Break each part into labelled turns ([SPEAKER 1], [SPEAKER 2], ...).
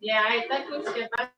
[SPEAKER 1] Yeah, I thought we should get back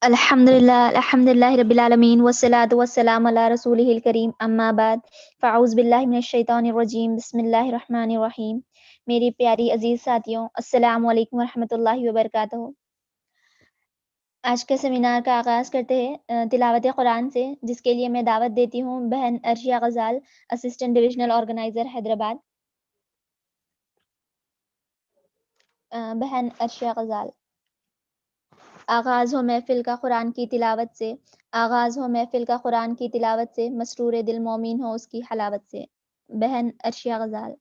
[SPEAKER 2] الحمد للہ رب العالمین والصلاة والسلام علی رسولہ الکریم اما بعد فاعوذ باللہ من الشیطان الرجیم بسم اللہ الرحمن الرحیم۔ میری پیاری عزیز ساتھیوں، السلام علیکم ورحمۃ اللہ وبرکاتہ۔ آج کے سیمینار کا آغاز کرتے ہیں تلاوت قرآن سے، جس کے لیے میں دعوت دیتی ہوں بہن Arshiya Ghazal, assistant divisional organizer Hyderabad. بہن عرشیہ غزال۔ آغاز ہو محفل کا قرآن کی تلاوت سے، آغاز ہو محفل کا قرآن کی تلاوت سے، مسرور دل مومن ہو اس کی حلاوت سے۔ بہن عرشیہ غزال۔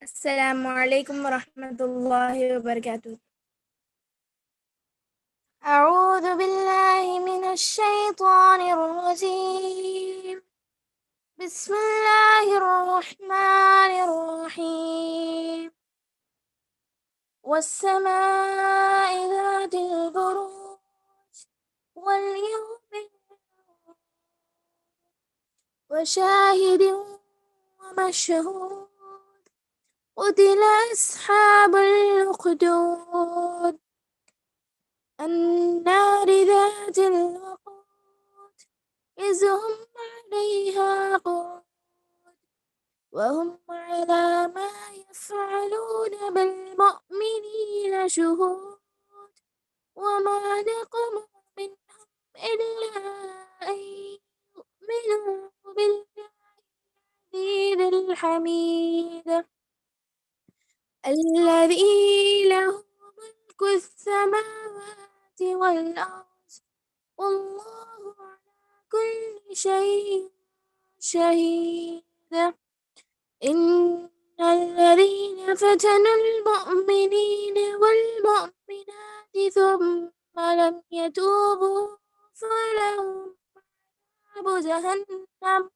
[SPEAKER 3] السلام علیکم ورحمۃ اللہ وبرکاتہ۔ اعوذ باللہ من الشیطان الرجیم، بسم اللہ الرحمن الرحیم، والسماء ذات البروج واليوم وشاہد ومشہود، قتل أصحاب الأخدود النار ذات الوقود إذ هم عليها قعود وهم على ما يفعلون بالمؤمنين شهود وما نقموا منهم إلا أن يؤمنوا بالله العزيز الحميد الذي له ملك السماوات والأرض والله على كل شيء شهيد إن الذين فتنوا المؤمنين والمؤمنات ثم لم يتوبوا فلهم عذاب جهنم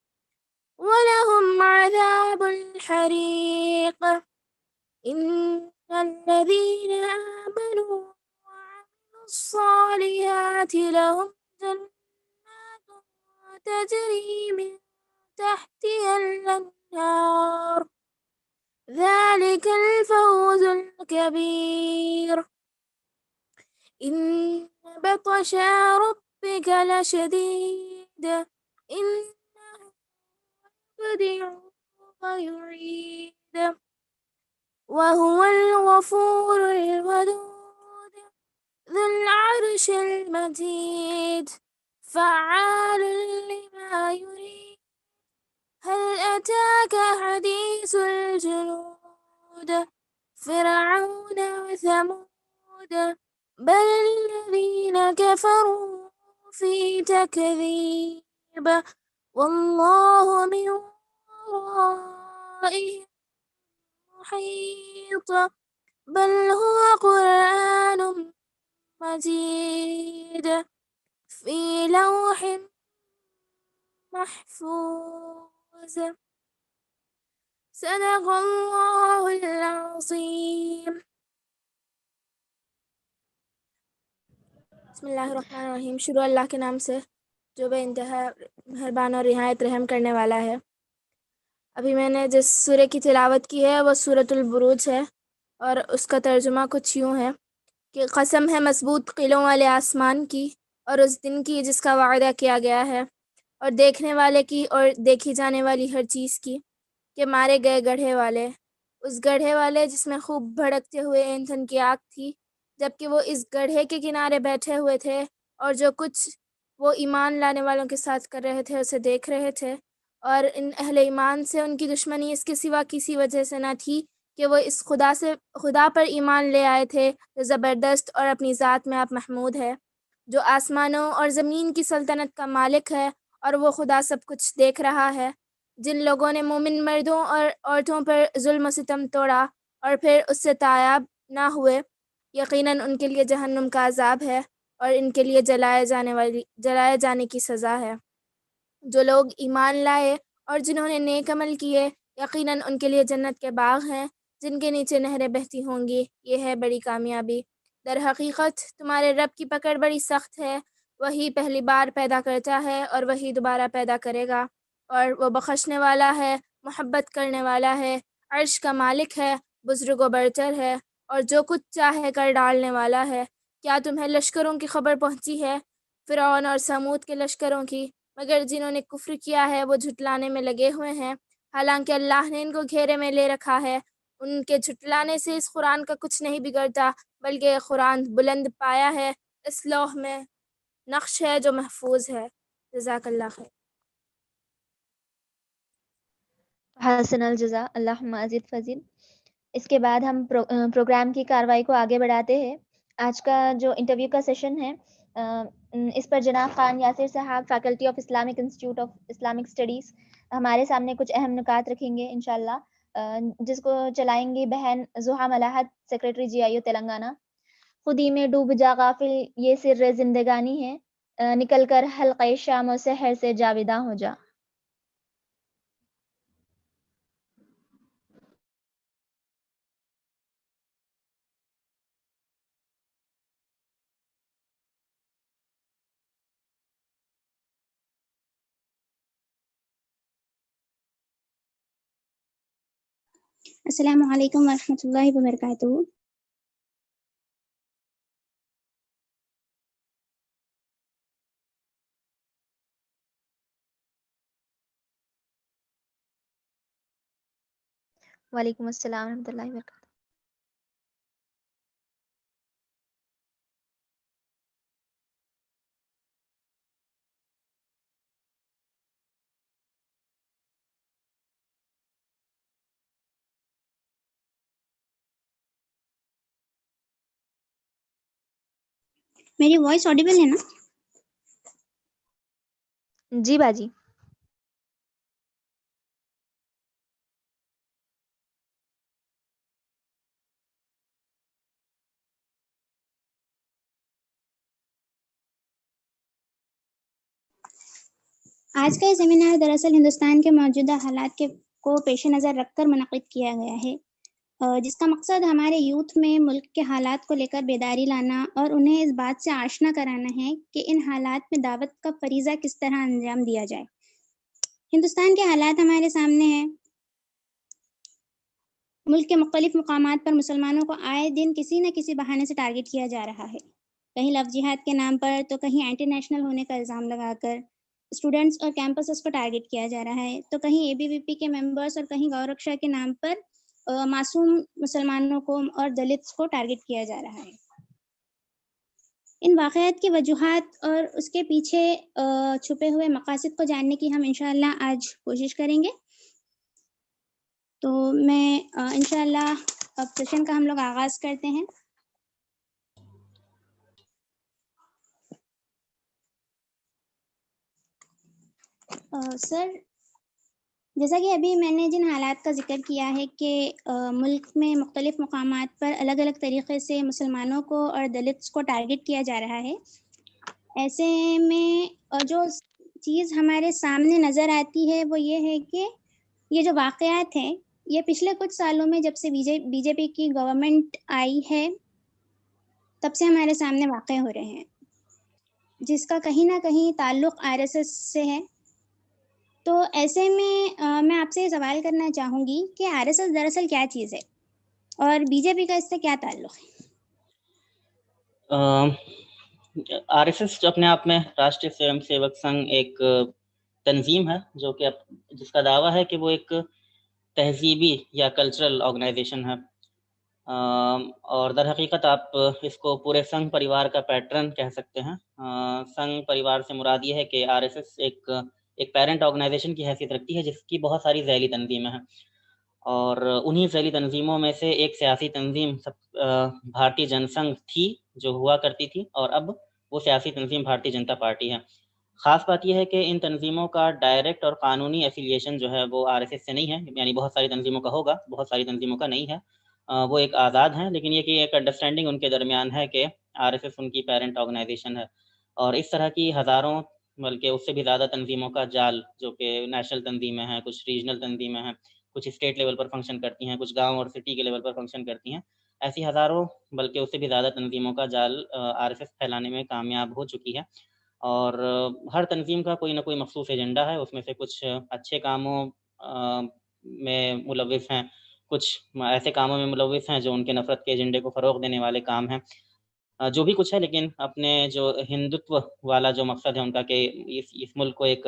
[SPEAKER 3] ولهم عذاب الحريق إن الذين آمنوا وعملوا الصالحات لهم جنات تجري من تحتها الأنهار ذلك الفوز الكبير إن بطش ربك لشديد إنه يبدع ويعيد وهو الغفور الودود ذو العرش المجيد فعال لما يريد هل أتاك حديث الجنود فرعون وثمود بل الذين كفروا في تكذيب والله من ورائهم محيط بل هو قرآن مجيد في لوح محفوظ صدق اللہ العظیم۔ بسم اللہ الرحمن الرحیم، شروع اللہ کے نام سے جو بے انتہا مہربان اور نہایت رحم کرنے والا ہے۔ ابھی میں نے جس سورہ کی تلاوت کی ہے وہ سورۃ البروج ہے، اور اس کا ترجمہ کچھ یوں ہے کہ قسم ہے مضبوط قلعوں والے آسمان کی اور اس دن کی جس کا وعدہ کیا گیا ہے، اور دیکھنے والے کی اور دیکھی جانے والی ہر چیز کی، کہ مارے گئے گڑھے والے، اس گڑھے والے جس میں خوب بھڑکتے ہوئے ایندھن کی آگ تھی، جبکہ وہ اس گڑھے کے کنارے بیٹھے ہوئے تھے، اور جو کچھ وہ ایمان لانے والوں کے ساتھ کر رہے تھے اسے دیکھ رہے تھے، اور ان اہل ایمان سے ان کی دشمنی اس کے سوا کسی وجہ سے نہ تھی کہ وہ اس خدا پر ایمان لے آئے تھے جو زبردست اور اپنی ذات میں آپ محمود ہے، جو آسمانوں اور زمین کی سلطنت کا مالک ہے، اور وہ خدا سب کچھ دیکھ رہا ہے۔ جن لوگوں نے مومن مردوں اور عورتوں پر ظلم و ستم توڑا اور پھر اس سے تائب نہ ہوئے، یقیناً ان کے لیے جہنم کا عذاب ہے، اور ان کے لیے جلائے جانے کی سزا ہے۔ جو لوگ ایمان لائے اور جنہوں نے نیک عمل کیے، یقیناً ان کے لیے جنت کے باغ ہیں جن کے نیچے نہریں بہتی ہوں گی، یہ ہے بڑی کامیابی۔ در حقیقت تمہارے رب کی پکڑ بڑی سخت ہے، وہی پہلی بار پیدا کرتا ہے اور وہی دوبارہ پیدا کرے گا، اور وہ بخشنے والا ہے، محبت کرنے والا ہے، عرش کا مالک ہے، بزرگ و برتر ہے، اور جو کچھ چاہے کر ڈالنے والا ہے۔ کیا تمہیں لشکروں کی خبر پہنچی ہے، فرعون اور سمود کے لشکروں کی؟ مگر جنہوں نے کفر کیا ہے وہ جھٹلانے میں لگے ہوئے ہیں، حالانکہ اللہ نے ان کو گھیرے میں لے رکھا ہے۔ ان کے جھٹلانے سے اس قرآن کا کچھ نہیں بگڑتا، بلکہ یہ قرآن بلند پایا ہے، اس لوح میں نقش ہے جو محفوظ ہے۔ جزاک اللہ خیر۔
[SPEAKER 2] حسن الجزا، اللہم ازد فضل۔ اس کے بعد ہم پروگرام کی کارروائی کو آگے بڑھاتے ہیں۔ آج کا جو انٹرویو کا سیشن ہے اس پر جناب خان یاسر صاحب، faculty of Islamic institute of Islamic studies, ہمارے سامنے کچھ اہم نکات رکھیں گے انشاءاللہ، جس کو چلائیں گی بہن زحا ملاحت، سیکریٹری جی آئی او تلنگانہ۔ خودی میں ڈوب جا غافل یہ سر زندگانی ہے، نکل کر حلقہ شام و سحر سے جاویداں ہو جا۔
[SPEAKER 4] السلام علیکم ورحمۃ اللہ وبرکاتہ۔
[SPEAKER 2] وعلیکم السلام ورحمۃ اللہ وبرکاتہ۔
[SPEAKER 4] میری وائس آڈیبل ہے نا؟
[SPEAKER 2] جی باجی۔
[SPEAKER 4] آج کا یہ سیمینار دراصل ہندوستان کے موجودہ حالات کو پیش نظر رکھ کر منعقد کیا گیا ہے، جس کا مقصد ہمارے یوتھ میں ملک کے حالات کو لے کر بیداری لانا اور انہیں اس بات سے آشنا کرانا ہے کہ ان حالات میں دعوت کا فریضہ کس طرح انجام دیا جائے۔ ہندوستان کے حالات ہمارے سامنے ہیں۔ ملک کے مختلف مقامات پر مسلمانوں کو آئے دن کسی نہ کسی بہانے سے ٹارگٹ کیا جا رہا ہے، کہیں لفظ جہاد کے نام پر تو کہیں اینٹی نیشنل ہونے کا الزام لگا کر اسٹوڈنٹس اور کیمپسز کو ٹارگٹ کیا جا رہا ہے، تو کہیں اے بی وی پی کے ممبرس اور کہیں گو رکشا کے نام پر معصوم مسلمانوں کو اور دلتس کو ٹارگٹ کیا جا رہا ہے۔ ان واقعات کی وجوہات اور اس کے پیچھے چھپے ہوئے مقاصد کو جاننے کی ہم انشاءاللہ آج کوشش کریں گے۔ تو میں انشاءاللہ اب سیشن کا ہم لوگ آغاز کرتے ہیں۔ سر، جیسا کہ ابھی میں نے جن حالات کا ذکر کیا ہے کہ ملک میں مختلف مقامات پر الگ الگ طریقے سے مسلمانوں کو اور دلتس کو ٹارگٹ کیا جا رہا ہے، ایسے میں جو چیز ہمارے سامنے نظر آتی ہے وہ یہ ہے کہ یہ جو واقعات ہیں یہ پچھلے کچھ سالوں میں جب سے بی جے پی کی گورنمنٹ آئی ہے تب سے ہمارے سامنے واقع ہو رہے ہیں، جس کا کہیں نہ کہیں تعلق آر ایس ایس سے ہے۔ تو ایسے میں آپ سے یہ سوال کرنا چاہوں گی کہ آر ایس ایس دراصل کیا چیز ہے اور بی جے پی کا اس سے کیا تعلق ہے؟
[SPEAKER 5] آر ایس ایس اپنے آپ میں راشٹریہ سویم سیوک سنگھ ایک تنظیم ہے جو کہ جس کا دعویٰ ہے کہ وہ ایک تہذیبی یا کلچرل آرگنائزیشن ہے، اور در حقیقت آپ اس کو پورے سنگھ پریوار کا پیٹرن کہہ سکتے ہیں۔ سنگھ پریوار سے مراد یہ ہے کہ آر ایس ایس ایک پیرنٹ آرگنائزیشن کی حیثیت رکھتی ہے جس کی بہت ساری ذیلی تنظیمیں ہیں، اور انہی ذیلی تنظیموں میں سے ایک سیاسی تنظیم بھارتیہ جن سنگھ تھی جو ہوا کرتی تھی، اور اب وہ سیاسی تنظیم بھارتیہ جنتا پارٹی ہے۔ خاص بات یہ ہے کہ ان تنظیموں کا ڈائریکٹ اور قانونی ایفیلیشن جو ہے وہ آر ایس ایس سے نہیں ہے، یعنی بہت ساری تنظیموں کا ہوگا، بہت ساری تنظیموں کا نہیں ہے۔ وہ ایک آزاد ہیں، لیکن یہ کہ ایک انڈرسٹینڈنگ ان کے درمیان ہے کہ RSS ان کی پیرنٹ آرگنائزیشن ہے. اور اس طرح کی ہزاروں بلکہ اس سے بھی زیادہ تنظیموں کا جال، جو کہ نیشنل تنظیمیں ہیں، کچھ ریجنل تنظیمیں ہیں، کچھ اسٹیٹ لیول پر فنکشن کرتی ہیں، کچھ گاؤں اور سٹی کے لیول پر فنکشن کرتی ہیں، ایسی ہزاروں بلکہ اس سے بھی زیادہ تنظیموں کا جال RSS پھیلانے میں کامیاب ہو چکی ہے. اور ہر تنظیم کا کوئی نہ کوئی مخصوص ایجنڈا ہے. اس میں سے کچھ اچھے کاموں میں ملوث ہیں، کچھ ایسے کاموں میں ملوث ہیں جو ان کے نفرت کے ایجنڈے کو فروغ دینے والے کام ہیں. جو بھی کچھ ہے، لیکن اپنے جو ہندوتو والا جو مقصد ہے ان کا کہ اس ملک کو ایک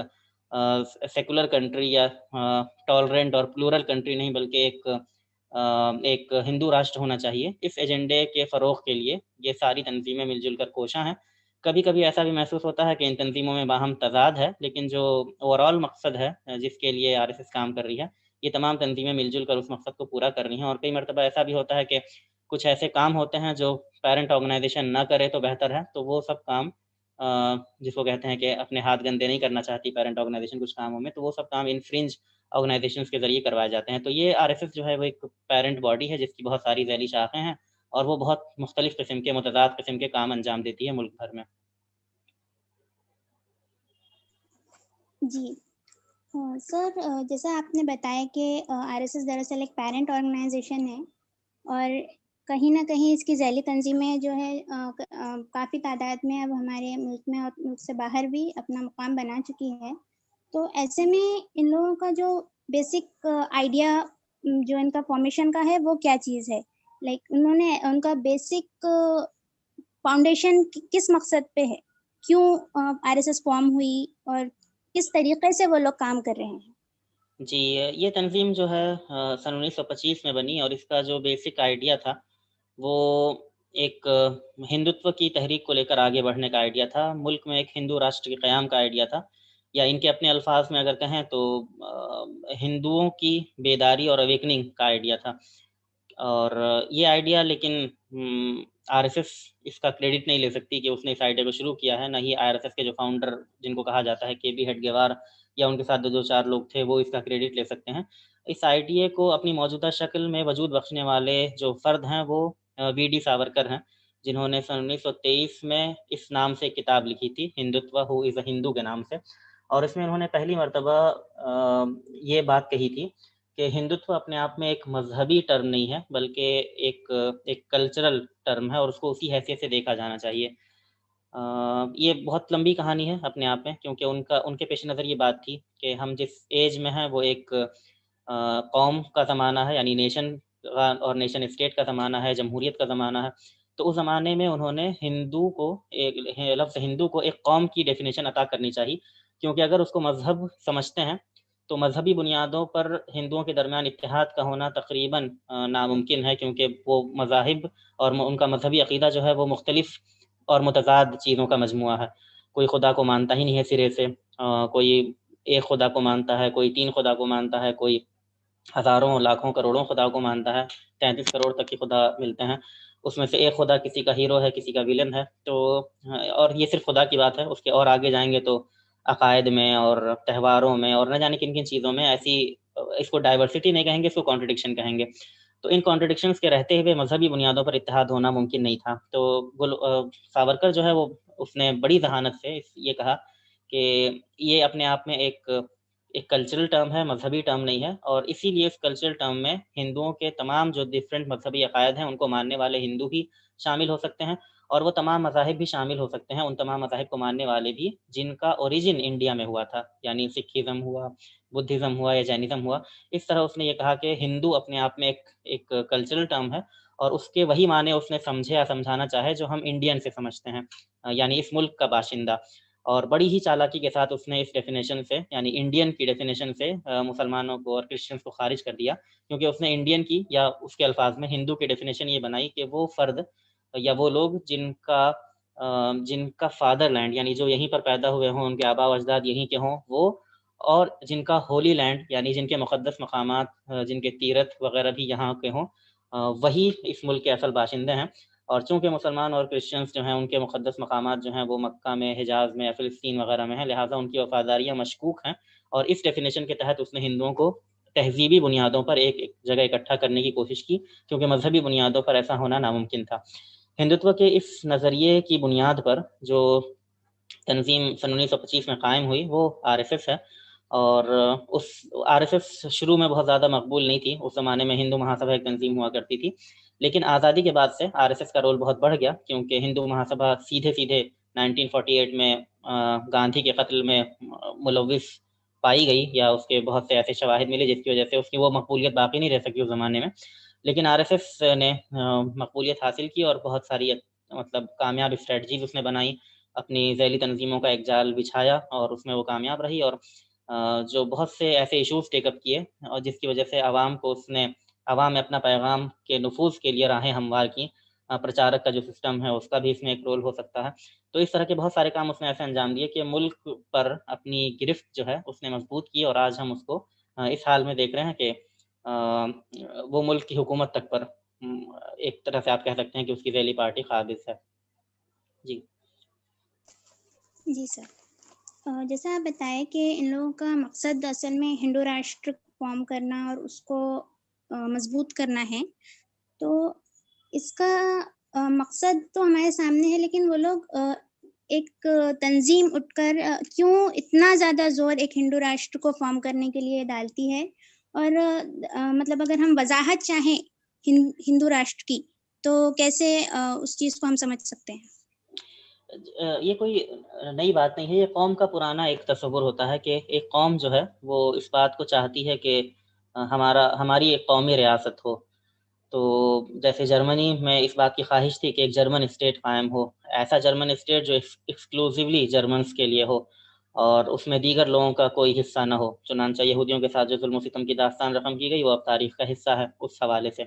[SPEAKER 5] سیکولر کنٹری یا ٹالرنٹ اور پلورل کنٹری نہیں بلکہ ایک ہندو راشٹر ہونا چاہیے، اس ایجنڈے کے فروغ کے لیے یہ ساری تنظیمیں مل جل کر کوشاں ہیں. کبھی کبھی ایسا بھی محسوس ہوتا ہے کہ ان تنظیموں میں باہم تضاد ہے، لیکن جو اوور آل مقصد ہے جس کے لیے RSS کام کر رہی ہے، یہ تمام تنظیمیں مل جل کر اس مقصد کو پورا کر رہی ہیں. اور کئی مرتبہ ایسا بھی ہوتا ہے کہ کچھ ایسے کام ہوتے ہیں جو پیرنٹ آرگنائزیشن نہ کرے تو بہتر ہے، تو وہ سب کام جس کو کہتے ہیں کہ اپنے ہاتھ گندے نہیں کرنا چاہتی پیرنٹ آرگنائزیشن کچھ کاموں میں، تو وہ سب کام انفرنج آرگنائزیشنز کے ذریعے کروائے جاتے ہیں. تو یہ RSS جو ہے وہ ایک پیرنٹ باڈی ہے جس کی بہت ساری ذیلی شاخیں ہیں، اور وہ بہت مختلف قسم کے متضاد قسم کے کام انجام دیتی ہے ملک بھر میں.
[SPEAKER 4] جی سر، جیسا آپ نے بتایا کہ RSS دراصل ایک پیرنٹ آرگنائزیشن ہے، اور کہیں نہ کہیں اس کی ذیلی تنظیمیں جو ہے کافی تعداد میں اب ہمارے ملک میں اور ملک سے باہر بھی اپنا مقام بنا چکی ہے. تو ایسے میں ان لوگوں کا جو بیسک آئیڈیا جو ان کا فارمیشن کا ہے وہ کیا چیز ہے؟ لائک انہوں نے ان کا بیسک فاؤنڈیشن کس مقصد پہ ہے؟ کیوں RSS فارم ہوئی اور کس طریقے سے وہ لوگ کام کر رہے ہیں؟
[SPEAKER 5] جی، یہ تنظیم جو ہے سن 1925 میں بنی، اور اس کا جو بیسک آئیڈیا تھا وہ ایک ہندوتو کی تحریک کو لے کر آگے بڑھنے کا آئیڈیا تھا. ملک میں ایک ہندو راشٹر کے قیام کا آئیڈیا تھا، یا ان کے اپنے الفاظ میں اگر کہیں تو ہندوؤں کی بیداری اور اویکننگ کا آئیڈیا تھا. اور یہ آئیڈیا لیکن RSS اس کا کریڈٹ نہیں لے سکتی کہ اس نے اس آئیڈیا کو شروع کیا ہے، نہ ہی RSS کے جو فاؤنڈر جن کو کہا جاتا ہے KB ہیڈگیوار یا ان کے ساتھ دو چار لوگ تھے وہ اس کا کریڈٹ لے سکتے ہیں. اس آئیڈیا کو اپنی موجودہ شکل میں وجود بخشنے والے جو فرد ہیں وہ VD ساورکر ہیں، جنہوں نے سن 1923 میں اس نام سے کتاب لکھی تھی، ہندوتوا ہو از اے ہندو کے نام سے. اور اس میں انہوں نے پہلی مرتبہ یہ بات کہی تھی کہ ہندوتو اپنے آپ میں ایک مذہبی ٹرم نہیں ہے بلکہ ایک کلچرل ٹرم ہے، اور اس کو اسی حیثیت سے دیکھا جانا چاہیے. یہ بہت لمبی کہانی ہے اپنے آپ میں، کیونکہ ان کے پیش نظر یہ بات تھی کہ ہم جس ایج میں ہیں وہ ایک قوم کا زمانہ ہے، یعنی نیشن اور نیشن اسٹیٹ کا زمانہ ہے، جمہوریت کا زمانہ ہے. تو اس زمانے میں انہوں نے لفظ ہندو کو ایک قوم کی ڈیفینیشن عطا کرنی چاہیے، کیونکہ اگر اس کو مذہب سمجھتے ہیں تو مذہبی بنیادوں پر ہندوؤں کے درمیان اتحاد کا ہونا تقریباً ناممکن ہے، کیونکہ وہ مذاہب اور ان کا مذہبی عقیدہ جو ہے وہ مختلف اور متضاد چیزوں کا مجموعہ ہے. کوئی خدا کو مانتا ہی نہیں ہے سرے سے، کوئی ایک خدا کو مانتا ہے، کوئی 3 خدا کو مانتا ہے، کوئی ہزاروں لاکھوں کروڑوں خدا کو مانتا ہے، 33 کروڑ تک کے خدا ملتے ہیں. اس میں سے ایک خدا کسی کا ہیرو ہے، کسی کا ویلن ہے. تو اور یہ صرف خدا کی بات ہے، اس کے اور آگے جائیں گے تو عقائد میں اور تہواروں میں اور نہ جانے کن کن چیزوں میں ایسی، اس کو ڈائیورسٹی نہیں کہیں گے، اس کو کانٹرڈکشن کہیں گے. تو ان کانٹرڈکشنز کے رہتے ہوئے مذہبی بنیادوں پر اتحاد ہونا ممکن نہیں تھا. تو ساورکر جو ہے وہ اس نے بڑی ذہانت سے یہ کہا کہ یہ اپنے آپ میں ایک کلچرل ٹرم ہے، مذہبی ٹرم نہیں ہے، اور اسی لیے اس کلچرل ٹرم میں ہندوؤں کے تمام جو ڈفرینٹ مذہبی عقائد ہیں ان کو ماننے والے ہندو بھی شامل ہو سکتے ہیں، اور وہ تمام مذاہب بھی شامل ہو سکتے ہیں، ان تمام مذاہب کو ماننے والے بھی جن کا اوریجن انڈیا میں ہوا تھا، یعنی سکھزم ہوا، بدھزم ہوا یا جینزم ہوا. اس طرح اس نے یہ کہا کہ ہندو اپنے آپ میں ایک کلچرل ٹرم ہے، اور اس کے وہی معنی اس نے سمجھے یا سمجھانا چاہے جو ہم انڈین سے سمجھتے ہیں، یعنی اس ملک کا باشندہ. اور بڑی ہی چالاکی کے ساتھ اس نے اس ڈیفینیشن سے، یعنی انڈین کی ڈیفینیشن سے مسلمانوں کو اور کرسچنس کو خارج کر دیا، کیونکہ اس نے انڈین کی یا اس کے الفاظ میں ہندو کی ڈیفینیشن یہ بنائی کہ وہ فرد یا وہ لوگ جن کا فادر لینڈ، یعنی جو یہیں پر پیدا ہوئے ہوں، ان کے آباء و اجداد یہیں کے ہوں وہ، اور جن کا ہولی لینڈ یعنی جن کے مقدس مقامات، جن کے تیرتھ وغیرہ بھی یہاں کے ہوں، وہی اس ملک کے اصل باشندے ہیں. اور چونکہ مسلمان اور کرسچنس جو ہیں ان کے مقدس مقامات جو ہیں وہ مکہ میں، حجاز میں، فلسطین وغیرہ میں ہیں، لہٰذا ان کی وفاداریاں مشکوک ہیں. اور اس ڈیفینیشن کے تحت اس نے ہندوؤں کو تہذیبی بنیادوں پر ایک جگہ اکٹھا کرنے کی کوشش کی، کیونکہ مذہبی بنیادوں پر ایسا ہونا ناممکن تھا۔ ہندوتو کے اس نظریے کی بنیاد پر جو تنظیم سن 1925 میں قائم ہوئی وہ RSS ہے، اور اس RSS شروع میں بہت زیادہ مقبول نہیں تھی، اس زمانے میں ہندو مہاسبھا ایک تنظیم ہوا کرتی تھی، لیکن آزادی کے بعد سے RSS کا رول بہت بڑھ گیا، کیونکہ ہندو مہاسبھا سیدھے 1948 میں گاندھی کے قتل میں ملوث پائی گئی، یا اس کے بہت سے ایسے شواہد ملے جس کی وجہ سے اس کی وہ مقبولیت باقی نہیں رہ سکی اس زمانے میں، لیکن RSS نے مقبولیت حاصل کی اور بہت ساری مطلب کامیاب اسٹریٹجیز اس نے بنائی، اپنی ذیلی تنظیموں کا ایک جال بچھایا اور اس میں وہ کامیاب رہی، اور جو بہت سے ایسے ایشوز ٹیک اپ کیے، اور جس کی وجہ سے عوام میں اپنا پیغام کے نفوذ کے لیے راہیں ہموار کی۔ پرچارک کا جو سسٹم ہے اس کا بھی اس میں ایک رول ہو سکتا ہے۔ تو اس طرح کے بہت سارے کام اس نے ایسے انجام دیے کہ ملک پر اپنی گرفت جو ہے اس نے مضبوط کی، اور آج ہم اس کو اس حال میں دیکھ رہے ہیں کہ وہ ملک کی حکومت تک پر ایک طرح سے آپ کہہ سکتے ہیں کہ اس کی ذیلی پارٹی قابض ہے۔
[SPEAKER 4] جی سر، جیسا آپ بتائیں کہ ان لوگوں کا مقصد اصل میں ہندو راشٹر فارم کرنا اور اس کو مضبوط کرنا ہے، تو اس کا مقصد تو ہمارے سامنے ہے، لیکن وہ لوگ ایک تنظیم اٹھ کر کیوں اتنا زیادہ زور ایک ہندو راشٹر کو فارم کرنے کے لیے ڈالتی ہے، اور مطلب اگر ہم وضاحت چاہیں ہندو راشٹر کی تو کیسے اس چیز کو ہم سمجھ سکتے ہیں؟
[SPEAKER 5] یہ کوئی نئی بات نہیں ہے، یہ قوم کا پرانا ایک تصور ہوتا ہے کہ ایک قوم جو ہے وہ اس بات کو چاہتی ہے کہ ہماری ایک قومی ریاست ہو۔ تو جیسے جرمنی میں اس بات کی خواہش تھی کہ ایک جرمن اسٹیٹ قائم ہو، ایسا جرمن اسٹیٹ جو ایکسکلوزیولی جرمنس کے لیے ہو اور اس میں دیگر لوگوں کا کوئی حصہ نہ ہو۔ چنانچہ یہودیوں کے ساتھ جو ظلم و ستم کی داستان رقم کی گئی وہ اب تاریخ کا حصہ ہے اس حوالے سے۔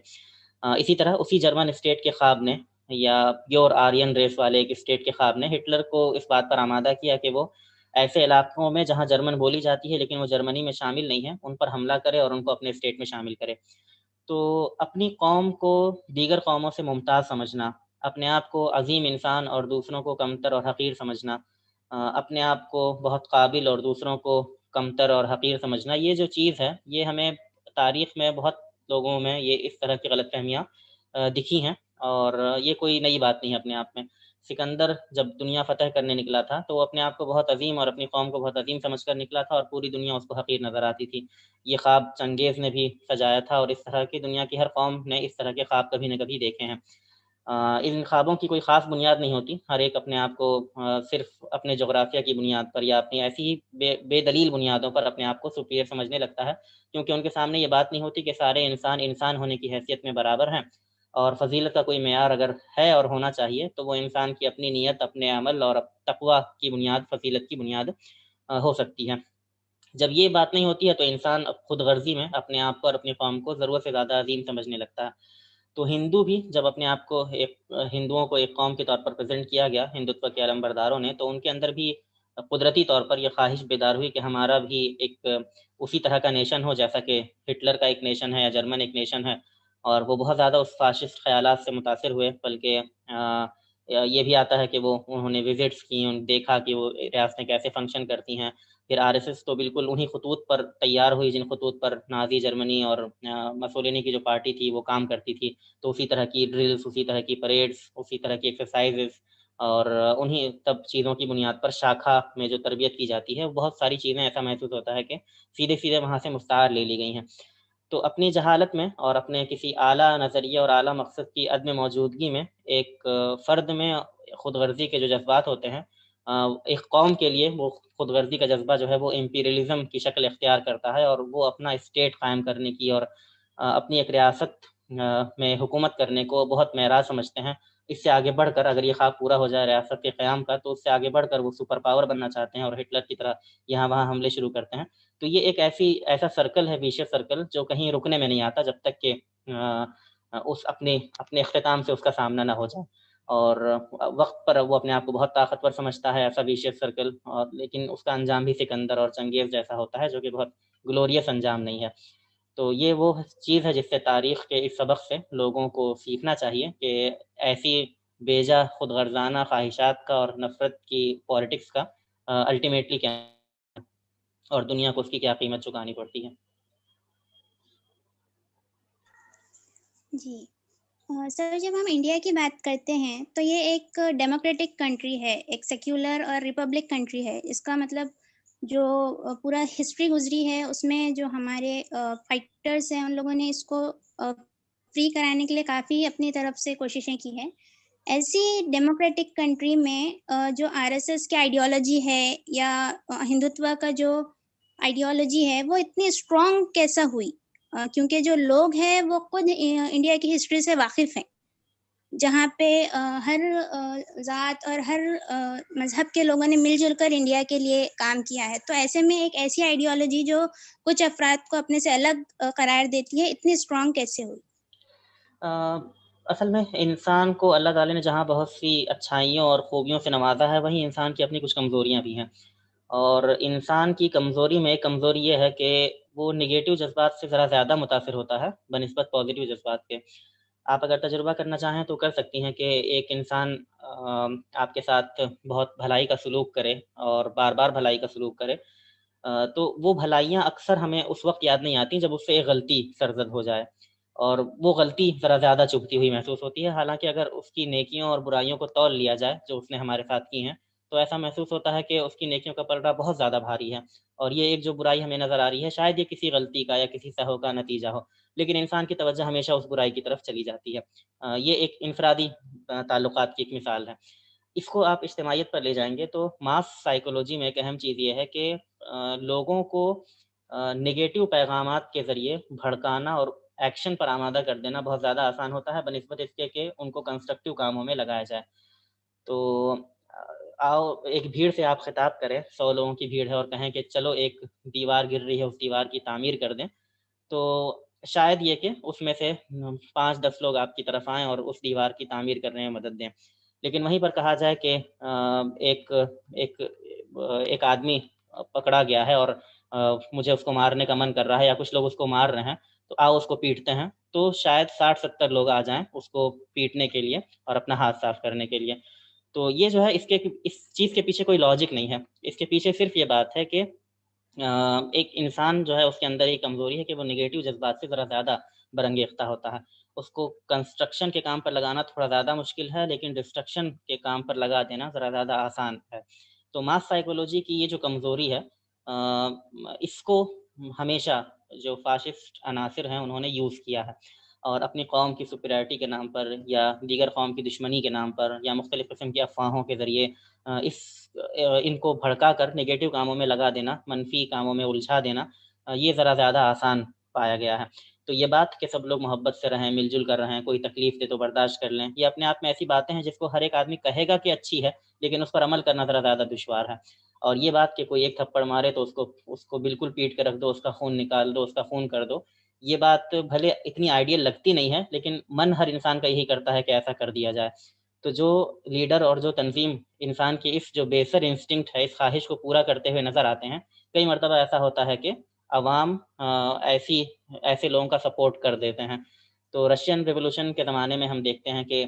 [SPEAKER 5] اسی طرح اسی جرمن اسٹیٹ کے خواب نے، یا پیور آرین ریس والے ایک اسٹیٹ کے خواب نے ہٹلر کو اس بات پر آمادہ کیا کہ وہ ایسے علاقوں میں جہاں جرمن بولی جاتی ہے لیکن وہ جرمنی میں شامل نہیں ہے، ان پر حملہ کرے اور ان کو اپنے اسٹیٹ میں شامل کرے۔ تو اپنی قوم کو دیگر قوموں سے ممتاز سمجھنا، اپنے آپ کو عظیم انسان اور دوسروں کو کمتر اور حقیر سمجھنا، اپنے آپ کو بہت قابل اور دوسروں کو کمتر اور حقیر سمجھنا، یہ جو چیز ہے یہ ہمیں تاریخ میں بہت لوگوں میں یہ اس طرح کی غلط فہمیاں دکھی ہیں، اور یہ کوئی نئی بات نہیں ہے اپنے آپ میں۔ سکندر جب دنیا فتح کرنے نکلا تھا تو وہ اپنے آپ کو بہت عظیم اور اپنی قوم کو بہت عظیم سمجھ کر نکلا تھا، اور پوری دنیا اس کو حقیر نظر آتی تھی۔ یہ خواب چنگیز نے بھی سجایا تھا، اور اس طرح کی دنیا کی ہر قوم نے اس طرح کے خواب کبھی نہ کبھی دیکھے ہیں۔ ان خوابوں کی کوئی خاص بنیاد نہیں ہوتی، ہر ایک اپنے آپ کو صرف اپنے جغرافیہ کی بنیاد پر یا اپنی ایسی ہی بے دلیل بنیادوں پر اپنے آپ کو سپیریئر سمجھنے لگتا ہے، کیونکہ ان کے سامنے یہ بات نہیں ہوتی کہ سارے انسان ہونے کی حیثیت میں برابر ہیں، اور فضیلت کا کوئی معیار اگر ہے اور ہونا چاہیے تو وہ انسان کی اپنی نیت، اپنے عمل اور تقویٰ کی بنیاد، فضیلت کی بنیاد ہو سکتی ہے۔ جب یہ بات نہیں ہوتی ہے تو انسان خود غرضی میں اپنے آپ کو اور اپنی قوم کو ضرورت سے زیادہ عظیم سمجھنے لگتا ہے۔ تو ہندو بھی جب اپنے آپ کو ہندوؤں کو ایک قوم کے طور پر پریزنٹ کیا گیا ہندوتو کے علمبرداروں نے، تو ان کے اندر بھی قدرتی طور پر یہ خواہش بیدار ہوئی کہ ہمارا بھی ایک اسی طرح کا نیشن ہو جیسا کہ ہٹلر کا ایک نیشن ہے یا جرمن ایک نیشن ہے، اور وہ بہت زیادہ اس فاشسٹ خیالات سے متاثر ہوئے، بلکہ یہ بھی آتا ہے کہ انہوں نے وزٹس کی، دیکھا کہ وہ ریاستیں کیسے فنکشن کرتی ہیں۔ پھر RSS تو بالکل انہی خطوط پر تیار ہوئی جن خطوط پر نازی جرمنی اور مسولینی کی جو پارٹی تھی وہ کام کرتی تھی، تو اسی طرح کی ڈرلز، اسی طرح کی پریڈز، اسی طرح کی ایکسرسائزز، اور انہی تب چیزوں کی بنیاد پر شاخا میں جو تربیت کی جاتی ہے، بہت ساری چیزیں ایسا محسوس ہوتا ہے کہ سیدھے وہاں سے مستعار لے لی گئی ہیں۔ تو اپنی جہالت میں اور اپنے کسی اعلیٰ نظریے اور اعلیٰ مقصد کی عدم موجودگی میں ایک فرد میں خود غرضی کے جو جذبات ہوتے ہیں، ایک قوم کے لیے وہ خود غرضی کا جذبہ جو ہے وہ امپیریلزم کی شکل اختیار کرتا ہے، اور وہ اپنا اسٹیٹ قائم کرنے کی اور اپنی ایک ریاست میں حکومت کرنے کو بہت معراج سمجھتے ہیں۔ اس سے آگے بڑھ کر اگر یہ خواب پورا ہو جائے ریاست کے قیام کا، تو اس سے آگے بڑھ کر وہ سپر پاور بننا چاہتے ہیں اور ہٹلر کی طرح یہاں وہاں حملے شروع کرتے ہیں۔ تو یہ ایک ایسا سرکل ہے، ویشیس سرکل، جو کہیں رکنے میں نہیں آتا جب تک کہ اس اپنے اختتام سے اس کا سامنا نہ ہو جائے، اور وقت پر وہ اپنے آپ کو بہت طاقتور سمجھتا ہے، ایسا ویشیس سرکل، اور لیکن اس کا انجام بھی سکندر اور چنگیز جیسا ہوتا ہے، جو کہ بہت گلوریس انجام نہیں ہے۔ تو یہ وہ چیز ہے جس سے تاریخ کے اس سبق سے لوگوں کو سیکھنا چاہیے کہ ایسی بیجا خود غرضانہ خواہشات کا اور نفرت کی پولیٹکس کا الٹیمیٹلی کیا اور دنیا کو اس کی کیا قیمت چکانی پڑتی ہے۔
[SPEAKER 4] جی سر، جب ہم انڈیا کی بات کرتے ہیں تو یہ ایک ڈیموکریٹک کنٹری ہے، ایک سیکولر اور ریپبلک کنٹری ہے. اس کا مطلب جو پورا ہسٹری گزری ہے اس میں جو ہمارے فائٹرز ہیں ان لوگوں نے اس کو فری کرانے کے لیے کافی اپنی طرف سے کوششیں کی ہیں. ایسی ڈیموکریٹک کنٹری میں جو آر ایس ایس کی آئیڈیالوجی ہے یا ہندوتوا کا جو آئیڈیالوجی ہے وہ اتنی اسٹرانگ کیسا ہوئی؟ کیونکہ جو لوگ ہیں وہ خود انڈیا کی ہسٹری سے واقف ہیں، جہاں پہ ہر ذات اور ہر مذہب کے لوگوں نے مل جل کر انڈیا کے لیے کام کیا ہے. تو ایسے میں ایک ایسی آئیڈیالوجی جو کچھ افراد کو اپنے سے الگ قرار دیتی ہے اتنی اسٹرانگ کیسے ہوئی؟
[SPEAKER 5] اصل میں انسان کو اللہ تعالی نے جہاں بہت سی اچھائیوں اور خوبیوں سے نوازا ہے، وہیں انسان کی اپنی کچھ کمزوریاں بھی ہیں. اور انسان کی کمزوری میں کمزوری یہ ہے کہ وہ نگیٹو جذبات سے ذرا زیادہ متاثر ہوتا ہے بنسبت پازیٹیو جذبات کے. آپ اگر تجربہ کرنا چاہیں تو کر سکتی ہیں کہ ایک انسان آپ کے ساتھ بہت بھلائی کا سلوک کرے اور بار بار بھلائی کا سلوک کرے، تو وہ بھلائیاں اکثر ہمیں اس وقت یاد نہیں آتی جب اس سے ایک غلطی سرزد ہو جائے، اور وہ غلطی ذرا زیادہ چبھتی ہوئی محسوس ہوتی ہے. حالانکہ اگر اس کی نیکیوں اور برائیوں کو تول لیا جائے جو اس نے ہمارے ساتھ کی ہیں، تو ایسا محسوس ہوتا ہے کہ اس کی نیکیوں کا پلڑا بہت زیادہ بھاری ہے، اور یہ ایک جو برائی ہمیں نظر آ رہی ہے شاید یہ کسی غلطی کا یا کسی سہو کا نتیجہ ہو، لیکن انسان کی توجہ ہمیشہ اس برائی کی طرف چلی جاتی ہے. یہ ایک انفرادی تعلقات کی ایک مثال ہے. اس کو آپ اجتماعیت پر لے جائیں گے تو ماس سائیکولوجی میں ایک اہم چیز یہ ہے کہ لوگوں کو نگیٹو پیغامات کے ذریعے بھڑکانا اور ایکشن پر آمادہ کر دینا بہت زیادہ آسان ہوتا ہے بنسبت اس کے کہ ان کو کنسٹرکٹیو کاموں میں لگایا جائے. تو آؤ ایک بھیڑ سے آپ خطاب کریں، 100 لوگوں کی بھیڑ ہے، اور کہیں کہ چلو ایک دیوار گر رہی ہے اس دیوار کی تعمیر کر دیں، تو شاید یہ کہ اس میں سے 5-10 لوگ آپ کی طرف آئیں اور اس دیوار کی تعمیر کرنے میں مدد دیں. لیکن وہیں پر کہا جائے کہ ایک آدمی پکڑا گیا ہے اور مجھے اس کو مارنے کا من کر رہا ہے یا کچھ لوگ اس کو مار رہے ہیں، تو آؤ اس کو پیٹتے ہیں، تو شاید 60-70 لوگ آ جائیں اس کو پیٹنے کے لیے اور اپنا ہاتھ صاف کرنے کے لیے. تو یہ جو ہے اس چیز کے پیچھے کوئی لاجک نہیں ہے. اس کے پیچھے صرف یہ بات ہے کہ ایک انسان جو ہے اس کے اندر ایک کمزوری ہے کہ وہ نگیٹو جذبات سے ذرا زیادہ برانگیختہ ہوتا ہے. اس کو کنسٹرکشن کے کام پر لگانا تھوڑا زیادہ مشکل ہے، لیکن ڈسٹرکشن کے کام پر لگا دینا ذرا زیادہ آسان ہے. تو ماس سائیکولوجی کی یہ جو کمزوری ہے، اس کو ہمیشہ جو فاشسٹ عناصر ہیں انہوں نے یوز کیا ہے، اور اپنی قوم کی سپیریورٹی کے نام پر یا دیگر قوم کی دشمنی کے نام پر یا مختلف قسم کی افواہوں کے ذریعے ان کو بھڑکا کر نگیٹو کاموں میں لگا دینا، منفی کاموں میں الجھا دینا، یہ ذرا زیادہ آسان پایا گیا ہے. تو یہ بات کہ سب لوگ محبت سے رہیں، مل جل کر رہیں، کوئی تکلیف دے تو برداشت کر لیں، یہ اپنے آپ میں ایسی باتیں ہیں جس کو ہر ایک آدمی کہے گا کہ اچھی ہے، لیکن اس پر عمل کرنا ذرا زیادہ دشوار ہے. اور یہ بات کہ کوئی ایک تھپڑ مارے تو اس کو بالکل پیٹ کے رکھ دو، اس کا خون نکال دو، اس کا خون کر دو، یہ بات بھلے اتنی آئیڈیل لگتی نہیں ہے، لیکن من ہر انسان کا یہی کرتا ہے کہ ایسا کر دیا جائے. تو جو لیڈر اور جو تنظیم انسان کی اس جو بیسر انسٹنکٹ ہے، اس خواہش کو پورا کرتے ہوئے نظر آتے ہیں، کئی مرتبہ ایسا ہوتا ہے کہ عوام ایسے لوگوں کا سپورٹ کر دیتے ہیں. تو رشین ریولوشن کے زمانے میں ہم دیکھتے ہیں کہ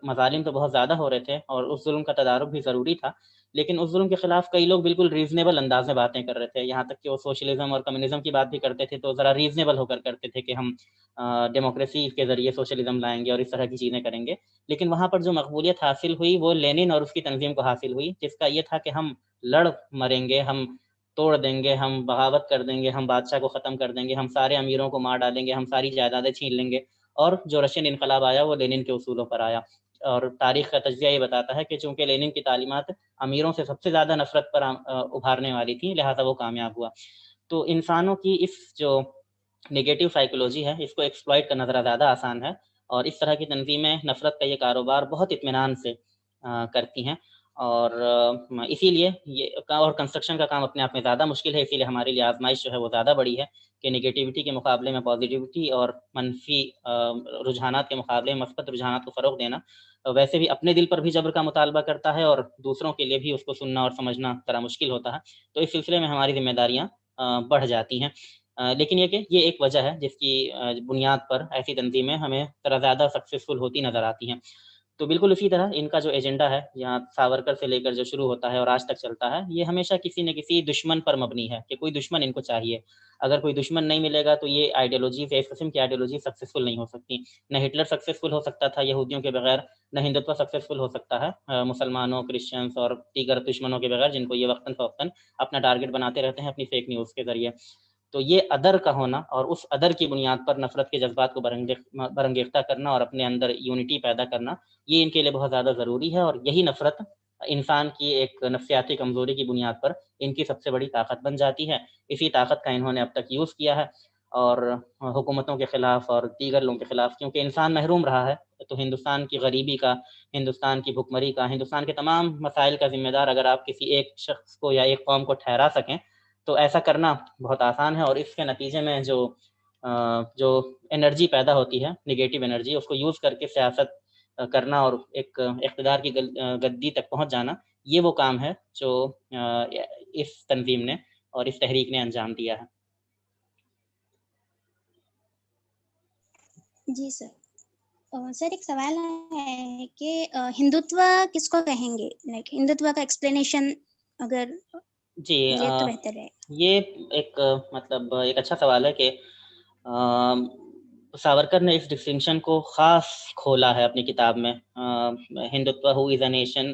[SPEAKER 5] مظالم تو بہت زیادہ ہو رہے تھے اور اس ظلم کا تدارک بھی ضروری تھا، لیکن اس ظلم کے خلاف کئی لوگ بالکل ریزنیبل انداز میں باتیں کر رہے تھے، یہاں تک کہ وہ سوشلزم اور کمیونزم کی بات بھی کرتے تھے تو ذرا ریزنیبل ہو کر کرتے تھے کہ ہم ڈیموکریسی کے ذریعے سوشلزم لائیں گے اور اس طرح کی چیزیں کریں گے. لیکن وہاں پر جو مقبولیت حاصل ہوئی وہ لینن اور اس کی تنظیم کو حاصل ہوئی، جس کا یہ تھا کہ ہم لڑ مریں گے، ہم توڑ دیں گے، ہم بغاوت کر دیں گے، ہم بادشاہ کو ختم کر دیں گے، ہم سارے امیروں کو مار ڈالیں گے، ہم ساری جائیدادیں چھین لیں گے. اور جو رشین انقلاب آیا وہ لینن کے اصولوں پر آیا، اور تاریخ کا تجزیہ یہ بتاتا ہے کہ چونکہ لینن کی تعلیمات امیروں سے سب سے زیادہ نفرت پر ابھارنے والی تھی، لہٰذا وہ کامیاب ہوا. تو انسانوں کی اس جو نگیٹو سائیکولوجی ہے اس کو ایکسپلائٹ کرنا ذرا زیادہ آسان ہے، اور اس طرح کی تنظیمیں نفرت کا یہ کاروبار بہت اطمینان سے کرتی ہیں. اور اسی لیے یہ اور کنسٹرکشن کا کام اپنے آپ میں زیادہ مشکل ہے، اسی لیے ہمارے لیے آزمائش جو ہے وہ زیادہ بڑی ہے کہ نگیٹیوٹی کے مقابلے میں پازیٹیوٹی اور منفی رجحانات کے مقابلے میں مثبت رجحانات کو فروغ دینا ویسے بھی اپنے دل پر بھی جبر کا مطالبہ کرتا ہے، اور دوسروں کے لیے بھی اس کو سننا اور سمجھنا ذرا مشکل ہوتا ہے. تو اس سلسلے میں ہماری ذمہ داریاں بڑھ جاتی ہیں. لیکن یہ ایک وجہ ہے جس کی بنیاد پر ایسی تنظیمیں ہمیں ذرا زیادہ سکسیزفل ہوتی نظر آتی ہیں. تو بالکل اسی طرح ان کا جو ایجنڈا ہے یہاں ساورکر سے لے کر جو شروع ہوتا ہے اور آج تک چلتا ہے، یہ ہمیشہ کسی نہ کسی دشمن پر مبنی ہے کہ کوئی دشمن ان کو چاہیے. اگر کوئی دشمن نہیں ملے گا تو یہ آئیڈیالوجیز، اس قسم کی آئیڈیالوجی سکسیزفل نہیں ہو سکتی. نہ ہٹلر سکسیزفل ہو سکتا تھا یہودیوں کے بغیر، نہ ہندوتوا سکسیزفل ہو سکتا ہے مسلمانوں، کرسچنس اور دیگر دشمنوں کے بغیر، جن کو یہ وقتاً فوقتاً اپنا ٹارگٹ بناتے رہتے ہیں اپنی فیک نیوز کے ذریعے. تو یہ ادر کا ہونا اور اس ادر کی بنیاد پر نفرت کے جذبات کو برانگیختہ کرنا اور اپنے اندر یونٹی پیدا کرنا، یہ ان کے لیے بہت زیادہ ضروری ہے. اور یہی نفرت انسان کی ایک نفسیاتی کمزوری کی بنیاد پر ان کی سب سے بڑی طاقت بن جاتی ہے. اسی طاقت کا انہوں نے اب تک یوز کیا ہے اور حکومتوں کے خلاف اور دیگر لوگوں کے خلاف، کیونکہ انسان محروم رہا ہے. تو ہندوستان کی غریبی کا، ہندوستان کی بھکمری کا، ہندوستان کے تمام مسائل کا ذمہ دار اگر آپ کسی ایک شخص کو یا ایک قوم کو ٹھہرا سکیں تو ایسا کرنا بہت آسان ہے. اور اس کے نتیجے میں جو انرجی پیدا ہوتی ہے، نگیٹو انرجی، اس کو یوز کر کے سیاست کرنا اور ایک اقتدار کی گدی تک پہنچ جانا، یہ وہ کام ہے جو اس تنظیم نے اور اس تحریک نے انجام دیا ہے.
[SPEAKER 4] جی سر. سر ایک سوال ہے کہ ہندوتوا کس کو کہیں گے؟ لائک ہندوتوا کا ایکسپلینیشن اگر
[SPEAKER 5] جی
[SPEAKER 4] ملے تو بہتر رہے.
[SPEAKER 5] یہ ایک مطلب ایک اچھا سوال ہے کہ ساورکر نے اس ڈسٹنکشن کو خاص کھولا ہے اپنی کتاب میں، ہندوتوا ہو از اے نیشن،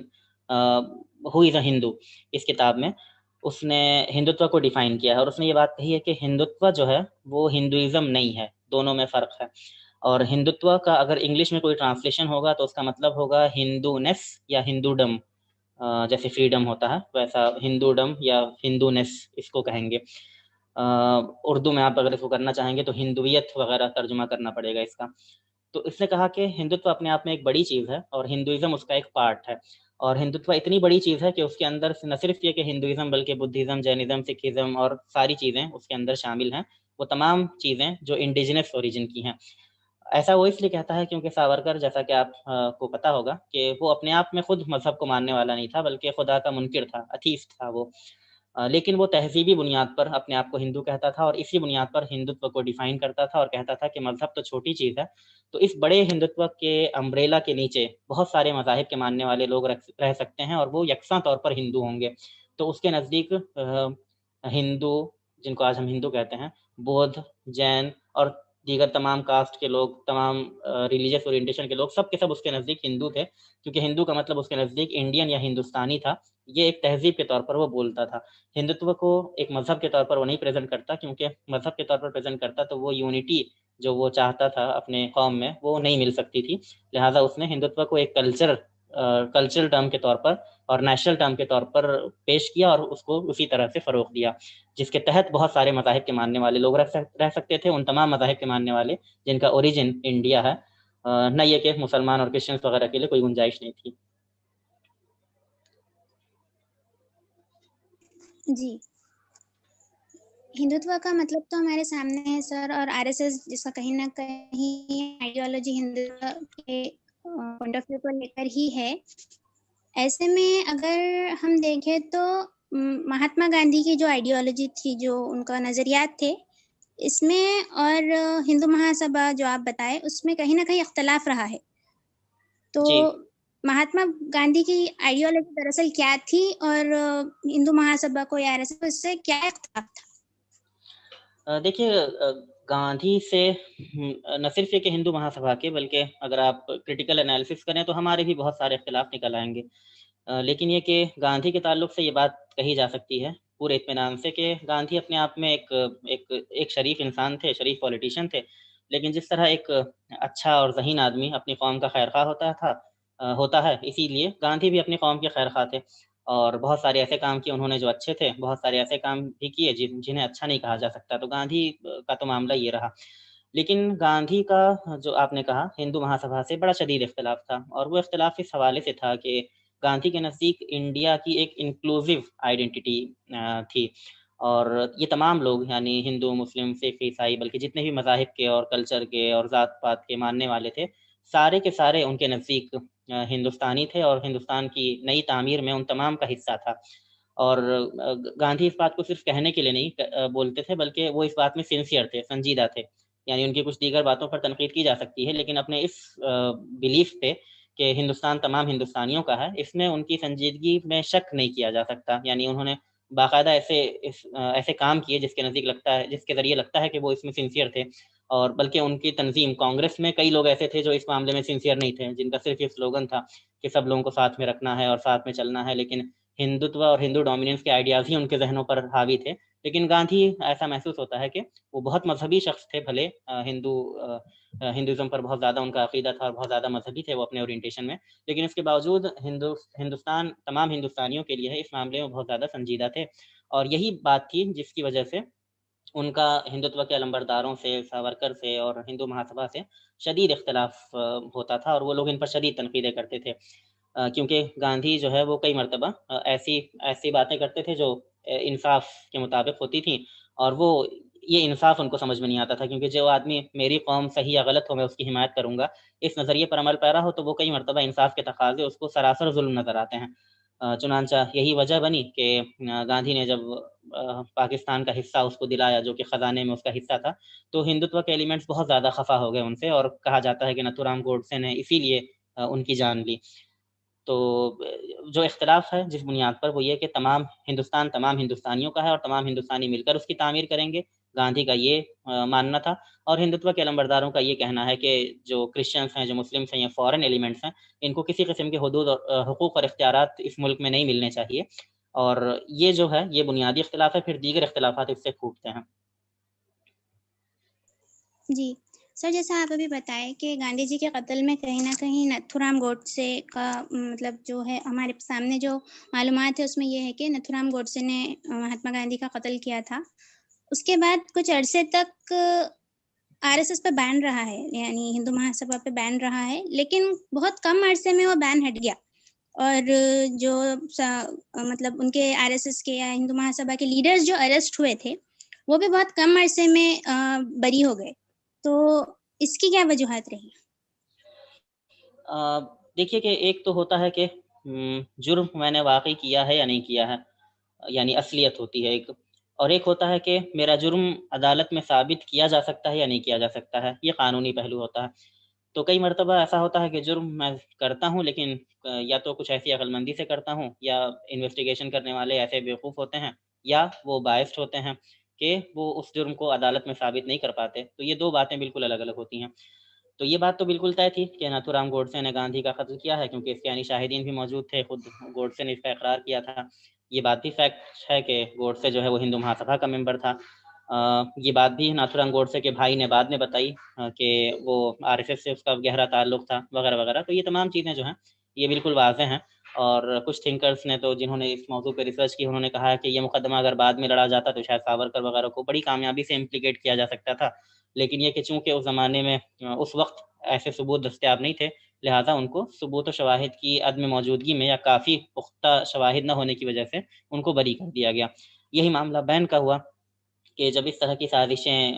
[SPEAKER 5] ہو از اے ہندو. اس کتاب میں اس نے ہندوتوا کو ڈیفائن کیا ہے اور اس نے یہ بات کہی ہے کہ ہندوتوا جو ہے وہ ہندوازم نہیں ہے، دونوں میں فرق ہے. اور ہندوتوا کا اگر انگلش میں کوئی ٹرانسلیشن ہوگا تو اس کا مطلب ہوگا ہندونیس یا ہندوڈم. جیسے فریڈم ہوتا ہے ویسا ہندوڈم یا ہندونیس اس کو کہیں گے. اردو میں آپ اگر اس کو کرنا چاہیں گے تو ہندویت وغیرہ ترجمہ کرنا پڑے گا اس کا. تو اس نے کہا کہ ہندوتوا اپنے آپ میں ایک بڑی چیز ہے اور ہندوازم اس کا ایک پارٹ ہے. اور ہندوتوا اتنی بڑی چیز ہے کہ اس کے اندر نہ صرف یہ کہ ہندوازم بلکہ بدھزم، جینزم، سکھزم اور ساری چیزیں اس کے اندر شامل ہیں. وہ تمام چیزیں جو انڈیجنس اوریجن کی ہیں. ایسا وہ اس لیے کہتا ہے کیونکہ ساورکر، جیسا کہ آپ کو پتہ ہوگا کہ وہ اپنے آپ میں خود مذہب کو ماننے والا نہیں تھا بلکہ خدا کا منکر تھا، اتھیسٹ تھا وہ. لیکن وہ تہذیبی بنیاد پر اپنے آپ کو ہندو کہتا تھا اور اسی بنیاد پر ہندوتوا کو ڈیفائن کرتا تھا اور کہتا تھا کہ مذہب تو چھوٹی چیز ہے. تو اس بڑے ہندوتوا کے امبریلا کے نیچے بہت سارے مذاہب کے ماننے والے لوگ رہ سکتے ہیں اور وہ یکساں طور پر ہندو ہوں گے. تو اس کے نزدیک ہندو، جن کو آج ہم ہندو کہتے ہیں، بودھ، جین اور دیگر تمام کاسٹ کے لوگ، تمام ریلیجیس اورینٹیشن کے لوگ، سب کے سب اس کے نزدیک ہندو تھے. کیونکہ ہندو کا مطلب اس کے نزدیک انڈین یا ہندوستانی تھا. یہ ایک تہذیب کے طور پر وہ بولتا تھا. ہندوتوا کو ایک مذہب کے طور پر وہ نہیں پریزنٹ کرتا، کیونکہ مذہب کے طور پر پریزنٹ کرتا تو وہ یونٹی جو وہ چاہتا تھا اپنے قوم میں وہ نہیں مل سکتی تھی. لہٰذا اس نے ہندوتوا کو ایک کلچرل ٹرم کے طور پر اور نیشنل ٹرم کے طور پر پیش کیا اور اس کو اسی طرح سے فروغ دیا، جس کے تحت بہت سارے مذاہب کے ماننے والے لوگ رہ سکتے تھے. ان تمام مذاہب کے ماننے والے جن کا اوریجن انڈیا ہے، نہ یہ کہ مسلمان اور کرسچنس وغیرہ کے لیے کوئی گنجائش نہیں تھی.
[SPEAKER 4] جی. ہندوتوا کا مطلب تو ہمارے سامنے ہے سر، اور آر ایس ایس جس کا کہیں نہ کہیں آئیڈیالوجی ہندوتوا کے پوائنٹ آف ویو کو لے کر ہی ہے. ایسے میں اگر ہم دیکھیں تو مہاتما گاندھی کی جو آئیڈیالوجی تھی، جو ان کا نظریات تھے، اس میں اور ہندو مہاسبھا جو آپ بتائے اس میں کہیں نہ کہیں اختلاف رہا ہے. تو
[SPEAKER 5] جی
[SPEAKER 4] مہاتما گاندھی کی آئیڈیالوجی دراصل کیا تھی اور ہندو مہاسبھا کو یا RSS اس سے کیا اختلاف تھا؟
[SPEAKER 5] دیکھیے، گاندھی سے نہ صرف یہ کہ ہندو مہاسبھا کے، بلکہ اگر آپ کرٹیکل انالیسس کریں تو ہمارے بھی بہت سارے اختلاف نکل آئیں گے. لیکن یہ کہ گاندھی کے تعلق سے یہ بات کہی جا سکتی ہے پورے اطمینان سے کہ گاندھی اپنے آپ میں ایک شریف انسان تھے، شریف پولیٹیشین تھے. لیکن جس طرح ایک اچھا اور ذہین آدمی اپنی قوم کا خیرخواہ ہوتا ہے، اسی لیے گاندھی بھی اپنی قوم کے خیرخواہ تھے. اور بہت سارے ایسے کام کیے انہوں نے جو اچھے تھے، بہت سارے ایسے کام بھی کیے جنہیں اچھا نہیں کہا جا سکتا. تو گاندھی کا تو معاملہ یہ رہا. لیکن گاندھی کا جو آپ نے کہا ہندو مہاسبھا سے بڑا شدید اختلاف تھا، اور وہ اختلاف اس حوالے سے تھا کہ گاندھی کے نزدیک انڈیا کی ایک انکلوزیو آئیڈینٹی تھی. اور یہ تمام لوگ، یعنی ہندو، مسلم، سکھ، عیسائی، بلکہ جتنے بھی مذاہب کے اور کلچر کے اور ذات پات کے ماننے والے تھے، سارے کے سارے ان کے نزدیک ہندوستانی تھے اور ہندوستان کی نئی تعمیر میں ان تمام کا حصہ تھا. اور گاندھی اس بات کو صرف کہنے کے لیے نہیں بولتے تھے، بلکہ وہ اس بات میں سنسیئر تھے، سنجیدہ تھے. یعنی ان کی کچھ دیگر باتوں پر تنقید کی جا سکتی ہے، لیکن اپنے اس بلیف پہ کہ ہندوستان تمام ہندوستانیوں کا ہے، اس میں ان کی سنجیدگی میں شک نہیں کیا جا سکتا. یعنی انہوں نے باقاعدہ ایسے کام کیے جس کے نزدیک لگتا ہے، جس کے ذریعے لگتا ہے کہ وہ اس میں سنسیئر تھے. اور بلکہ ان کی تنظیم کانگریس میں کئی لوگ ایسے تھے جو اس معاملے میں سنسیئر نہیں تھے، جن کا صرف یہ سلوگن تھا کہ سب لوگوں کو ساتھ میں رکھنا ہے اور ساتھ میں چلنا ہے، لیکن ہندوتوا اور ہندو ڈومیننس کے آئیڈیاز ہی ان کے ذہنوں پر حاوی تھے. لیکن گاندھی ایسا محسوس ہوتا ہے کہ وہ بہت مذہبی شخص تھے، بھلے ہندوازم پر بہت زیادہ ان کا عقیدہ تھا اور بہت زیادہ مذہبی تھے وہ اپنے اورینٹیشن میں، لیکن اس کے باوجود ہندوستان تمام ہندوستانیوں کے لیے اس معاملے میں بہت زیادہ سنجیدہ تھے. اور یہی بات تھی جس کی وجہ سے ان کا ہندوتوا کے علمبرداروں سے، ساورکر سے اور ہندو مہاسبھا سے شدید اختلاف ہوتا تھا، اور وہ لوگ ان پر شدید تنقیدیں کرتے تھے، کیونکہ گاندھی جو ہے وہ کئی مرتبہ ایسی باتیں کرتے تھے جو انصاف کے مطابق ہوتی تھیں، اور وہ یہ انصاف ان کو سمجھ میں نہیں آتا تھا، کیونکہ جو آدمی میری قوم صحیح یا غلط ہو میں اس کی حمایت کروں گا اس نظریے پر عمل پیرا ہو، تو وہ کئی مرتبہ انصاف کے تقاضے اس کو سراسر ظلم نظر آتے ہیں. چنانچہ یہی وجہ بنی کہ گاندھی نے جب پاکستان کا حصہ اس کو دلایا جو کہ خزانے میں اس کا حصہ تھا، تو ہندوتوا کے ایلیمنٹس بہت زیادہ خفا ہو گئے ان سے، اور کہا جاتا ہے کہ نتھورام گوڈسے نے اسی لیے ان کی جان لی. تو جو اختلاف ہے جس بنیاد پر وہ یہ کہ ہندوستان تمام ہندوستانیوں کا ہے اور تمام ہندوستانی مل کر اس کی تعمیر کریں گے، گاندھی کا یہ ماننا تھا. اور ہندوتوا کے علمبرداروں کا یہ کہنا ہے کہ جو کرسچنس ہیں، جو مسلمس ہیں یا فورن ایلیمنٹس ہیں، ان کو کسی قسم کے حدود اور حقوق اور اختیارات اس ملک میں نہیں ملنے چاہیے. اور یہ جو ہے یہ بنیادی اختلاف ہے، پھر دیگر اختلافات اس سے پھوٹتے ہیں.
[SPEAKER 4] جی سر، جیسا آپ ابھی بتائے کہ گاندھی جی کے قتل میں کہیں نہ کہیں نتھورام گوڈسے کا مطلب جو ہے ہمارے سامنے جو معلومات ہے اس میں یہ ہے کہ نتھورام گوڈسے نے مہاتما گاندھی کا قتل کیا تھا. اس کے بعد کچھ عرصے تک RSS پہ بین رہا ہے، یعنی ہندو مہاسبھا پہ بین رہا ہے، لیکن بہت کم عرصے میں وہ بین ہٹ گیا، اور جو مطلب ان کے RSS کے یا ہندو مہاسبھا کے لیڈرز جو اریسٹ ہوئے تھے وہ بھی بہت کم عرصے میں بری ہو گئے. تو اس کی کیا وجوہات رہی؟
[SPEAKER 5] دیکھیے کہ ایک تو ہوتا ہے کہ جرم میں نے واقعی کیا ہے یا نہیں کیا ہے، یعنی اصلیت ہوتی ہے ایک، اور ایک ہوتا ہے کہ میرا جرم عدالت میں ثابت کیا جا سکتا ہے یا نہیں کیا جا سکتا ہے، یہ قانونی پہلو ہوتا ہے. تو کئی مرتبہ ایسا ہوتا ہے کہ جرم میں کرتا ہوں، لیکن یا تو کچھ ایسی عقل مندی سے کرتا ہوں، یا انویسٹیگیشن کرنے والے ایسے بیوقوف ہوتے ہیں، یا وہ باعث ہوتے ہیں کہ وہ اس جرم کو عدالت میں ثابت نہیں کر پاتے. تو یہ دو باتیں بالکل الگ الگ ہوتی ہیں. تو یہ بات تو بالکل طے تھی کہ ناتھورام گوڈسے نے گاندھی کا قتل کیا ہے، کیونکہ اس کے یعنی شاہدین بھی موجود تھے، خود گوڈسے نے اس کا اقرار کیا تھا. یہ بات بھی فیکٹ ہے کہ گوڈسے جو ہے وہ ہندو مہاسبھا کا ممبر تھا. یہ بات بھی ناتھورام گوڈسے کے بھائی نے بعد میں بتائی کہ وہ RSS سے اس کا گہرا تعلق تھا وغیرہ وغیرہ. تو یہ تمام چیزیں جو ہیں یہ بالکل واضح ہیں. اور کچھ تھنکرز نے تو جنہوں نے اس موضوع پہ ریسرچ کی، انہوں نے کہا ہے کہ یہ مقدمہ اگر بعد میں لڑا جاتا تو شاید ساورکر وغیرہ کو بڑی کامیابی سے امپلیکیٹ کیا جا سکتا تھا، لیکن یہ کہ چونکہ اس زمانے میں اس وقت ایسے ثبوت دستیاب نہیں تھے، لہٰذا ان کو ثبوت و شواہد کی عدم موجودگی میں یا کافی پختہ شواہد نہ ہونے کی وجہ سے ان کو بری کر دیا گیا. یہی معاملہ بین کا ہوا کہ جب اس طرح کی سازشیں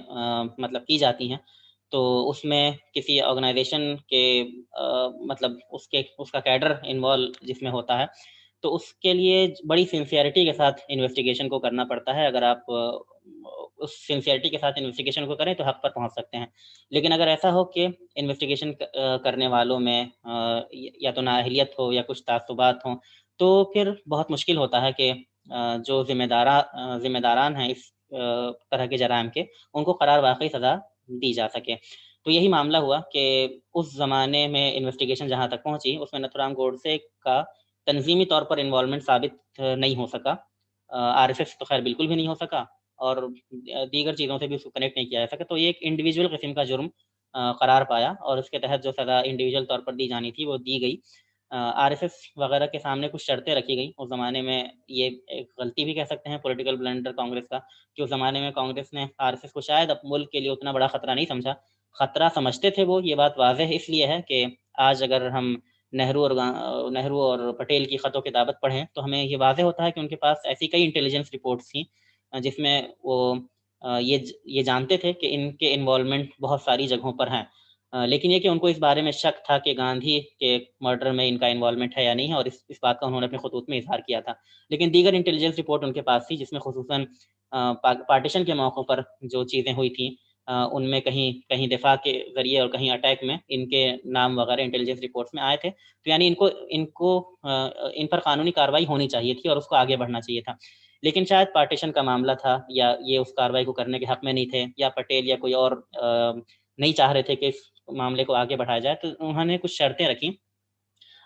[SPEAKER 5] مطلب کی جاتی ہیں تو اس میں کسی آرگنائزیشن کے مطلب اس کا کیڈر انوالو جس میں ہوتا ہے، تو اس کے لیے بڑی سنسیئرٹی کے ساتھ انویسٹیگیشن کو کرنا پڑتا ہے. اگر آپ اس سنسیئرٹی کے ساتھ انویسٹیگیشن کو کریں تو حق پر پہنچ سکتے ہیں. لیکن اگر ایسا ہو کہ انویسٹیگیشن کرنے والوں میں یا تو نااہلیت ہو یا کچھ تعصبات ہوں، تو پھر بہت مشکل ہوتا ہے کہ جو ذمہ داران ہیں اس طرح کے جرائم کے، ان کو قرار واقعی سزا دی جا سکے. تو یہی معاملہ ہوا کہ اس زمانے میں انویسٹیگیشن جہاں تک پہنچی اس میں نتھورام گوڈسے کا تنظیمی طور پر انوالومنٹ ثابت نہیں ہو سکا. RSS تو خیر بالکل بھی نہیں ہو سکا، اور دیگر چیزوں سے بھی اس کو کنیکٹ نہیں کیا جا سکا. تو یہ ایک انڈیویجول قسم کا جرم قرار پایا، اور اس کے تحت جو سزا انڈیویجول طور پر دی جانی تھی وہ دی گئی. RSS وغیرہ کے سامنے کچھ شرطیں رکھی گئی. اس زمانے میں یہ ایک غلطی بھی کہہ سکتے ہیں، پولیٹیکل بلنڈر کانگریس کا، کہ اس زمانے میں کانگریس نے RSS کو شاید اب ملک کے لیے اتنا بڑا خطرہ نہیں سمجھا. خطرہ سمجھتے تھے وہ، یہ بات واضح اس لیے ہے کہ آج اگر ہم نہرو اور پٹیل کی خط و کتابت پڑھیں تو ہمیں یہ واضح ہوتا ہے کہ ان کے پاس ایسی کئی انٹیلیجنس رپورٹس تھیں جس میں وہ یہ جانتے تھے کہ ان کے انوالومنٹ بہت ساری جگہوں پر ہیں، لیکن یہ کہ ان کو اس بارے میں شک تھا کہ گاندھی کے مرڈر میں ان کا انوالومنٹ ہے یا نہیں ہے، اور اس بات کا انہوں نے اپنے خطوط میں اظہار کیا تھا. لیکن دیگر انٹیلیجنس رپورٹ ان کے پاس تھی، جس میں خصوصاً پارٹیشن کے موقع پر جو چیزیں ہوئی تھیں ان میں کہیں دفاع کے ذریعے اور کہیں اٹیک میں ان کے نام وغیرہ انٹیلیجنس رپورٹس میں آئے تھے. تو یعنی ان پر قانونی کارروائی ہونی چاہیے تھی اور اس کو آگے بڑھنا چاہیے تھا. لیکن شاید پارٹیشن کا معاملہ تھا یا یہ اس کارروائی کو کرنے کے حق میں نہیں تھے, یا پٹیل یا کوئی اور نہیں چاہ رہے تھے کہ اس معاملے کو آگے بڑھایا جائے. تو انہوں نے کچھ شرطیں رکھیں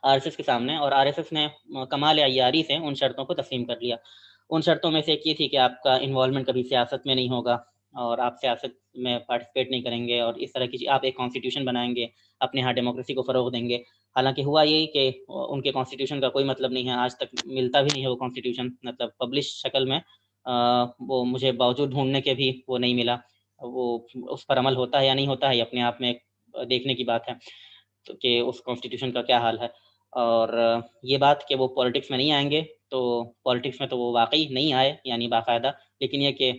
[SPEAKER 5] آر ایس ایس کے سامنے, اور آر ایس ایس نے کمال عیاری سے ان شرطوں کو تسلیم کر لیا. ان شرطوں میں سے ایک یہ تھی کہ آپ کا انوالومنٹ کبھی سیاست میں نہیں ہوگا, اور آپ سیاست میں پارٹیسپیٹ نہیں کریں گے, اور اس طرح کی آپ ایک کانسٹیٹیوشن بنائیں گے, اپنے ہاں ڈیموکریسی کو فروغ دیں گے. حالانکہ ہوا یہی کہ ان کے کانسٹیٹیوشن کا کوئی مطلب نہیں ہے, آج تک ملتا بھی نہیں ہے وہ کانسٹیٹیوشن, مطلب پبلش شکل میں وہ مجھے باوجود ڈھونڈنے کے بھی وہ نہیں ملا. وہ اس پر عمل ہوتا ہے یا نہیں ہوتا ہے, یہ اپنے آپ میں دیکھنے کی بات ہے کہ اس کانسٹیٹیوشن کا کیا حال ہے. اور یہ بات کہ وہ پولیٹکس میں نہیں آئیں گے, تو پولیٹکس میں تو وہ واقعی نہیں آئے یعنی باقاعدہ, لیکن یہ کہ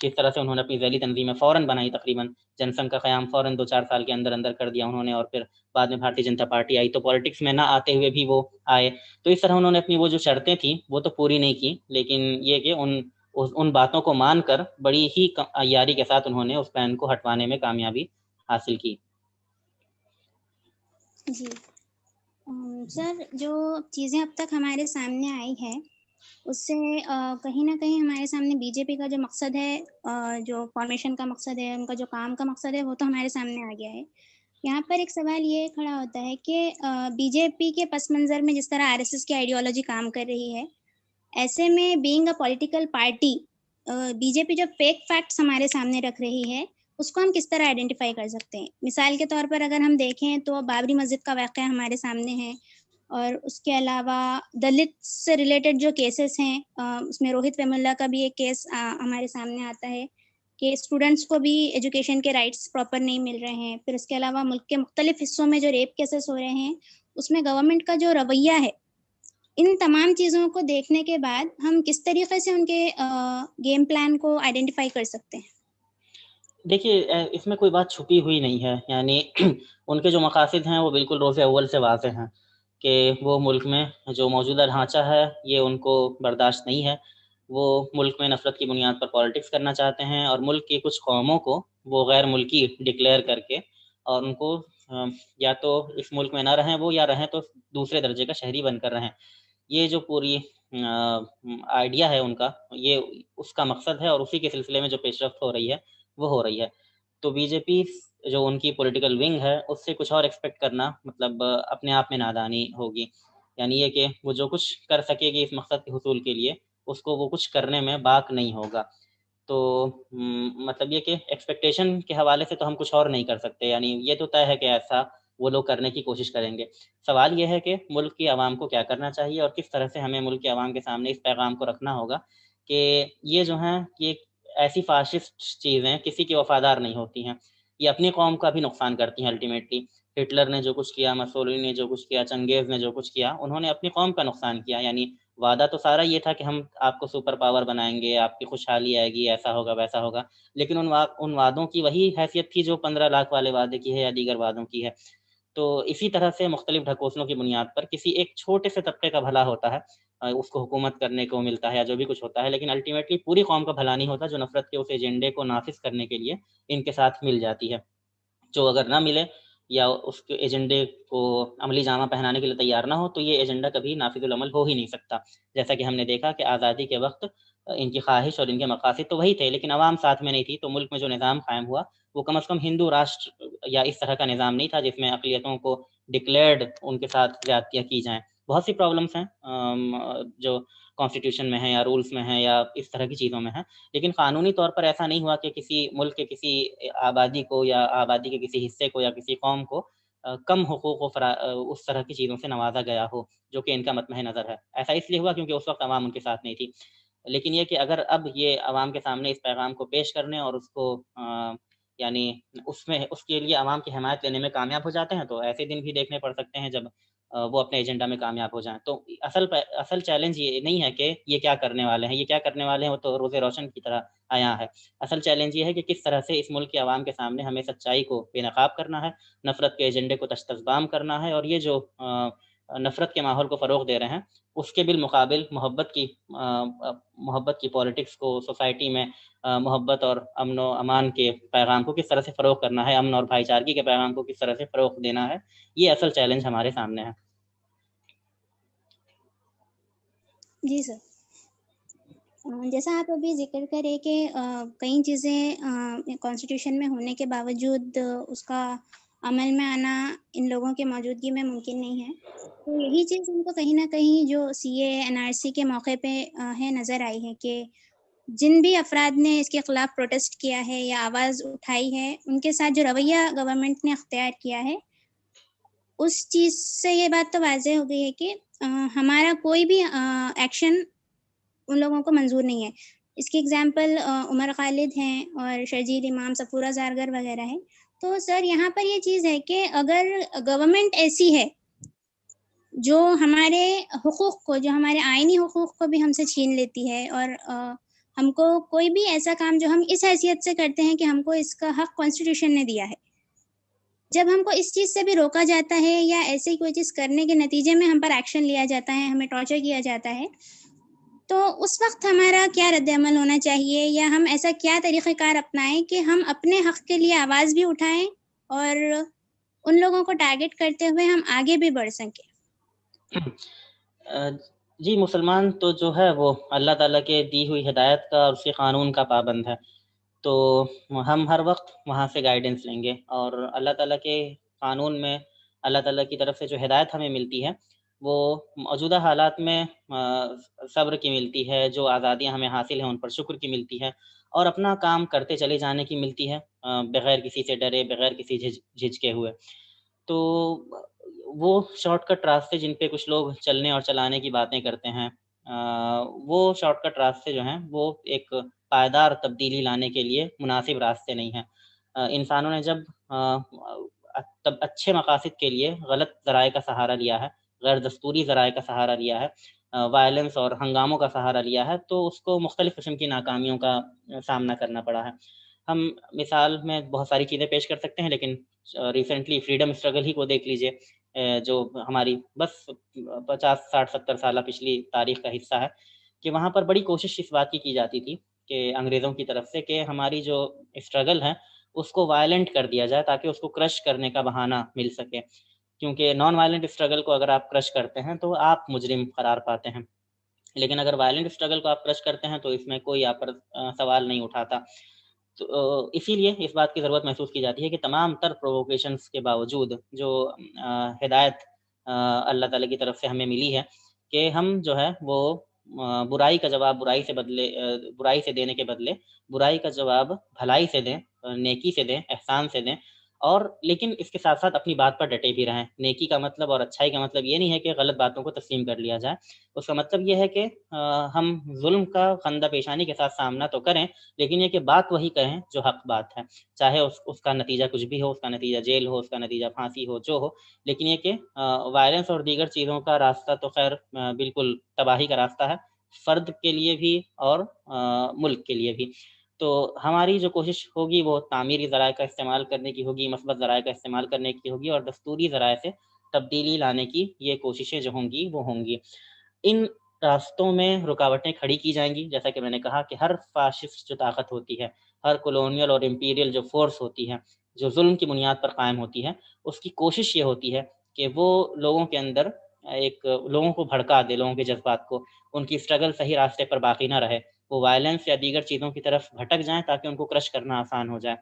[SPEAKER 5] کس طرح سے انہوں نے اپنی ذیلی تنظیمیں فوراً بنائی, تقریباً جن سنگھ کا قیام فوراً 2-4 سال کے اندر کر دیا انہوں نے, اور پھر بعد میں بھارتیہ جنتا پارٹی آئی, تو پولیٹکس میں نہ آتے ہوئے بھی وہ آئے. تو اس طرح انہوں نے اپنی وہ جو شرطیں تھیں وہ تو پوری نہیں کی, لیکن یہ کہ ان باتوں کو مان کر بڑی ہی عیاری کے ساتھ انہوں نے اس بین کو ہٹوانے میں کامیابی حاصل کی.
[SPEAKER 4] جی سر, جو چیزیں اب تک ہمارے سامنے آئی ہیں اس سے کہیں نہ کہیں ہمارے سامنے بی جے پی کا جو مقصد ہے, جو فارمیشن کا مقصد ہے, ان کا جو کام کا مقصد ہے, وہ تو ہمارے سامنے آ گیا ہے. یہاں پر ایک سوال یہ کھڑا ہوتا ہے کہ بی جے پی کے پس منظر میں جس طرح آر ایس ایس کی آئیڈیالوجی کام کر رہی ہے, ایسے میں being a political party B J P جو فیک فیکٹس ہمارے سامنے رکھ رہی ہے اس کو ہم کس طرح آئیڈینٹیفائی کر سکتے ہیں؟ مثال کے طور پر اگر ہم دیکھیں تو بابری مسجد کا واقعہ ہمارے سامنے ہے, اور اس کے علاوہ دلت سے ریلیٹڈ جو کیسز ہیں, اس میں روہت ویملا کا بھی ایک کیس ہمارے سامنے آتا ہے کہ اسٹوڈنٹس کو بھی ایجوکیشن کے رائٹس پراپر نہیں مل رہے ہیں. پھر اس کے علاوہ ملک کے مختلف حصوں میں جو ریپ کیسز ہو رہے ہیں, اس میں گورنمنٹ کا جو رویہ ہے, ان تمام چیزوں کو دیکھنے کے بعد ہم کس طریقے سے ان کے گیم پلان کو آئیڈینٹیفائی کر سکتے ہیں؟
[SPEAKER 5] دیکھیے, اس میں کوئی بات چھپی ہوئی نہیں ہے, یعنی ان کے جو مقاصد ہیں وہ بالکل روز اول سے واضح ہیں کہ وہ ملک میں جو موجودہ ڈھانچہ ہے یہ ان کو برداشت نہیں ہے. وہ ملک میں نفرت کی بنیاد پر پالیٹکس کرنا چاہتے ہیں, اور ملک کی کچھ قوموں کو وہ غیر ملکی ڈکلیئر کر کے, اور ان کو یا تو اس ملک میں نہ رہیں وہ, یا رہیں تو دوسرے درجے کا شہری بن کر رہیں. یہ جو پوری آئیڈیا ہے ان کا, یہ اس کا مقصد ہے, اور اسی کے سلسلے میں جو پیش رفت ہو رہی ہے وہ ہو رہی ہے. تو بی جے پی جو ان کی پولیٹیکل ونگ ہے اس سے کچھ اور ایکسپیکٹ کرنا مطلب اپنے آپ میں نادانی ہوگی. یعنی یہ کہ وہ جو کچھ کر سکے گی اس مقصد کے حصول کے لیے, اس کو وہ کچھ کرنے میں باک نہیں ہوگا. تو مطلب یہ کہ ایکسپیکٹیشن کے حوالے سے تو ہم کچھ اور نہیں کر سکتے, یعنی یہ تو طے ہے کہ ایسا وہ لوگ کرنے کی کوشش کریں گے. سوال یہ ہے کہ ملک کی عوام کو کیا کرنا چاہیے, اور کس طرح سے ہمیں ملک کی عوام کے سامنے اس پیغام کو رکھنا ہوگا کہ یہ جو ہیں یہ ایسی فاشسٹ چیزیں کسی کی وفادار نہیں ہوتی ہیں, یہ اپنی قوم کا بھی نقصان کرتی ہیں الٹیمیٹلی. ہٹلر نے جو کچھ کیا, مسولینی نے جو کچھ کیا, چنگیز نے جو کچھ کیا, انہوں نے اپنی قوم کا نقصان کیا. یعنی وعدہ تو سارا یہ تھا کہ ہم آپ کو سپر پاور بنائیں گے, آپ کی خوشحالی آئے گی, ایسا ہوگا ویسا ہوگا, لیکن ان وعدوں کی وہی حیثیت تھی جو 15 لاکھ والے وعدے کی ہے یا دیگر وعدوں کی ہے. تو اسی طرح سے مختلف ڈھکوسلوں کی بنیاد پر کسی ایک چھوٹے سے طبقے کا بھلا ہوتا ہے, اس کو حکومت کرنے کو ملتا ہے یا جو بھی کچھ ہوتا ہے, لیکن الٹیمیٹلی پوری قوم کا بھلا نہیں ہوتا جو نفرت کے اس ایجنڈے کو نافذ کرنے کے لیے ان کے ساتھ مل جاتی ہے. جو اگر نہ ملے یا اس کے ایجنڈے کو عملی جامہ پہنانے کے لیے تیار نہ ہو, تو یہ ایجنڈا کبھی نافذ العمل ہو ہی نہیں سکتا. جیسا کہ ہم نے دیکھا کہ آزادی کے وقت ان کی خواہش اور ان کے مقاصد تو وہی تھے, لیکن عوام ساتھ میں نہیں تھی. تو ملک میں جو نظام قائم ہوا وہ کم از کم ہندو راشٹر یا اس طرح کا نظام نہیں تھا جس میں اقلیتوں کو ڈکلیئرڈ ان کے ساتھ زیادتیاں کی جائیں. بہت سی پرابلمس ہیں جو کانسٹیٹیوشن میں ہیں یا رولز میں ہیں یا اس طرح کی چیزوں میں ہیں, لیکن قانونی طور پر ایسا نہیں ہوا کہ کسی ملک کے کسی آبادی کو یا آبادی کے کسی حصے کو یا کسی قوم کو کم حقوق و اس طرح کی چیزوں سے نوازا گیا ہو جو کہ ان کا مطمع نظر ہے. ایسا اس لیے ہوا کیونکہ اس وقت عوام ان کے ساتھ نہیں تھی. لیکن یہ کہ اگر اب یہ عوام کے سامنے اس پیغام کو پیش کرنے اور اس کو یعنی اس کے لیے عوام کی حمایت لینے میں کامیاب ہو جاتے ہیں, تو ایسے دن بھی دیکھنے پڑ سکتے ہیں جب وہ اپنے ایجنڈا میں کامیاب ہو جائیں. تو اصل چیلنج یہ نہیں ہے کہ یہ کیا کرنے والے ہیں, یہ کیا کرنے والے ہیں وہ تو روز روشن کی طرح آیا ہے. اصل چیلنج یہ ہے کہ کس طرح سے اس ملک کے عوام کے سامنے ہمیں سچائی کو بے نقاب کرنا ہے, نفرت کے ایجنڈے کو تشتزبام کرنا ہے, اور یہ جو نفرت کے ماحول کو فروغ دے رہے ہیں، اس کے بالمقابل محبت کی پولیٹکس کو سوسائٹی میں محبت اور امن و امان کے پیغام کو کس طرح سے فروغ کرنا ہے، امن اور بھائی چارگی کے پیغام کو کس طرح سے فروغ دینا ہے، یہ اصل چیلنج ہمارے سامنے ہے۔
[SPEAKER 4] جی سر، جیسا آپ ابھی ذکر کرے کہ کئی چیزیں کانسٹیٹیوشن میں ہونے کے باوجود اس کا عمل میں آنا ان لوگوں کے موجودگی میں ممکن نہیں ہے، تو یہی چیز ان کو کہیں نہ کہیں جو CAA-NRC کے موقع پہ ہے نظر آئی ہے کہ جن بھی افراد نے اس کے خلاف پروٹیسٹ کیا ہے یا آواز اٹھائی ہے، ان کے ساتھ جو رویہ گورنمنٹ نے اختیار کیا ہے، اس چیز سے یہ بات تو واضح ہو گئی ہے کہ ہمارا کوئی بھی ایکشن ان لوگوں کو منظور نہیں ہے۔ اس کی اگزامپل عمر خالد ہیں اور شرجیل امام، صفورہ زارگر وغیرہ ہیں۔ تو سر یہاں پر یہ چیز ہے کہ اگر گورنمنٹ ایسی ہے جو ہمارے حقوق کو، جو ہمارے آئینی حقوق کو بھی ہم سے چھین لیتی ہے، اور ہم کو کوئی بھی ایسا کام جو ہم اس حیثیت سے کرتے ہیں کہ ہم کو اس کا حق کانسٹیٹیوشن نے دیا ہے، جب ہم کو اس چیز سے بھی روکا جاتا ہے یا ایسے کوئی چیز کرنے کے نتیجے میں ہم پر ایکشن لیا جاتا ہے، ہمیں ٹارچر کیا جاتا ہے، تو اس وقت ہمارا کیا رد عمل ہونا چاہیے، یا ہم ایسا کیا طریقہ کار اپنائیں کہ ہم اپنے حق کے لیے آواز بھی اٹھائیں اور ان لوگوں کو ٹارگٹ کرتے ہوئے ہم آگے بھی بڑھ سکیں؟
[SPEAKER 5] جی، مسلمان تو جو ہے وہ اللہ تعالیٰ کے دی ہوئی ہدایت کا اور اس کے قانون کا پابند ہے، تو ہم ہر وقت وہاں سے گائیڈنس لیں گے، اور اللہ تعالیٰ کے قانون میں اللہ تعالیٰ کی طرف سے جو ہدایت ہمیں ملتی ہے وہ موجودہ حالات میں صبر کی ملتی ہے، جو آزادیاں ہمیں حاصل ہیں ان پر شکر کی ملتی ہے، اور اپنا کام کرتے چلے جانے کی ملتی ہے، بغیر کسی سے ڈرے، بغیر کسی جھجکے ہوئے۔ تو وہ شارٹ کٹ راستے جن پہ کچھ لوگ چلنے اور چلانے کی باتیں کرتے ہیں، وہ شارٹ کٹ راستے جو ہیں وہ ایک پائیدار تبدیلی لانے کے لیے مناسب راستے نہیں ہیں۔ انسانوں نے جب اچھے مقاصد کے لیے غلط ذرائع کا سہارا لیا ہے، غیر دستوری ذرائع کا سہارا لیا ہے، وائلنس اور ہنگاموں کا سہارا لیا ہے، تو اس کو مختلف قسم کی ناکامیوں کا سامنا کرنا پڑا ہے۔ ہم مثال میں بہت ساری چیزیں پیش کر سکتے ہیں، لیکن ریسنٹلی فریڈم اسٹرگل ہی کو دیکھ لیجئے، جو ہماری بس 50 60 70 سالہ پچھلی تاریخ کا حصہ ہے، کہ وہاں پر بڑی کوشش اس بات کی جاتی تھی کہ انگریزوں کی طرف سے کہ ہماری جو اسٹرگل ہے اس کو وائلنٹ کر دیا جائے تاکہ اس کو کرش کرنے کا بہانہ مل سکے، کیونکہ نان وائلنٹ اسٹرگل کو اگر آپ کرش کرتے ہیں تو آپ مجرم قرار پاتے ہیں، لیکن اگر وائلنٹ اسٹرگل کو آپ کرش کرتے ہیں تو اس میں کوئی آپ پر سوال نہیں اٹھاتا۔ تو اسی لیے اس بات کی ضرورت محسوس کی جاتی ہے کہ تمام تر پرووکیشنز کے باوجود جو ہدایت اللہ تعالیٰ کی طرف سے ہمیں ملی ہے کہ ہم جو ہے وہ برائی کا جواب برائی سے دینے کے بدلے برائی کا جواب بھلائی سے دیں، نیکی سے دیں، احسان سے دیں، اور لیکن اس کے ساتھ ساتھ اپنی بات پر ڈٹے بھی رہیں۔ نیکی کا مطلب اور اچھائی کا مطلب یہ نہیں ہے کہ غلط باتوں کو تسلیم کر لیا جائے، اس کا مطلب یہ ہے کہ ہم ظلم کا خندہ پیشانی کے ساتھ سامنا تو کریں، لیکن یہ کہ بات وہی کہیں جو حق بات ہے، چاہے اس کا نتیجہ کچھ بھی ہو، اس کا نتیجہ جیل ہو، اس کا نتیجہ پھانسی ہو، جو ہو، لیکن یہ کہ وائلنس اور دیگر چیزوں کا راستہ تو خیر بالکل تباہی کا راستہ ہے، فرد کے لیے بھی اور ملک کے لیے بھی۔ تو ہماری جو کوشش ہوگی وہ تعمیری ذرائع کا استعمال کرنے کی ہوگی، مثبت ذرائع کا استعمال کرنے کی ہوگی، اور دستوری ذرائع سے تبدیلی لانے کی یہ کوششیں جو ہوں گی وہ ہوں گی۔ ان راستوں میں رکاوٹیں کھڑی کی جائیں گی، جیسا کہ میں نے کہا کہ ہر فاشسٹ جو طاقت ہوتی ہے، ہر کولونیل اور امپیریل جو فورس ہوتی ہے، جو ظلم کی بنیاد پر قائم ہوتی ہے، اس کی کوشش یہ ہوتی ہے کہ وہ لوگوں کے اندر لوگوں کو بھڑکا دے، لوگوں کے جذبات کو، ان کی اسٹرگل صحیح راستے پر باقی نہ رہے، وہ وائلنس یا دیگر چیزوں کی طرف بھٹک جائیں تاکہ ان کو کرش کرنا آسان ہو جائے،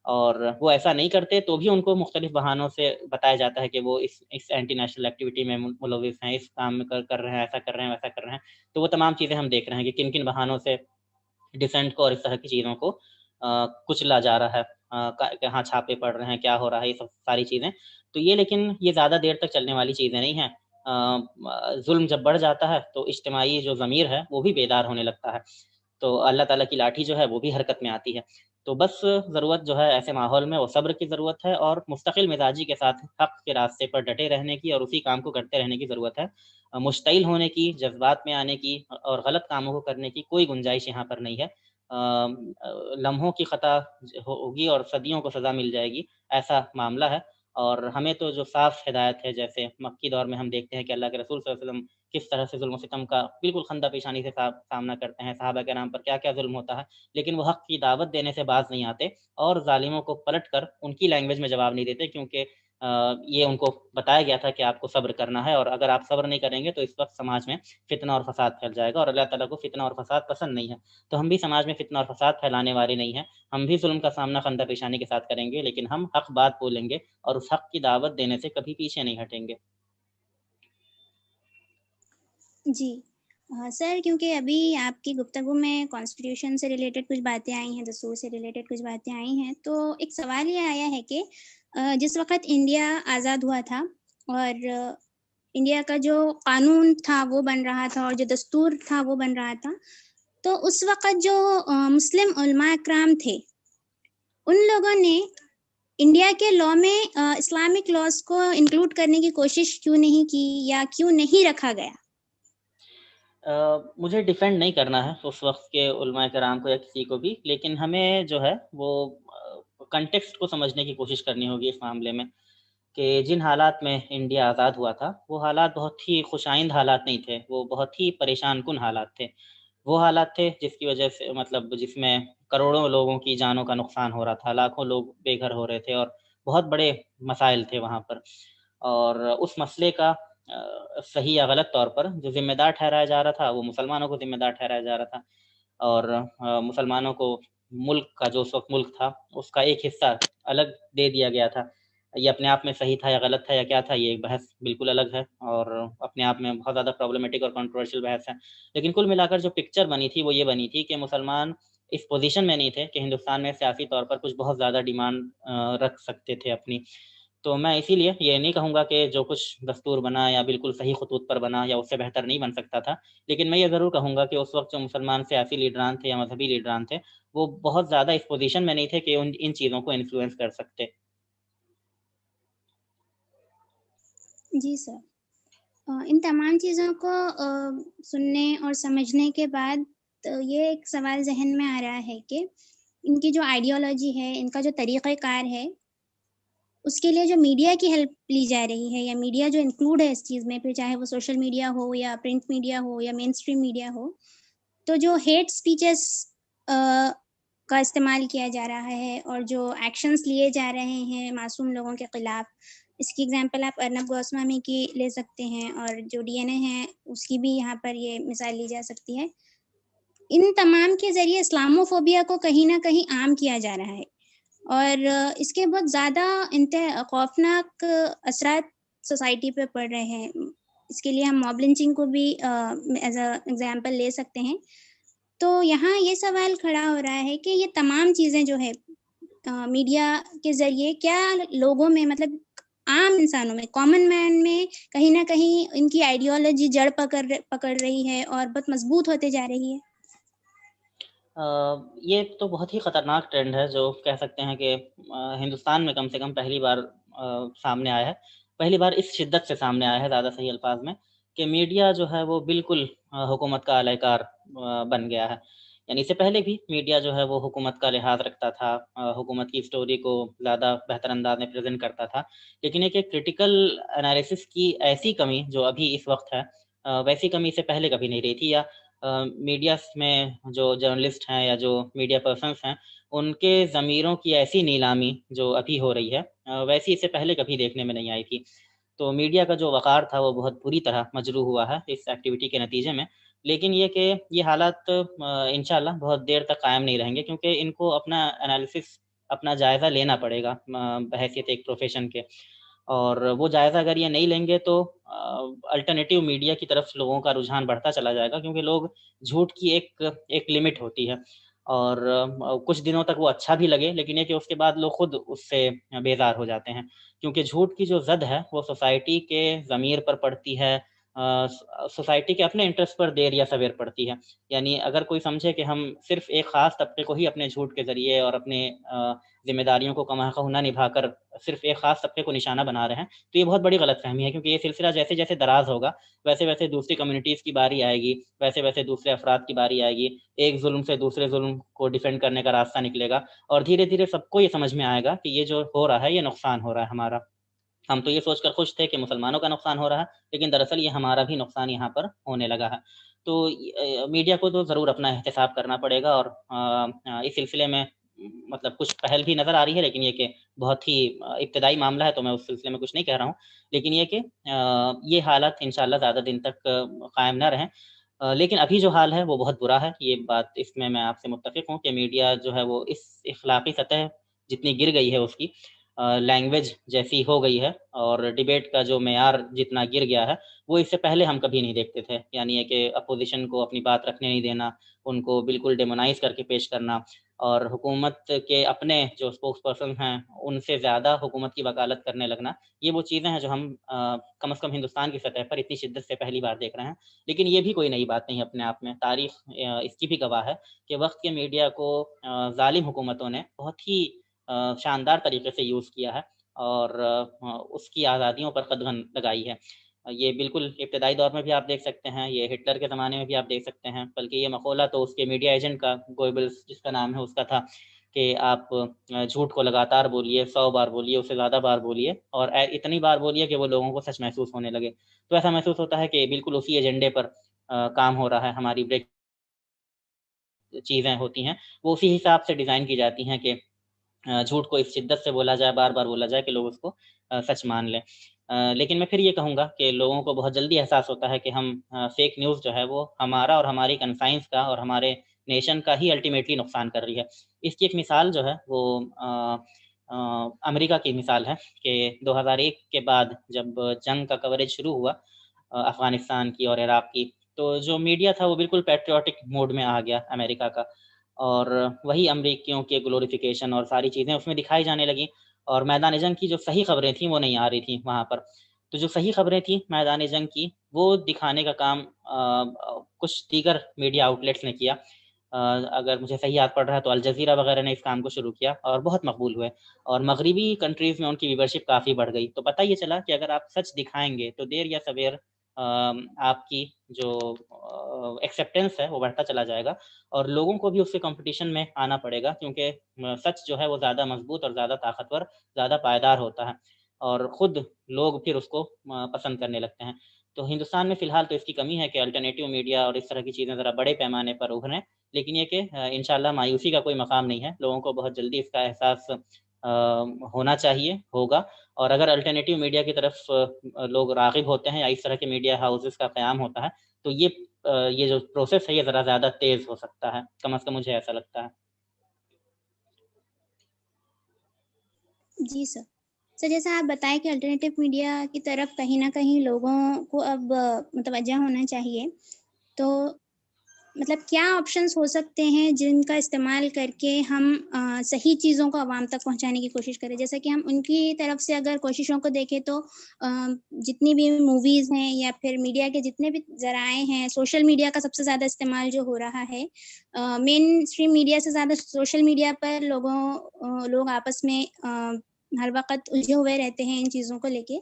[SPEAKER 5] اور وہ ایسا نہیں کرتے تو بھی ان کو مختلف بہانوں سے بتایا جاتا ہے کہ وہ اس اینٹی نیشنل ایکٹیویٹی میں ملوث ہیں، اس کام میں کر رہے ہیں، ایسا کر رہے ہیں، ویسا کر رہے ہیں، تو وہ تمام چیزیں ہم دیکھ رہے ہیں کہ کن کن بہانوں سے ڈیسنٹ کو اور اس طرح کی چیزوں کو کچلا جا رہا ہے، کہاں چھاپے پڑ رہے ہیں، کیا ہو رہا ہے، یہ سب ساری چیزیں تو لیکن یہ زیادہ دیر تک چلنے والی چیزیں نہیں ہیں۔ ظلم جب بڑھ جاتا ہے تو اجتماعی جو ضمیر ہے وہ بھی بیدار ہونے لگتا ہے، تو اللہ تعالیٰ کی لاٹھی جو ہے وہ بھی حرکت میں آتی ہے۔ تو بس ضرورت جو ہے ایسے ماحول میں وہ صبر کی ضرورت ہے، اور مستقل مزاجی کے ساتھ حق کے راستے پر ڈٹے رہنے کی اور اسی کام کو کرتے رہنے کی ضرورت ہے۔ مشتعل ہونے کی، جذبات میں آنے کی اور غلط کاموں کو کرنے کی کوئی گنجائش یہاں پر نہیں ہے۔ لمحوں کی خطا ہوگی اور صدیوں کو سزا مل جائے گی، ایسا معاملہ ہے، اور ہمیں تو جو صاف ہدایت ہے، جیسے مکی دور میں ہم دیکھتے ہیں کہ اللہ کے رسول صلی اللہ علیہ وسلم کس طرح سے ظلم و ستم کا بالکل خندہ پیشانی سے سامنا کرتے ہیں، صحابہ کرام پر کیا کیا ظلم ہوتا ہے، لیکن وہ حق کی دعوت دینے سے باز نہیں آتے اور ظالموں کو پلٹ کر ان کی لینگویج میں جواب نہیں دیتے، کیونکہ یہ ان کو بتایا گیا تھا کہ آپ کو صبر کرنا ہے، اور اگر آپ صبر نہیں کریں گے تو اس وقت سماج میں فتنہ اور فساد پھیل جائے گا، اور اللہ تعالیٰ کو فتنہ اور فساد پسند نہیں ہے۔ تو ہم بھی سماج میں فتنہ اور فساد پھیلانے والے نہیں ہیں، ہم بھی ظلم کا سامنا خندہ پیشانی کے ساتھ کریں گے، لیکن ہم حق بات بولیں گے اور اس حق کی دعوت دینے سے کبھی پیچھے نہیں ہٹیں گے۔
[SPEAKER 4] جی سر، کیونکہ ابھی آپ کی گفتگو میں کانسٹیٹیوشن سے ریلیٹڈ کچھ باتیں آئی ہیں، دستور سے ریلیٹڈ کچھ باتیں آئی ہیں، تو ایک سوال یہ آیا ہے کہ جس وقت انڈیا آزاد ہوا تھا اور انڈیا کا جو قانون تھا وہ بن رہا تھا اور جو دستور تھا وہ بن رہا تھا، تو اس وقت جو مسلم علماء اکرام تھے ان لوگوں نے انڈیا کے لاء میں اسلامک لاز کو انکلوڈ کرنے کی کوشش کیوں نہیں کی یا کیوں نہیں رکھا گیا؟
[SPEAKER 5] مجھے ڈیفینڈ نہیں کرنا ہے اس وقت کے علماء کرام کو یا کسی کو بھی، لیکن ہمیں جو ہے وہ کنٹیکسٹ کو سمجھنے کی کوشش کرنی ہوگی اس معاملے میں، کہ جن حالات میں انڈیا آزاد ہوا تھا وہ حالات بہت ہی خوشائند حالات نہیں تھے، وہ بہت ہی پریشان کن حالات تھے، وہ حالات تھے جس کی وجہ سے مطلب جس میں کروڑوں لوگوں کی جانوں کا نقصان ہو رہا تھا، لاکھوں لوگ بے گھر ہو رہے تھے، اور بہت بڑے مسائل تھے وہاں پر، اور اس مسئلے کا صحیح یا غلط طور پر جو ذمہ دار ٹھہرایا جا رہا تھا وہ مسلمانوں کو ذمہ دار ٹھہرایا جا رہا تھا، اور مسلمانوں کو ملک کا جو اس وقت ملک تھا اس کا ایک حصہ الگ دے دیا گیا تھا۔ یہ اپنے آپ میں صحیح تھا یا غلط تھا یا کیا تھا، یہ ایک بحث بالکل الگ ہے اور اپنے آپ میں بہت زیادہ پرابلمٹک اور کنٹروورشل بحث ہے، لیکن کل ملا کر جو پکچر بنی تھی وہ یہ بنی تھی کہ مسلمان اس پوزیشن میں نہیں تھے کہ ہندوستان میں سیاسی طور پر کچھ بہت زیادہ ڈیمانڈ رکھ سکتے تھے اپنی۔ تو میں اسی لیے یہ نہیں کہوں گا کہ جو کچھ دستور بنا یا بالکل صحیح خطوط پر بنا یا اس سے بہتر نہیں بن سکتا تھا، لیکن میں یہ ضرور کہوں گا کہ اس وقت جو مسلمان سیاسی لیڈران تھے یا مذہبی لیڈران تھے وہ بہت زیادہ اس پوزیشن میں نہیں تھے کہ ان چیزوں کو انفلوئنس کر سکتے۔
[SPEAKER 4] جی سر، ان تمام چیزوں کو سننے اور سمجھنے کے بعد یہ ایک سوال ذہن میں آ رہا ہے کہ ان کی جو آئیڈیالوجی ہے، ان کا جو طریقہ کار ہے، اس کے لیے جو میڈیا کی ہیلپ لی جا رہی ہے یا میڈیا جو انکلوڈ ہے اس چیز میں، پھر چاہے وہ سوشل میڈیا ہو یا پرنٹ میڈیا ہو یا مین اسٹریم میڈیا ہو، تو جو ہیٹ سپیچز کا استعمال کیا جا رہا ہے اور جو ایکشنز لیے جا رہے ہیں معصوم لوگوں کے خلاف، اس کی اگزامپل آپ ارنب گوسوامی کی لے سکتے ہیں، اور جو ڈی این اے ہے اس کی بھی یہاں پر یہ مثال لی جا سکتی ہے۔ ان تمام کے ذریعے اسلاموفوبیا کو کہیں نہ کہیں عام کیا جا رہا ہے، اور اس کے بہت زیادہ خوفناک اثرات سوسائٹی پہ پڑ رہے ہیں۔ اس کے لیے ہم موب لنچنگ کو بھی ایز اے ایگزامپل لے سکتے ہیں۔ تو یہاں یہ سوال کھڑا ہو رہا ہے کہ یہ تمام چیزیں جو ہے میڈیا کے ذریعے کیا لوگوں میں، مطلب عام انسانوں میں، کامن مین میں کہیں نہ کہیں ان کی آئیڈیالوجی جڑ پکڑ رہی ہے اور بہت مضبوط ہوتے جا رہی ہے؟
[SPEAKER 5] یہ تو بہت ہی خطرناک ٹرینڈ ہے جو کہہ سکتے ہیں کہ ہندوستان میں کم سے کم پہلی بار سامنے آیا ہے، پہلی بار اس شدت سے سامنے آیا ہے، زیادہ صحیح الفاظ میں، کہ میڈیا جو ہے وہ بالکل حکومت کا اعلی کار بن گیا ہے۔ یعنی اس سے پہلے بھی میڈیا جو ہے وہ حکومت کا لحاظ رکھتا تھا، حکومت کی اسٹوری کو زیادہ بہتر انداز میں پریزنٹ کرتا تھا، لیکن ایک کرٹیکل انالیسس کی ایسی کمی جو ابھی اس وقت ہے ویسی کمی اس سے پہلے کبھی نہیں رہی تھی، یا میڈیا میں جو جرنلسٹ ہیں یا جو میڈیا پرسنس ہیں ان کے ضمیروں کی ایسی نیلامی جو ابھی ہو رہی ہے ویسی اس سے پہلے کبھی دیکھنے میں نہیں آئی تھی۔ تو میڈیا کا جو وقار تھا وہ بہت بری طرح مجروح ہوا ہے اس ایکٹیویٹی کے نتیجے میں، لیکن یہ کہ یہ حالات انشاءاللہ بہت دیر تک قائم نہیں رہیں گے، کیونکہ ان کو اپنا انالیسس، اپنا جائزہ لینا پڑے گا بحیثیت ایک پروفیشن کے، اور وہ جائزہ اگر یہ نہیں لیں گے تو الٹرنیٹیو میڈیا کی طرف لوگوں کا رجحان بڑھتا چلا جائے گا، کیونکہ لوگ جھوٹ کی ایک لمٹ ہوتی ہے، اور کچھ دنوں تک وہ اچھا بھی لگے، لیکن یہ کہ اس کے بعد لوگ خود اس سے بیزار ہو جاتے ہیں، کیونکہ جھوٹ کی جو زد ہے وہ سوسائٹی کے ضمیر پر پڑتی ہے، سوسائٹی کے اپنے انٹرسٹ پر دیر یا سویر پڑتی ہے۔ یعنی اگر کوئی سمجھے کہ ہم صرف ایک خاص طبقے کو ہی اپنے جھوٹ کے ذریعے اور اپنے ذمہ داریوں کو کما نہ نبھا کر صرف ایک خاص طبقے کو نشانہ بنا رہے ہیں، تو یہ بہت بڑی غلط فہمی ہے، کیونکہ یہ سلسلہ جیسے جیسے دراز ہوگا ویسے ویسے دوسری کمیونٹیز کی باری آئے گی، ویسے ویسے دوسرے افراد کی باری آئے گی، ایک ظلم سے دوسرے ظلم کو ڈیفینڈ کرنے کا راستہ نکلے گا، اور دھیرے دھیرے سب کو یہ سمجھ میں آئے گا کہ یہ جو ہو رہا ہے یہ نقصان ہو رہا ہے ہمارا۔ ہم تو یہ سوچ کر خوش تھے کہ مسلمانوں کا نقصان ہو رہا ہے، لیکن دراصل یہ ہمارا بھی نقصان یہاں پر ہونے لگا ہے۔ تو میڈیا کو تو ضرور اپنا احتساب کرنا پڑے گا، اور اس سلسلے میں مطلب کچھ پہل بھی نظر آ رہی ہے، لیکن یہ کہ بہت ہی ابتدائی معاملہ ہے، تو میں اس سلسلے میں کچھ نہیں کہہ رہا ہوں، لیکن یہ کہ یہ حالت انشاءاللہ زیادہ دن تک قائم نہ رہیں۔ لیکن ابھی جو حال ہے وہ بہت برا ہے، یہ بات اس میں آپ سے متفق ہوں کہ میڈیا جو ہے وہ اس اخلاقی سطح جتنی گر گئی ہے، اس کی لینگویج جیسی ہو گئی ہے، اور ڈیبیٹ کا جو معیار جتنا گر گیا ہے، وہ اس سے پہلے ہم کبھی نہیں دیکھتے تھے۔ یعنی یہ کہ اپوزیشن کو اپنی بات رکھنے نہیں دینا، ان کو بالکل ڈیمونائز کر کے پیش کرنا، اور حکومت کے اپنے جو اسپوکس پرسن ہیں ان سے زیادہ حکومت کی وکالت کرنے لگنا، یہ وہ چیزیں ہیں جو ہم کم از کم ہندوستان کی سطح پر اتنی شدت سے پہلی بار دیکھ رہے ہیں۔ لیکن یہ بھی کوئی نئی بات نہیں اپنے آپ میں، تاریخ اس کی بھی گواہ ہے کہ وقت کے میڈیا کو ظالم حکومتوں نے بہت ہی شاندار طریقے سے یوز کیا ہے، اور اس کی آزادیوں پر قدغن لگائی ہے۔ یہ بالکل ابتدائی دور میں بھی آپ دیکھ سکتے ہیں، یہ ہٹلر کے زمانے میں بھی آپ دیکھ سکتے ہیں، بلکہ یہ مقولہ تو اس کے میڈیا ایجنٹ کا، گوئبلس جس کا نام ہے، اس کا تھا کہ آپ جھوٹ کو لگاتار بولیے، 100 بار بولیے، اس سے زیادہ بار بولیے، اور اتنی بار بولیے کہ وہ لوگوں کو سچ محسوس ہونے لگے۔ تو ایسا محسوس ہوتا ہے کہ بالکل اسی ایجنڈے پر کام ہو رہا ہے، ہماری بریک چیزیں ہوتی ہیں وہ اسی حساب سے ڈیزائن کی جاتی ہیں کہ جھوٹ کو اس شدت سے بولا جائے، بار بار بولا جائے کہ لوگ اس کو سچ مان لیں۔ لیکن میں پھر یہ کہوں گا کہ لوگوں کو بہت جلدی احساس ہوتا ہے کہ ہم فیک نیوز جو ہے وہ ہمارا اور ہماری کنسائنس کا اور ہمارے نیشن کا ہی الٹیمیٹلی نقصان کر رہی ہے۔ اس کی ایک مثال جو ہے وہ امریکہ کی مثال ہے کہ 2001 کے بعد جب جنگ کا کوریج شروع ہوا افغانستان کی اور عراق کی، تو جو میڈیا تھا وہ بالکل پیٹریوٹک موڈ میں آ گیا امریکہ کا، اور وہی امریکیوں کے گلوریفیکیشن اور ساری چیزیں اس میں دکھائی جانے لگیں، اور میدان جنگ کی جو صحیح خبریں تھیں وہ نہیں آ رہی تھیں وہاں پر۔ تو جو صحیح خبریں تھیں میدان جنگ کی، وہ دکھانے کا کام کچھ دیگر میڈیا آؤٹلیٹس نے کیا۔ اگر مجھے صحیح یاد پڑ رہا ہے تو الجزیرہ وغیرہ نے اس کام کو شروع کیا اور بہت مقبول ہوئے، اور مغربی کنٹریز میں ان کی ویورشپ کافی بڑھ گئی۔ تو پتہ یہ چلا کہ اگر آپ سچ دکھائیں گے تو دیر یا سویر آپ کی جو ایکسیپٹنس ہے وہ بڑھتا چلا جائے گا، اور لوگوں کو بھی اس سے کمپٹیشن میں آنا پڑے گا، کیونکہ سچ جو ہے وہ زیادہ مضبوط اور زیادہ طاقتور، زیادہ پائیدار ہوتا ہے، اور خود لوگ پھر اس کو پسند کرنے لگتے ہیں۔ تو ہندوستان میں فی الحال تو اس کی کمی ہے کہ الٹرنیٹیو میڈیا اور اس طرح کی چیزیں ذرا بڑے پیمانے پر ابھریں، لیکن یہ کہ انشاءاللہ مایوسی کا کوئی مقام نہیں ہے، لوگوں کو بہت جلدی اس کا احساس ہونا چاہیے، ہوگا، اور اگر الٹرنیٹیو میڈیا کی طرف لوگ راغب ہوتے ہیں یا اس طرح کے میڈیا ہاؤسز کا قیام ہوتا ہے، تو یہ جو پروسیس ہے یہ ذرا زیادہ تیز ہو سکتا ہے، کم از کم مجھے ایسا لگتا ہے۔
[SPEAKER 4] جی سر، جیسا آپ بتائیں کہ الٹرنیٹیو میڈیا کی طرف کہیں نہ کہیں لوگوں کو اب متوجہ ہونا چاہیے، تو مطلب کیا آپشنس ہو سکتے ہیں جن کا استعمال کر کے ہم صحیح چیزوں کو عوام تک پہنچانے کی کوشش کریں؟ جیسا کہ ہم ان کی طرف سے اگر کوششوں کو دیکھیں تو جتنی بھی موویز ہیں یا پھر میڈیا کے جتنے بھی ذرائع ہیں، سوشل میڈیا کا سب سے زیادہ استعمال جو ہو رہا ہے، مین اسٹریم میڈیا سے زیادہ سوشل میڈیا پر لوگ آپس میں ہر وقت الجھے ہوئے رہتے ہیں ان چیزوں کو لے کے۔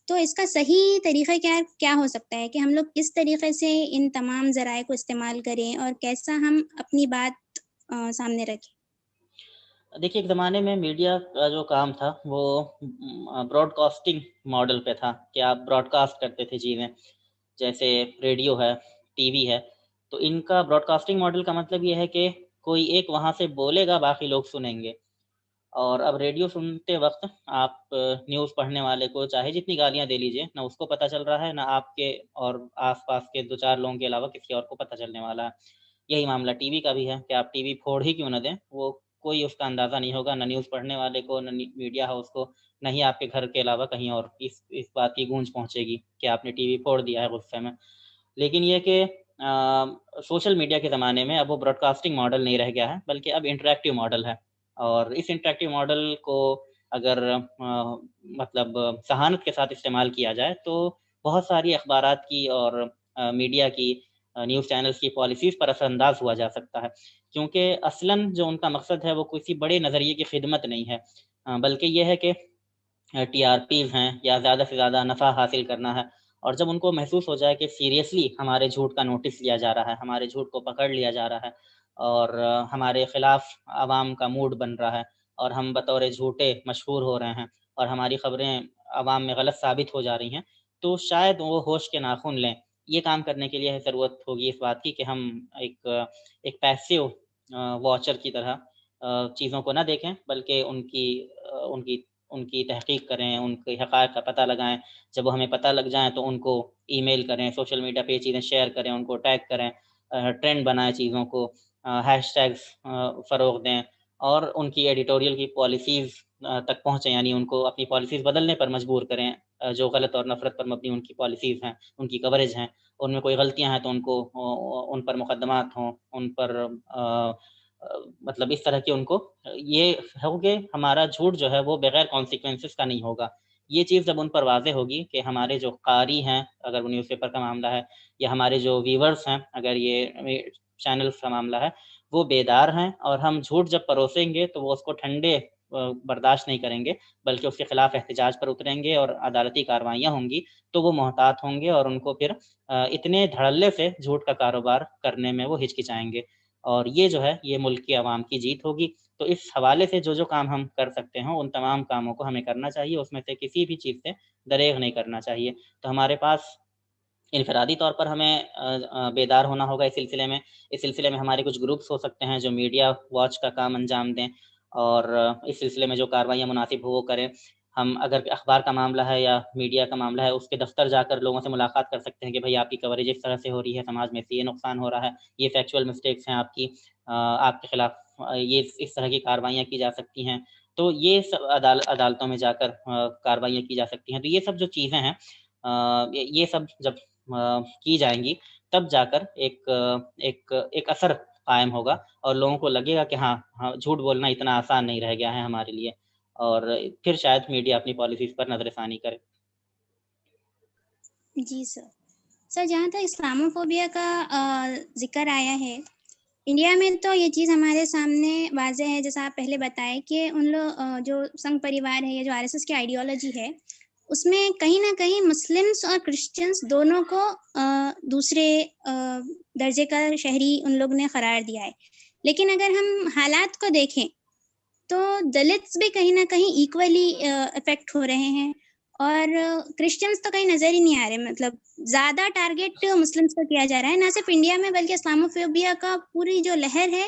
[SPEAKER 4] تو اس کا صحیح طریقہ کیا ہو سکتا ہے کہ ہم لوگ کس طریقے سے ان تمام ذرائع کو استعمال کریں اور کیسا ہم اپنی بات سامنے رکھیں؟
[SPEAKER 5] دیکھیے، ایک زمانے میں میڈیا کا جو کام تھا وہ براڈ کاسٹنگ ماڈل پہ تھا کہ آپ براڈ کاسٹ کرتے تھے چیزیں، جیسے ریڈیو ہے، ٹی وی ہے، تو ان کا براڈ کاسٹنگ ماڈل کا مطلب یہ ہے کہ کوئی ایک وہاں سے بولے گا، باقی لوگ سنیں گے۔ اور اب ریڈیو سنتے وقت آپ نیوز پڑھنے والے کو چاہے جتنی گالیاں دے لیجئے، نہ اس کو پتہ چل رہا ہے، نہ آپ کے اور آس پاس کے 2-4 لوگوں کے علاوہ کسی اور کو پتہ چلنے والا ہے۔ یہی معاملہ ٹی وی کا بھی ہے کہ آپ ٹی وی پھوڑ ہی کیوں نہ دیں، وہ کوئی اس کا اندازہ نہیں ہوگا، نہ نیوز پڑھنے والے کو، نہ میڈیا ہاؤس کو، نہ ہی آپ کے گھر کے علاوہ کہیں اور اس بات کی گونج پہنچے گی کہ آپ نے ٹی وی پھوڑ دیا ہے غصے میں۔ لیکن یہ کہ سوشل میڈیا کے زمانے میں اب وہ براڈ کاسٹنگ ماڈل نہیں رہ گیا ہے، بلکہ اب انٹریکٹیو ماڈل ہے، اور اس انٹریکٹیو ماڈل کو اگر مطلب ذہانت کے ساتھ استعمال کیا جائے تو بہت ساری اخبارات کی اور میڈیا کی، نیوز چینلز کی پالیسیز پر اثر انداز ہوا جا سکتا ہے، کیونکہ اصلاً جو ان کا مقصد ہے وہ کسی بڑے نظریے کی خدمت نہیں ہے، بلکہ یہ ہے کہ ٹی آر پیز ہیں یا زیادہ سے زیادہ نفع حاصل کرنا ہے، اور جب ان کو محسوس ہو جائے کہ سیریسلی ہمارے جھوٹ کا نوٹس لیا جا رہا ہے، ہمارے جھوٹ کو پکڑ لیا جا رہا ہے، اور ہمارے خلاف عوام کا موڈ بن رہا ہے، اور ہم بطور جھوٹے مشہور ہو رہے ہیں، اور ہماری خبریں عوام میں غلط ثابت ہو جا رہی ہیں، تو شاید وہ ہوش کے ناخن لیں۔ یہ کام کرنے کے لیے ضرورت ہوگی اس بات کی کہ ہم ایک پیسیو واچر کی طرح چیزوں کو نہ دیکھیں، بلکہ ان کی تحقیق کریں، ان کے حقائق کا پتہ لگائیں۔ جب وہ ہمیں پتہ لگ جائیں تو ان کو ای میل کریں، سوشل میڈیا پہ یہ چیزیں شیئر کریں، ان کو ٹیگ کریں، ٹرینڈ بنائیں چیزوں کو، ہیش ٹیگس فروغ دیں، اور ان کی ایڈیٹوریل کی پالیسیز تک پہنچیں، یعنی ان کو اپنی پالیسیز بدلنے پر مجبور کریں۔ جو غلط اور نفرت پر مبنی ان کی پالیسیز ہیں، ان کی کوریج ہیں، ان میں کوئی غلطیاں ہیں تو ان پر مقدمات ہوں، ان پر مطلب اس طرح کی ان کو یہ ہو کہ ہمارا جھوٹ جو ہے وہ بغیر کانسیکوینسز کا نہیں ہوگا۔ یہ چیز جب ان پر واضح ہوگی کہ ہمارے جو قاری ہیں، اگر وہ نیوز پیپر کا معاملہ ہے، یا ہمارے جو ویورز ہیں اگر یہ چینلز کا معاملہ ہے، وہ بیدار ہیں، اور ہم جھوٹ جب پروسیں گے تو وہ اس کو ٹھنڈے برداشت نہیں کریں گے، بلکہ اس کے خلاف احتجاج پر اتریں گے اور عدالتی کارروائیاں ہوں گی، تو وہ محتاط ہوں گے اور ان کو پھر اتنے دھڑلے سے جھوٹ کا کاروبار کرنے میں وہ ہچکچائیں گے، اور یہ جو ہے یہ ملک کی عوام کی جیت ہوگی۔ تو اس حوالے سے جو کام ہم کر سکتے ہیں ان تمام کاموں کو ہمیں کرنا چاہیے، اس میں سے کسی بھی چیز سے دریغ نہیں کرنا چاہیے۔ تو ہمارے پاس انفرادی طور پر ہمیں بیدار ہونا ہوگا اس سلسلے میں ہمارے کچھ گروپس ہو سکتے ہیں جو میڈیا واچ کا کام انجام دیں، اور اس سلسلے میں جو کارروائیاں مناسب ہو وہ کریں۔ ہم اگر اخبار کا معاملہ ہے یا میڈیا کا معاملہ ہے، اس کے دفتر جا کر لوگوں سے ملاقات کر سکتے ہیں کہ بھائی آپ کی کوریج اس طرح سے ہو رہی ہے، سماج میں سے یہ نقصان ہو رہا ہے، یہ فیکچوئل مسٹیکس ہیں آپ کی، آپ کے خلاف یہ اس طرح کی کارروائیاں کی جا سکتی ہیں۔ تو یہ سب عدالتوں میں جا کر کارروائیاں کی جا سکتی ہیں۔ تو یہ سب جو چیزیں ہیں، یہ سب جب کی جائیں گی تب جا کر ایک اثر قائم ہوگا، اور لوگوں کو لگے گا کہ ہاں جھوٹ بولنا اتنا آسان نہیں رہ گیا ہے ہمارے لیے، اور پھر شاید میڈیا اپنی پالیسیز پر نظر ثانی کرے۔
[SPEAKER 4] جی سر جہاں تک اسلاموفوبیا کا ذکر آیا ہے، انڈیا میں تو یہ چیز ہمارے سامنے واضح ہے، جیسا آپ پہلے بتائے کہ ان لوگ جو سنگھ پریوار ہے یا جو RSS کی آئیڈیالوجی ہے، اس میں کہیں نہ کہیں مسلمس اور کرسچنس دونوں کو دوسرے درجے کا شہری ان لوگ نے قرار دیا ہے۔ لیکن اگر ہم حالات کو دیکھیں تو دلتس بھی کہیں نہ کہیں ایکولی افیکٹ ہو رہے ہیں، اور کرسچنس تو کہیں نظر ہی نہیں آ رہے۔ مطلب زیادہ ٹارگیٹ مسلمس کو کیا جا رہا ہے، نہ صرف انڈیا میں بلکہ اسلاموفوبیا کا پوری جو لہر ہے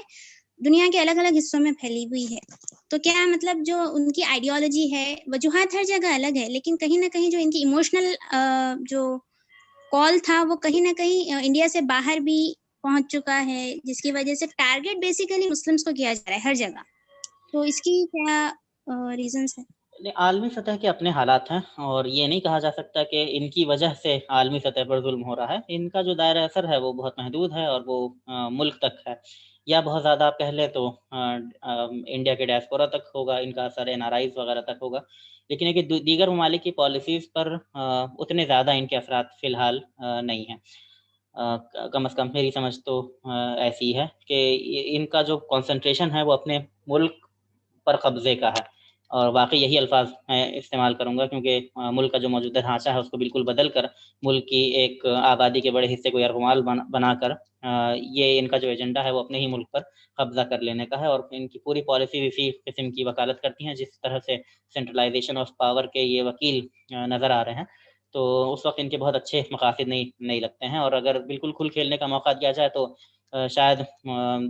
[SPEAKER 4] دنیا کے الگ الگ حصوں میں پھیلی ہوئی ہے۔ تو کیا مطلب جو ان کی آئیڈیالوجی ہے، وجوہات ہر جگہ الگ ہے، لیکن کہیں نہ کہیں جو ان کی ایموشنل جو کال تھا وہ کہیں نہ کہیں انڈیا سے باہر بھی پہنچ چکا ہے، جس کی وجہ سے ٹارگیٹ بیسیکلی مسلمس کو کیا جا رہا ہے ہر جگہ۔ تو اس کی کیا ریزنس ہے؟
[SPEAKER 5] عالمی سطح کے اپنے حالات ہیں، اور یہ نہیں کہا جا سکتا کہ ان کی وجہ سے عالمی سطح پر ظلم ہو رہا ہے۔ ان کا جو دائرہ اثر ہے وہ بہت محدود ہے، اور وہ ملک تک ہے، یا بہت زیادہ آپ کہہ لیں تو انڈیا کے ڈائسپورا تک ہوگا ان کا اثر، NRIs وغیرہ تک ہوگا، لیکن ہے کہ دیگر ممالک کی پالیسیز پر اتنے زیادہ ان کے اثرات فی الحال نہیں ہیں۔ کم از کم میری سمجھ تو ایسی ہے کہ ان کا جو کنسنٹریشن ہے وہ اپنے ملک پر قبضے کا ہے، اور واقعی یہی الفاظ میں استعمال کروں گا، کیونکہ ملک کا جو موجودہ ڈھانچہ ہے اس کو بالکل بدل کر ملک کی ایک آبادی کے بڑے حصے کو یرغمال بنا کر یہ ان کا جو ایجنڈا ہے وہ اپنے ہی ملک پر قبضہ کر لینے کا ہے، اور ان کی پوری پالیسی اسی قسم کی وکالت کرتی ہیں جس طرح سے سینٹرلائزیشن آف پاور کے یہ وکیل نظر آ رہے ہیں۔ تو اس وقت ان کے بہت اچھے مقاصد نہیں لگتے ہیں، اور اگر بالکل کھل کھیلنے کا موقع دیا جائے تو شاید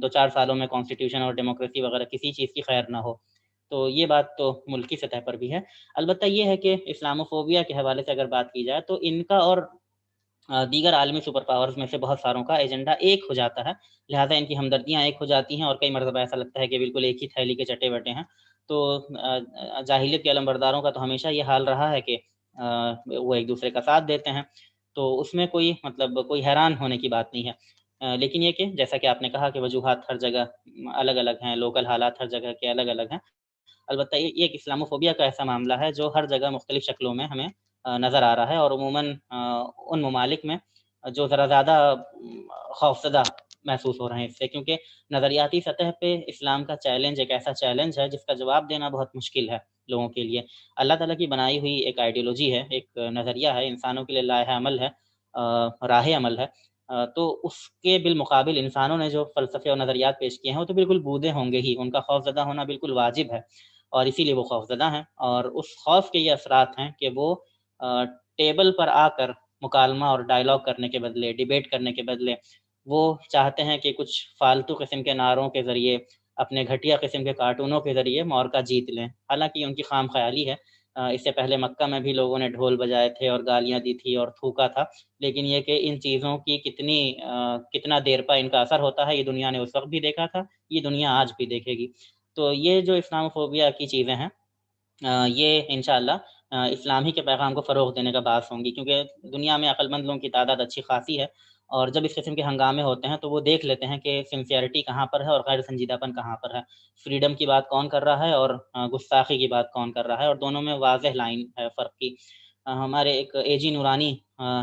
[SPEAKER 5] 2-4 سالوں میں کانسٹیٹیوشن اور ڈیموکریسی وغیرہ کسی چیز کی خیر نہ ہو۔ تو یہ بات تو ملکی سطح پر بھی ہے۔ البتہ یہ ہے کہ اسلاموفوبیا کے حوالے سے اگر بات کی جائے تو ان کا اور دیگر عالمی سپر پاورز میں سے بہت ساروں کا ایجنڈا ایک ہو جاتا ہے، لہٰذا ان کی ہمدردیاں ایک ہو جاتی ہیں، اور کئی مرتبہ ایسا لگتا ہے کہ بالکل ایک ہی تھیلی کے چٹے بٹے ہیں۔ تو جاہلیت کے علمبرداروں کا تو ہمیشہ یہ حال رہا ہے کہ وہ ایک دوسرے کا ساتھ دیتے ہیں، تو اس میں کوئی حیران ہونے کی بات نہیں ہے۔ لیکن یہ کہ جیسا کہ آپ نے کہا کہ وجوہات ہر جگہ الگ الگ ہیں، لوکل حالات ہر جگہ کے الگ الگ ہیں۔ البتہ یہ ایک اسلاموفوبیا کا ایسا معاملہ ہے جو ہر جگہ مختلف شکلوں میں ہمیں نظر آ رہا ہے، اور عموماً ان ممالک میں جو ذرا زیادہ خوفزدہ محسوس ہو رہے ہیں اس سے، کیونکہ نظریاتی سطح پہ اسلام کا چیلنج ایک ایسا چیلنج ہے جس کا جواب دینا بہت مشکل ہے لوگوں کے لیے۔ اللہ تعالیٰ کی بنائی ہوئی ایک آئیڈیولوجی ہے، ایک نظریہ ہے، انسانوں کے لیے لائحہ عمل ہے، راہ عمل ہے، تو اس کے بالمقابل انسانوں نے جو فلسفے اور نظریات پیش کیے ہیں وہ تو بالکل بودے ہوں گے ہی، ان کا خوفزدہ ہونا بالکل واجب ہے۔ اور اسی لیے وہ خوفزدہ ہیں، اور اس خوف کے یہ اثرات ہیں کہ وہ ٹیبل پر آ کر مکالمہ اور ڈائلاگ کرنے کے بدلے، ڈیبیٹ کرنے کے بدلے، وہ چاہتے ہیں کہ کچھ فالتو قسم کے نعروں کے ذریعے، اپنے گھٹیا قسم کے کارٹونوں کے ذریعے معرکہ جیت لیں۔ حالانکہ ان کی خام خیالی ہے۔ اس سے پہلے مکہ میں بھی لوگوں نے ڈھول بجائے تھے اور گالیاں دی تھی اور تھوکا تھا، لیکن یہ کہ ان چیزوں کی کتنا دیر پا ان کا اثر ہوتا ہے، یہ دنیا نے اس وقت بھی دیکھا تھا، یہ دنیا آج بھی دیکھے گی۔ تو یہ جو اسلاموفوبیا کی چیزیں ہیں، یہ انشاءاللہ اسلام ہی کے پیغام کو فروغ دینے کا باعث ہوں گی، کیونکہ دنیا میں عقل مند لوگوں کی تعداد اچھی خاصی ہے، اور جب اس قسم کے ہنگامے ہوتے ہیں تو وہ دیکھ لیتے ہیں کہ سنسیئرٹی کہاں پر ہے اور غیر سنجیدہ پن کہاں پر ہے، فریڈم کی بات کون کر رہا ہے اور گستاخی کی بات کون کر رہا ہے، اور دونوں میں واضح لائن ہے فرق کی۔ ہمارے ایک اے جی نورانی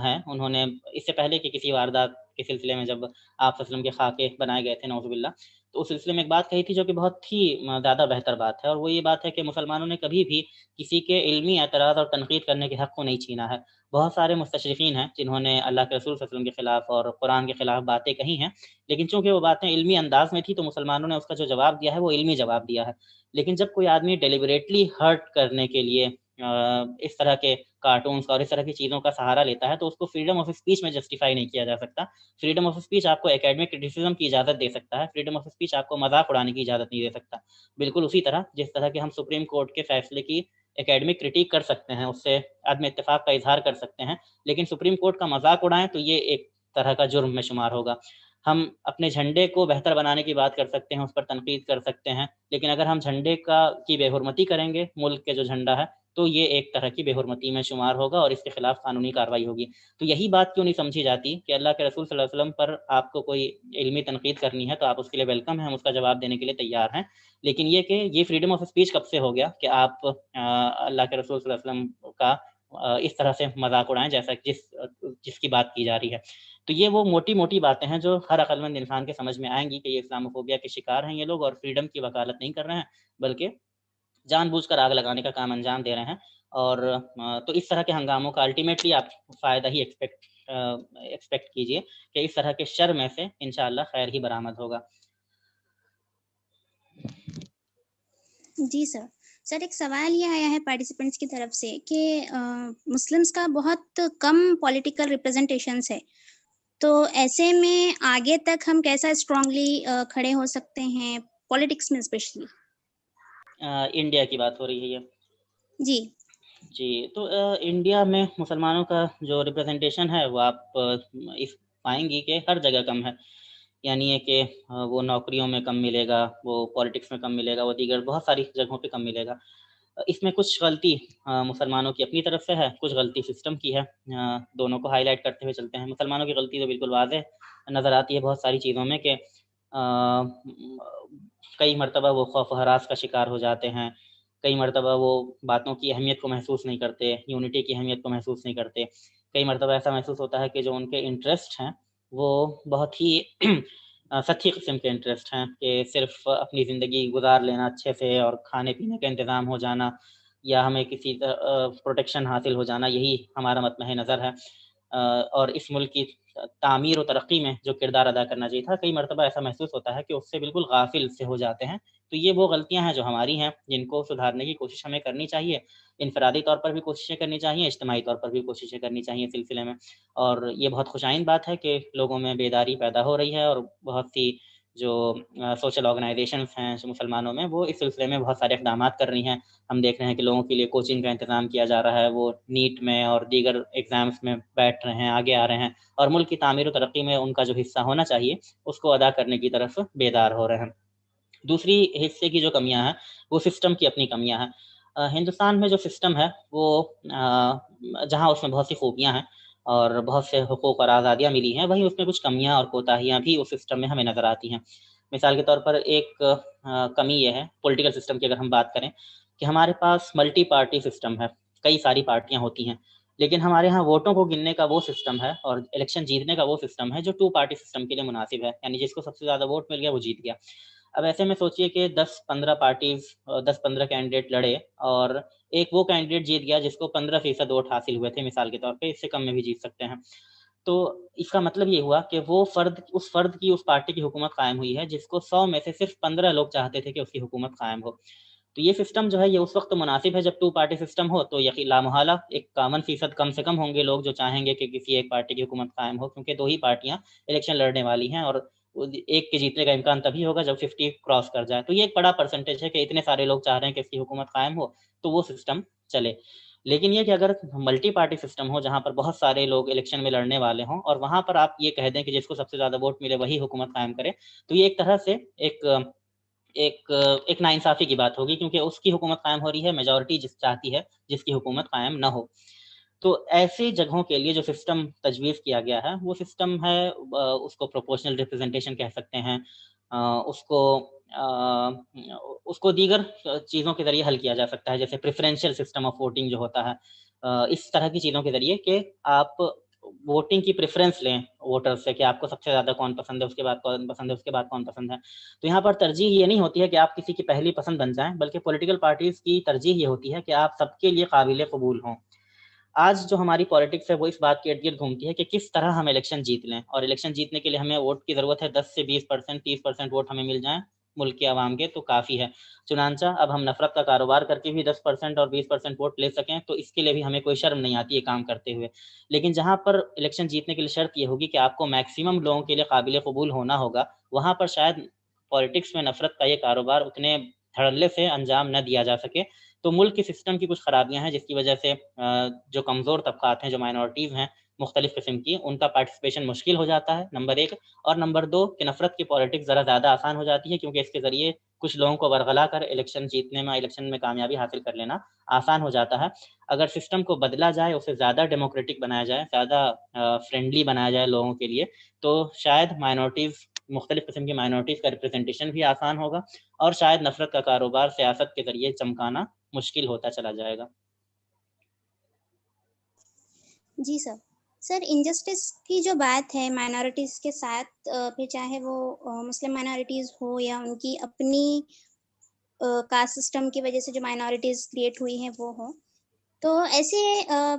[SPEAKER 5] ہیں، انہوں نے اس سے پہلے کہ کسی واردات کے سلسلے میں جب آپ وسلم کے خاکے بنائے گئے تھے نعوذ باللہ، تو اس سلسلے میں ایک بات کہی تھی جو کہ بہت ہی زیادہ بہتر بات ہے، اور وہ یہ بات ہے کہ مسلمانوں نے کبھی بھی کسی کے علمی اعتراض اور تنقید کرنے کے حق کو نہیں چھینا ہے۔ بہت سارے مستشرقین ہیں جنہوں نے اللہ کے رسول صلی اللہ علیہ وسلم کے خلاف اور قرآن کے خلاف باتیں کہی ہیں، لیکن چونکہ وہ باتیں علمی انداز میں تھی تو مسلمانوں نے اس کا جو جواب دیا ہے وہ علمی جواب دیا ہے۔ لیکن جب کوئی آدمی ڈیلیبریٹلی ہرٹ کرنے کے لیے اس طرح کے کارٹونز اور اس طرح کی چیزوں کا سہارا لیتا ہے تو اس کو فریڈم آف اسپیچ میں جسٹیفائی نہیں کیا جا سکتا۔ فریڈم آف اسپیچ آپ کو اکیڈمک کرٹیسزم کی اجازت دے سکتا ہے، فریڈم آف اسپیچ آپ کو مذاق اڑانے کی اجازت نہیں دے سکتا۔ بالکل اسی طرح جس طرح کہ ہم سپریم کورٹ کے فیصلے کی اکیڈمک کرٹیک کر سکتے ہیں، اس سے عدم اتفاق کا اظہار کر سکتے ہیں، لیکن سپریم کورٹ کا مذاق اڑائیں تو یہ ایک طرح کا جرم میں شمار ہوگا۔ ہم اپنے جھنڈے کو بہتر بنانے کی بات کر سکتے ہیں، اس پر تنقید کر سکتے ہیں، لیکن اگر ہم جھنڈے کی بے حرمتی کریں گے، ملک کے جو جھنڈا ہے، تو یہ ایک طرح کی بے حرمتی میں شمار ہوگا اور اس کے خلاف قانونی کارروائی ہوگی۔ تو یہی بات کیوں نہیں سمجھی جاتی کہ اللہ کے رسول صلی اللہ علیہ وسلم پر آپ کو کوئی علمی تنقید کرنی ہے تو آپ اس کے لیے ویلکم ہیں، ہم اس کا جواب دینے کے لیے تیار ہیں، لیکن یہ کہ یہ فریڈم آف اسپیچ کب سے ہو گیا کہ آپ اللہ کے رسول صلی اللہ علیہ وسلم کا اس طرح سے مذاق اڑائیں جیسا جس کی بات کی جا رہی ہے۔ تو یہ وہ موٹی موٹی باتیں ہیں جو ہر عقل مند انسان کے سمجھ میں آئیں گی کہ یہ اسلاموفوبیا کے شکار ہیں یہ لوگ، اور فریڈم کی وکالت نہیں کر رہے ہیں بلکہ جان بوجھ کر آگ لگانے کا کام انجام دے رہے ہیں۔ اور تو اس طرح کے ہنگاموں کا الٹیمیٹلی آپ فائدہ ہی ایکسپیکٹ کیجئے کہ اس طرح کے شر میں سے انشاءاللہ خیر ہی برآمد ہوگا۔
[SPEAKER 4] جی سر ایک سوال یہ آیا ہے پارٹیسپینٹس کی طرف سے کہ مسلمس کا بہت کم پولیٹیکل ریپرزنٹیشنس ہے، تو ایسے میں آگے تک ہم کیسا اسٹرانگلی کھڑے ہو سکتے ہیں پولیٹکس میں اسپیشلی؟
[SPEAKER 5] انڈیا کی بات ہو رہی ہے یہ؟
[SPEAKER 4] جی
[SPEAKER 5] تو انڈیا میں مسلمانوں کا جو ریپرزنٹیشن ہے وہ آپ پائیں گی کہ ہر جگہ کم ہے، یعنی یہ کہ وہ نوکریوں میں کم ملے گا، وہ پولیٹکس میں کم ملے گا، وہ دیگر بہت ساری جگہوں پہ کم ملے گا۔ اس میں کچھ غلطی مسلمانوں کی اپنی طرف سے ہے، کچھ غلطی سسٹم کی ہے، دونوں کو ہائی لائٹ کرتے ہوئے چلتے ہیں۔ مسلمانوں کی غلطی تو بالکل واضح نظر آتی ہے بہت ساری چیزوں میں کہ کئی مرتبہ وہ خوف و ہراس کا شکار ہو جاتے ہیں، کئی مرتبہ وہ باتوں کی اہمیت کو محسوس نہیں کرتے، یونٹی کی اہمیت کو محسوس نہیں کرتے، کئی مرتبہ ایسا محسوس ہوتا ہے کہ جو ان کے انٹرسٹ ہیں وہ بہت ہی سطحی قسم کے انٹرسٹ ہیں کہ صرف اپنی زندگی گزار لینا اچھے سے اور کھانے پینے کا انتظام ہو جانا یا ہمیں کسی پروٹیکشن حاصل ہو جانا، یہی ہمارا مطمع نظر ہے۔ اور اس ملک کی تعمیر و ترقی میں جو کردار ادا کرنا چاہیے تھا، کئی مرتبہ ایسا محسوس ہوتا ہے کہ اس سے بالکل غافل سے ہو جاتے ہیں۔ تو یہ وہ غلطیاں ہیں جو ہماری ہیں، جن کو سدھارنے کی کوشش ہمیں کرنی چاہیے، انفرادی طور پر بھی کوششیں کرنی چاہیے، اجتماعی طور پر بھی کوششیں کرنی چاہیے سلسلے میں۔ اور یہ بہت خوشائند بات ہے کہ لوگوں میں بیداری پیدا ہو رہی ہے، اور بہت سی جو سوشل آرگنائزیشنس ہیں مسلمانوں میں وہ اس سلسلے میں بہت سارے اقدامات کر رہی ہیں۔ ہم دیکھ رہے ہیں کہ لوگوں کے لیے کوچنگ کا انتظام کیا جا رہا ہے، وہ نیٹ میں اور دیگر ایگزامس میں بیٹھ رہے ہیں، آگے آ رہے ہیں، اور ملک کی تعمیر و ترقی میں ان کا جو حصہ ہونا چاہیے اس کو ادا کرنے کی طرف بیدار ہو رہے ہیں۔ دوسری حصے کی جو کمیاں ہیں وہ سسٹم کی اپنی کمیاں ہیں۔ ہندوستان میں جو سسٹم ہے وہ جہاں اس میں بہت سی خوبیاں ہیں اور بہت سے حقوق اور آزادیاں ملی ہیں، وہیں اس میں کچھ کمیاں اور کوتاہیاں بھی اس سسٹم میں ہمیں نظر آتی ہیں۔ مثال کے طور پر ایک کمی یہ ہے پولیٹیکل سسٹم کی، اگر ہم بات کریں کہ ہمارے پاس ملٹی پارٹی سسٹم ہے، کئی ساری پارٹیاں ہوتی ہیں، لیکن ہمارے ہاں ووٹوں کو گننے کا وہ سسٹم ہے اور الیکشن جیتنے کا وہ سسٹم ہے جو 2 پارٹی سسٹم کے لیے مناسب ہے، یعنی جس کو سب سے زیادہ ووٹ مل گیا وہ جیت گیا۔ اب ایسے میں سوچئے کہ 10-15 پارٹیز 10-15 کینڈیڈیٹ لڑے اور ایک وہ کینڈیڈیٹ جیت گیا جس کو 15% ووٹ حاصل ہوئے تھے مثال کے طور پہ، اس سے کم میں بھی جیت سکتے ہیں۔ تو اس کا مطلب یہ ہوا کہ وہ اس پارٹی کی حکومت قائم ہوئی ہے جس کو 100 میں سے صرف 15 لوگ چاہتے تھے کہ اس کی حکومت قائم ہو، تو یہ سسٹم جو ہے یہ اس وقت مناسب ہے جب 2 پارٹی سسٹم ہو، تو یقین لامحالہ ایک 51% کم سے کم ہوں گے لوگ جو چاہیں گے کہ کسی ایک پارٹی کی حکومت قائم ہو، کیونکہ 2 ہی پارٹیاں الیکشن لڑنے والی ہیں اور ایک کے جیتنے کا امکان تبھی ہوگا جب 50 کراس کر جائے. تو یہ ایک بڑا پرسنٹیج ہے کہ اتنے سارے لوگ چاہ رہے ہیں کہ اس کی حکومت قائم ہو تو وہ سسٹم چلے. لیکن یہ کہ اگر ملٹی پارٹی سسٹم ہو جہاں پر بہت سارے لوگ الیکشن میں لڑنے والے ہوں اور وہاں پر آپ یہ کہہ دیں کہ جس کو سب سے زیادہ ووٹ ملے وہی حکومت قائم کرے، تو یہ ایک طرح سے ایک ناانصافی کی بات ہوگی، کیونکہ اس کی حکومت قائم ہو رہی ہے، میجورٹی جس چاہتی ہے جس کی حکومت قائم نہ ہو. تو ایسی جگہوں کے لیے جو سسٹم تجویز کیا گیا ہے وہ سسٹم ہے، اس کو پروپورشنل ریپرزنٹیشن کہہ سکتے ہیں، اس کو دیگر چیزوں کے ذریعے حل کیا جا سکتا ہے، جیسے پریفرینشیل سسٹم آف ووٹنگ جو ہوتا ہے، اس طرح کی چیزوں کے ذریعے کہ آپ ووٹنگ کی پریفرنس لیں ووٹر سے کہ آپ کو سب سے زیادہ کون پسند ہے، اس کے بعد کون پسند ہے، اس کے بعد کون پسند ہے. تو یہاں پر ترجیح یہ نہیں ہوتی ہے کہ آپ کسی کی پہلی پسند بن جائیں، بلکہ پولیٹیکل پارٹیز کی ترجیح یہ ہوتی ہے کہ آپ سب کے لیے قابل قبول ہوں. آج جو ہماری پالیٹکس ہے وہ اس بات کے ارد گرد گھومتی ہے کہ کس طرح ہم الیکشن جیت لیں، اور الیکشن جیتنے کے لیے ہمیں ووٹ کی ضرورت ہے. 10 سے 20%، 30% ووٹ ہمیں مل جائیں ملک کے عوام کے تو کافی ہے. چنانچہ اب ہم نفرت کا کاروبار کر کے بھی 10% اور 20% ووٹ لے سکیں تو اس کے لیے بھی ہمیں کوئی شرم نہیں آتی یہ کام کرتے ہوئے. لیکن جہاں پر الیکشن جیتنے کے لیے شرط یہ ہوگی کہ آپ کو میکسیمم لوگوں کے لیے قابل قبول ہونا ہوگا، وہاں پر شاید پالیٹکس میں نفرت کا یہ کاروبار اتنے دھڑلے سے انجام نہ دیا جا سکے. تو ملک کے سسٹم کی کچھ خرابیاں ہیں جس کی وجہ سے جو کمزور طبقات ہیں، جو مائنورٹیز ہیں مختلف قسم کی، ان کا پارٹیسپیشن مشکل ہو جاتا ہے، نمبر 1. اور نمبر 2 کہ نفرت کی پالیٹکس ذرا زیادہ آسان ہو جاتی ہے، کیونکہ اس کے ذریعے کچھ لوگوں کو ورغلا کر الیکشن جیتنے میں، الیکشن میں کامیابی حاصل کر لینا آسان ہو جاتا ہے. اگر سسٹم کو بدلا جائے، اسے زیادہ ڈیموکریٹک بنایا جائے، زیادہ فرینڈلی بنایا جائے لوگوں کے لیے، تو شاید مائنورٹیز، مختلف قسم کی مائنورٹیز کا ریپرزنٹیشن بھی آسان ہوگا، اور شاید نفرت کا کاروبار سیاست کے ذریعے چمکانا مشکل ہوتا چلا جائے گا.
[SPEAKER 4] جی سر انجسٹس کی جو بات ہے مائنورٹیز کے ساتھ، پھر چاہے وہ مسلم مائنورٹیز ہو یا ان کی اپنی کاسٹ سسٹم کی وجہ سے جو مائنورٹیز کریٹ ہوئی ہیں وہ ہوں، تو ایسے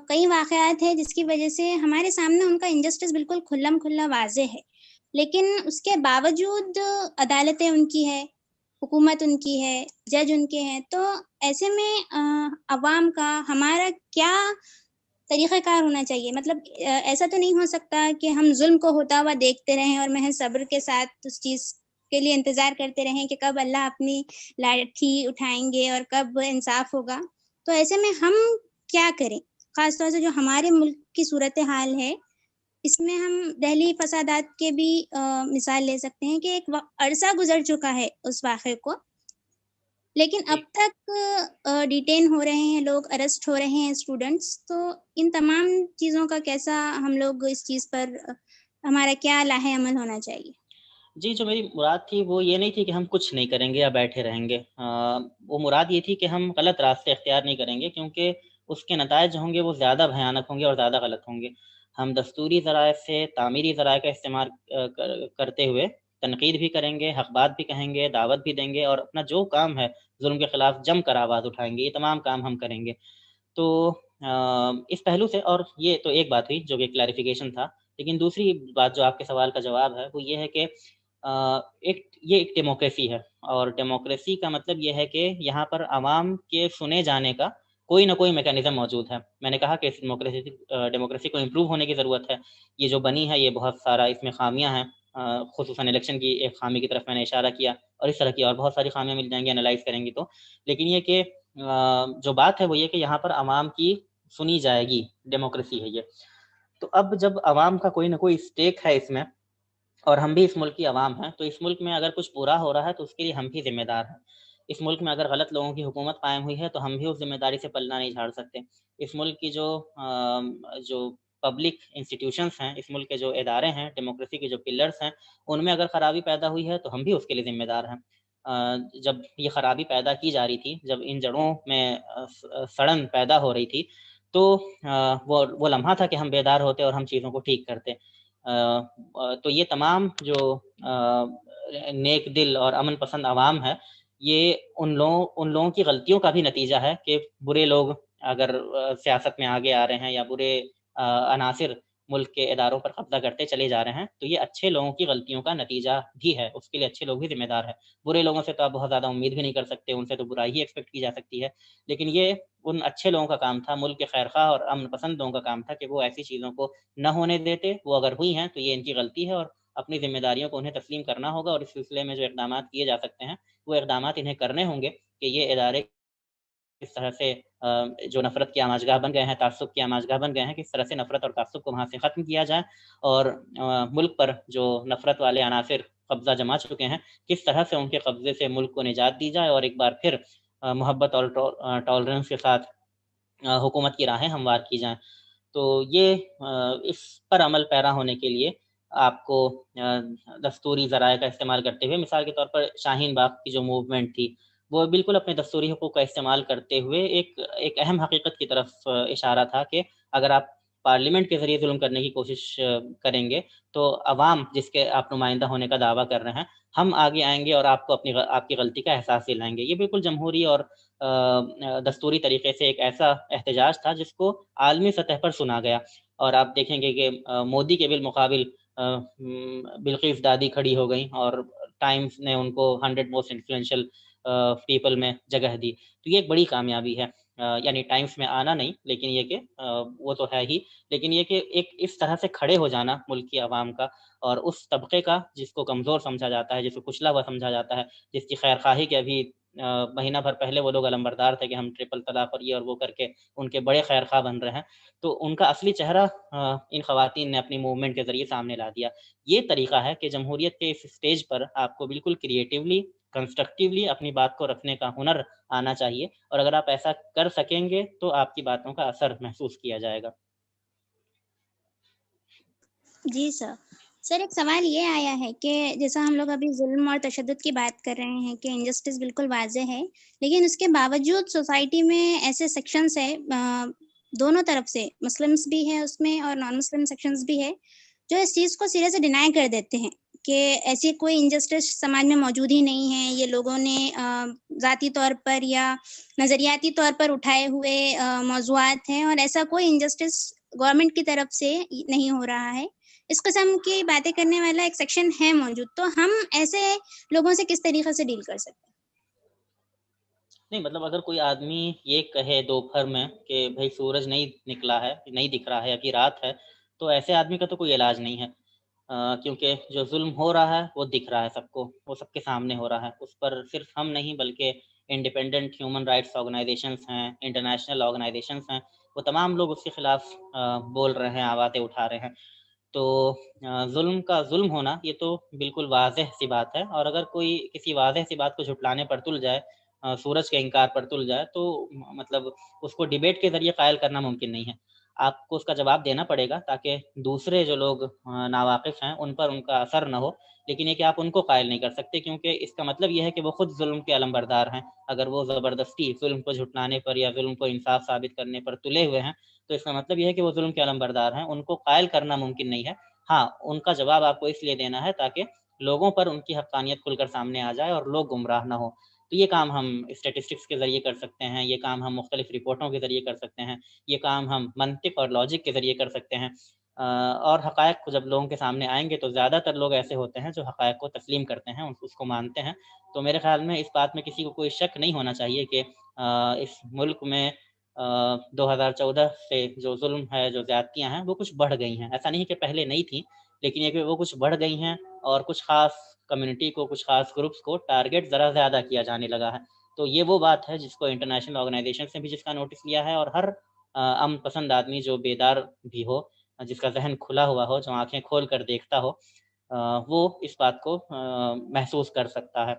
[SPEAKER 4] کئی واقعات ہیں جس کی وجہ سے ہمارے سامنے ان کا انجسٹس بالکل کھلم کھلا واضح ہے، لیکن اس کے باوجود عدالتیں ان کی ہے، حکومت ان کی ہے، جج ان کے ہیں. تو ایسے میں عوام کا ہمارا کیا طریقہ کار ہونا چاہیے؟ مطلب ایسا تو نہیں ہو سکتا کہ ہم ظلم کو ہوتا ہوا دیکھتے رہیں اور محض صبر کے ساتھ اس چیز کے لیے انتظار کرتے رہیں کہ کب اللہ اپنی لاٹھی اٹھائیں گے اور کب انصاف ہوگا. تو ایسے میں ہم کیا کریں؟ خاص طور سے جو ہمارے ملک کی صورتحال ہے، اس میں ہم دہلی فسادات کے بھی مثال لے سکتے ہیں کہ ایک عرصہ گزر چکا ہے اس واقعے کو، لیکن اب تک ڈیٹین ہو رہے ہیں لوگ، ارسٹ ہو رہے ہیں اسٹوڈنٹس. تو ان تمام چیزوں کا کیسا ہم لوگ اس چیز پر ہمارا کیا لاہ عمل ہونا چاہیے؟
[SPEAKER 5] جی، جو میری مراد تھی وہ یہ نہیں تھی کہ ہم کچھ نہیں کریں گے یا بیٹھے رہیں گے، وہ مراد یہ تھی کہ ہم غلط راستے اختیار نہیں کریں گے، کیونکہ اس کے نتائج جو ہوں گے وہ زیادہ بھیانک ہوں گے اور زیادہ غلط ہوں گے. ہم دستوری ذرائع سے تعمیری ذرائع کا استعمال کرتے ہوئے تنقید بھی کریں گے، حق بات بھی کہیں گے، دعوت بھی دیں گے، اور اپنا جو کام ہے ظلم کے خلاف جم کر آواز اٹھائیں گے. یہ تمام کام ہم کریں گے. تو اس پہلو سے، اور یہ تو ایک بات ہوئی جو کہ کلیریفیکیشن تھا، لیکن دوسری بات جو آپ کے سوال کا جواب ہے وہ یہ ہے کہ یہ ایک ڈیموکریسی ہے، اور ڈیموکریسی کا مطلب یہ ہے کہ یہاں پر عوام کے سنے جانے کا کوئی نہ کوئی میکانزم موجود ہے. میں نے کہا کہ اس ڈیموکریسی کو امپروو ہونے کی ضرورت ہے. یہ جو بنی ہے یہ بہت سارا اس میں خامیاں ہیں، خصوصاً الیکشن کی ایک خامی کی طرف میں نے اشارہ کیا، اور اس طرح کی اور بہت ساری خامیاں مل جائیں گی انالائز کریں گی تو. لیکن یہ کہ جو بات ہے وہ یہ کہ یہاں پر عوام کی سنی جائے گی، ڈیموکریسی ہے یہ. تو اب جب عوام کا کوئی نہ کوئی اسٹیک ہے اس میں، اور ہم بھی اس ملک کی عوام ہیں، تو اس ملک میں اگر کچھ برا ہو رہا ہے تو اس کے لیے ہم بھی ذمہ دار ہیں. اس ملک میں اگر غلط لوگوں کی حکومت قائم ہوئی ہے تو ہم بھی اس ذمہ داری سے پلنا نہیں جھاڑ سکتے. اس ملک کی جو پبلک انسٹیٹیوشنس ہیں، اس ملک کے جو ادارے ہیں، ڈیموکریسی کے جو پلرس ہیں، ان میں اگر خرابی پیدا ہوئی ہے تو ہم بھی اس کے لیے ذمہ دار ہیں. جب یہ خرابی پیدا کی جا رہی تھی، جب ان جڑوں میں سڑن پیدا ہو رہی تھی، تو وہ لمحہ تھا کہ ہم بیدار ہوتے اور ہم چیزوں کو ٹھیک کرتے. تو یہ تمام جو نیک دل اور امن پسند عوام ہے، یہ ان لوگوں کی غلطیوں کا بھی نتیجہ ہے کہ برے لوگ اگر سیاست میں آگے آ رہے ہیں یا برے عناصر ملک کے اداروں پر قبضہ کرتے چلے جا رہے ہیں، تو یہ اچھے لوگوں کی غلطیوں کا نتیجہ بھی ہے، اس کے لیے اچھے لوگ بھی ذمہ دار ہیں۔ برے لوگوں سے تو آپ بہت زیادہ امید بھی نہیں کر سکتے، ان سے تو برائی ہی ایکسپیکٹ کی جا سکتی ہے، لیکن یہ ان اچھے لوگوں کا کام تھا، ملک کے خیرخواہ اور امن پسند لوگوں کا کام تھا کہ وہ ایسی چیزوں کو نہ ہونے دیتے۔ وہ اگر ہوئی ہیں تو یہ ان کی غلطی ہے اور اپنی ذمہ داریوں کو انہیں تسلیم کرنا ہوگا، اور اس سلسلے میں جو اقدامات کیے جا سکتے ہیں وہ اقدامات انہیں کرنے ہوں گے کہ یہ ادارے کس طرح سے جو نفرت کی آماجگاہ بن گئے ہیں، تعصب کی آماجگاہ بن گئے ہیں، کس طرح سے نفرت اور تعصب کو وہاں سے ختم کیا جائے، اور ملک پر جو نفرت والے عناصر قبضہ جما چکے ہیں کس طرح سے ان کے قبضے سے ملک کو نجات دی جائے، اور ایک بار پھر محبت اور ٹالرنس کے ساتھ حکومت کی راہیں ہموار کی جائیں۔ تو یہ اس پر عمل پیرا ہونے کے لیے آپ کو دستوری ذرائع کا استعمال کرتے ہوئے، مثال کے طور پر شاہین باغ کی جو موومنٹ تھی وہ بالکل اپنے دستوری حقوق کا استعمال کرتے ہوئے ایک اہم حقیقت کی طرف اشارہ تھا کہ اگر آپ پارلیمنٹ کے ذریعے ظلم کرنے کی کوشش کریں گے تو عوام جس کے آپ نمائندہ ہونے کا دعویٰ کر رہے ہیں، ہم آگے آئیں گے اور آپ کو آپ کی غلطی کا احساس دلائیں گے۔ یہ بالکل جمہوری اور دستوری طریقے سے ایک ایسا احتجاج تھا جس کو عالمی سطح پر سنا گیا، اور آپ دیکھیں گے کہ مودی کے بالمقابل بلقیس دادی کھڑی ہو گئیں اور ٹائمز نے ان کو 100 موسٹ انفلوئنشل پیپل میں جگہ دی۔ تو یہ ایک بڑی کامیابی ہے، یعنی ٹائمز میں آنا نہیں، لیکن یہ کہ وہ تو ہے ہی، لیکن یہ کہ ایک اس طرح سے کھڑے ہو جانا ملک کی عوام کا اور اس طبقے کا جس کو کمزور سمجھا جاتا ہے، جس کو کچلا ہوا سمجھا جاتا ہے، جس کی خیر خواہی کے ابھی مہینہ بھر پہلے وہ لوگ علمبردار تھے کہ ہم ٹرپل طلاق اور یہ اور وہ کر کے ان کے بڑے خیر خواہ بن رہے ہیں، تو ان کا اصلی چہرہ ان خواتین نے اپنی موومنٹ کے ذریعے سامنے لا دیا۔ یہ طریقہ ہے کہ جمہوریت کے اس سٹیج پر آپ کو بالکل کریٹیولی، کنسٹرکٹیولی اپنی بات کو رکھنے کا ہنر آنا چاہیے، اور اگر آپ ایسا کر سکیں گے تو آپ کی باتوں کا اثر محسوس کیا جائے گا۔
[SPEAKER 4] جی سر ایک سوال یہ آیا ہے کہ جیسا ہم لوگ ابھی ظلم اور تشدد کی بات کر رہے ہیں کہ انجسٹس بالکل واضح ہے، لیکن اس کے باوجود سوسائٹی میں ایسے سیکشنز ہیں دونوں طرف سے، مسلمس بھی ہیں اس میں اور نان مسلم سیکشنز بھی ہے، جو اس چیز کو سرے سے ڈینائی کر دیتے ہیں کہ ایسی کوئی انجسٹس سماج میں موجود ہی نہیں ہے، یہ لوگوں نے ذاتی طور پر یا نظریاتی طور پر اٹھائے ہوئے موضوعات ہیں، اور ایسا کوئی انجسٹس گورنمنٹ کی طرف سے نہیں ہو رہا ہے۔ اس قسم کی باتیں کرنے والا ایک سیکشن ہے موجود، تو ہم ایسے لوگوں سے کس طریقے سے ڈیل کر سکتے ہیں؟
[SPEAKER 5] نہیں مطلب اگر کوئی آدمی یہ کہے دوپہر میں کہ بھائی سورج نہیں نکلا ہے، نہیں دکھ رہا ہے، ابھی رات ہے، تو ایسے آدمی کا تو کوئی علاج نہیں ہے، کیونکہ جو ظلم ہو رہا ہے وہ دکھ رہا ہے سب کو، وہ سب کے سامنے ہو رہا ہے، اس پر صرف ہم نہیں بلکہ انڈیپینڈنٹ ہیومن رائٹس آرگنائزیشنس ہیں، انٹرنیشنل آرگنائزیشنس ہیں، وہ تمام لوگ اس کے خلاف بول رہے ہیں، آوازیں اٹھا رہے ہیں۔ تو ظلم کا ظلم ہونا یہ تو بالکل واضح سی بات ہے، اور اگر کوئی کسی واضح سی بات کو جھٹلانے پر تل جائے، سورج کے انکار پر تل جائے، تو مطلب اس کو ڈیبیٹ کے ذریعے قائل کرنا ممکن نہیں ہے، آپ کو اس کا جواب دینا پڑے گا تاکہ دوسرے جو لوگ ناواقف ہیں ان پر ان کا اثر نہ ہو، لیکن یہ کہ آپ ان کو قائل نہیں کر سکتے، کیونکہ اس کا مطلب یہ ہے کہ وہ خود ظلم کے علمبردار ہیں۔ اگر وہ زبردستی ظلم کو جھٹلانے پر یا ظلم کو انصاف ثابت کرنے پر تلے ہوئے ہیں تو اس کا مطلب یہ ہے کہ وہ ظلم کے علمبردار ہیں، ان کو قائل کرنا ممکن نہیں ہے۔ ہاں، ان کا جواب آپ کو اس لیے دینا ہے تاکہ لوگوں پر ان کی حقانیت کھل کر سامنے آ جائے اور لوگ گمراہ نہ ہو۔ تو یہ کام ہم اسٹیٹسٹکس کے ذریعے کر سکتے ہیں، یہ کام ہم مختلف رپورٹوں کے ذریعے کر سکتے ہیں، یہ کام ہم منطق اور لاجک کے ذریعے کر سکتے ہیں، اور حقائق کو جب لوگوں کے سامنے آئیں گے تو زیادہ تر لوگ ایسے ہوتے ہیں جو حقائق کو تسلیم کرتے ہیں، اس کو مانتے ہیں۔ تو میرے خیال میں اس بات میں کسی کو کوئی شک نہیں ہونا چاہیے کہ اس ملک میں 2014 سے جو ظلم ہے، جو زیادتیاں ہیں، وہ کچھ بڑھ گئی ہیں۔ ایسا نہیں کہ پہلے نہیں تھیں، لیکن یہ کہ وہ کچھ بڑھ گئی ہیں اور کچھ خاص کمیونٹی کو، کچھ خاص گروپس کو ٹارگٹ ذرا زیادہ کیا جانے لگا ہے۔ تو یہ وہ بات ہے جس کو انٹرنیشنل آرگنائزیشن نے بھی جس کا نوٹس لیا ہے، اور ہر امن پسند آدمی جو بیدار بھی ہو، جس کا ذہن کھلا ہوا ہو، جو آنکھیں کھول کر دیکھتا ہو، وہ اس بات کو محسوس کر سکتا ہے۔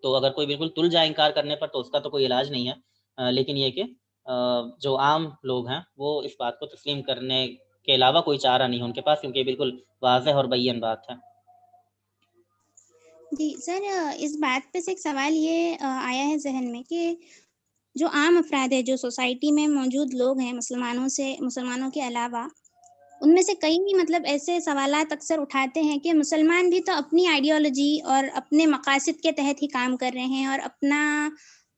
[SPEAKER 5] تو اگر کوئی بالکل تل جائے انکار کرنے پر تو اس کا تو کوئی علاج نہیں ہے، لیکن یہ کہ جو عام لوگ ہیں وہ اس بات کو تسلیم کرنے کے علاوہ کوئی چارہ نہیں ہے ان کے پاس، کیونکہ یہ بالکل واضح اور بیان بات ہے۔
[SPEAKER 4] جی سر، اس بات پہ سے ایک سوال یہ آیا ہے ذہن میں کہ جو عام افراد ہیں، جو سوسائٹی میں موجود لوگ ہیں مسلمانوں کے علاوہ، ان میں سے کئی مطلب ایسے سوالات اکثر اٹھاتے ہیں کہ مسلمان بھی تو اپنی آئیڈیالوجی اور اپنے مقاصد کے تحت ہی کام کر رہے ہیں، اور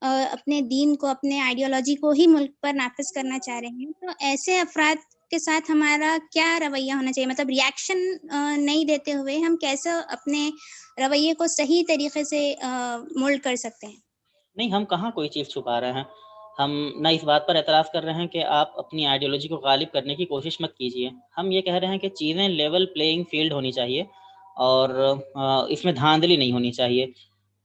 [SPEAKER 4] اپنے دین کو، اپنے آئیڈیالوجی کو ہی ملک پر نافذ کرنا چاہ رہے ہیں، تو ایسے افراد کے ساتھ ہمارا کیا رویہ ہونا چاہیے؟ مطلب ریئیکشن نہیں دیتے ہوئے ہم کیسے اپنے رویے کو صحیح طریقے سے مولڈ کر سکتے ہیں؟
[SPEAKER 5] نہیں، ہم کہاں کوئی چیز چھپا رہے ہیں. ہم نہ اس بات پر اعتراض کر رہے ہیں کہ آپ اپنی آئیڈیالوجی کو غالب کرنے کی کوشش مت کیجیے. ہم یہ کہہ رہے ہیں کہ چیزیں لیول پلینگ فیلڈ ہونی چاہیے اور اس میں دھاندلی نہیں ہونی چاہیے.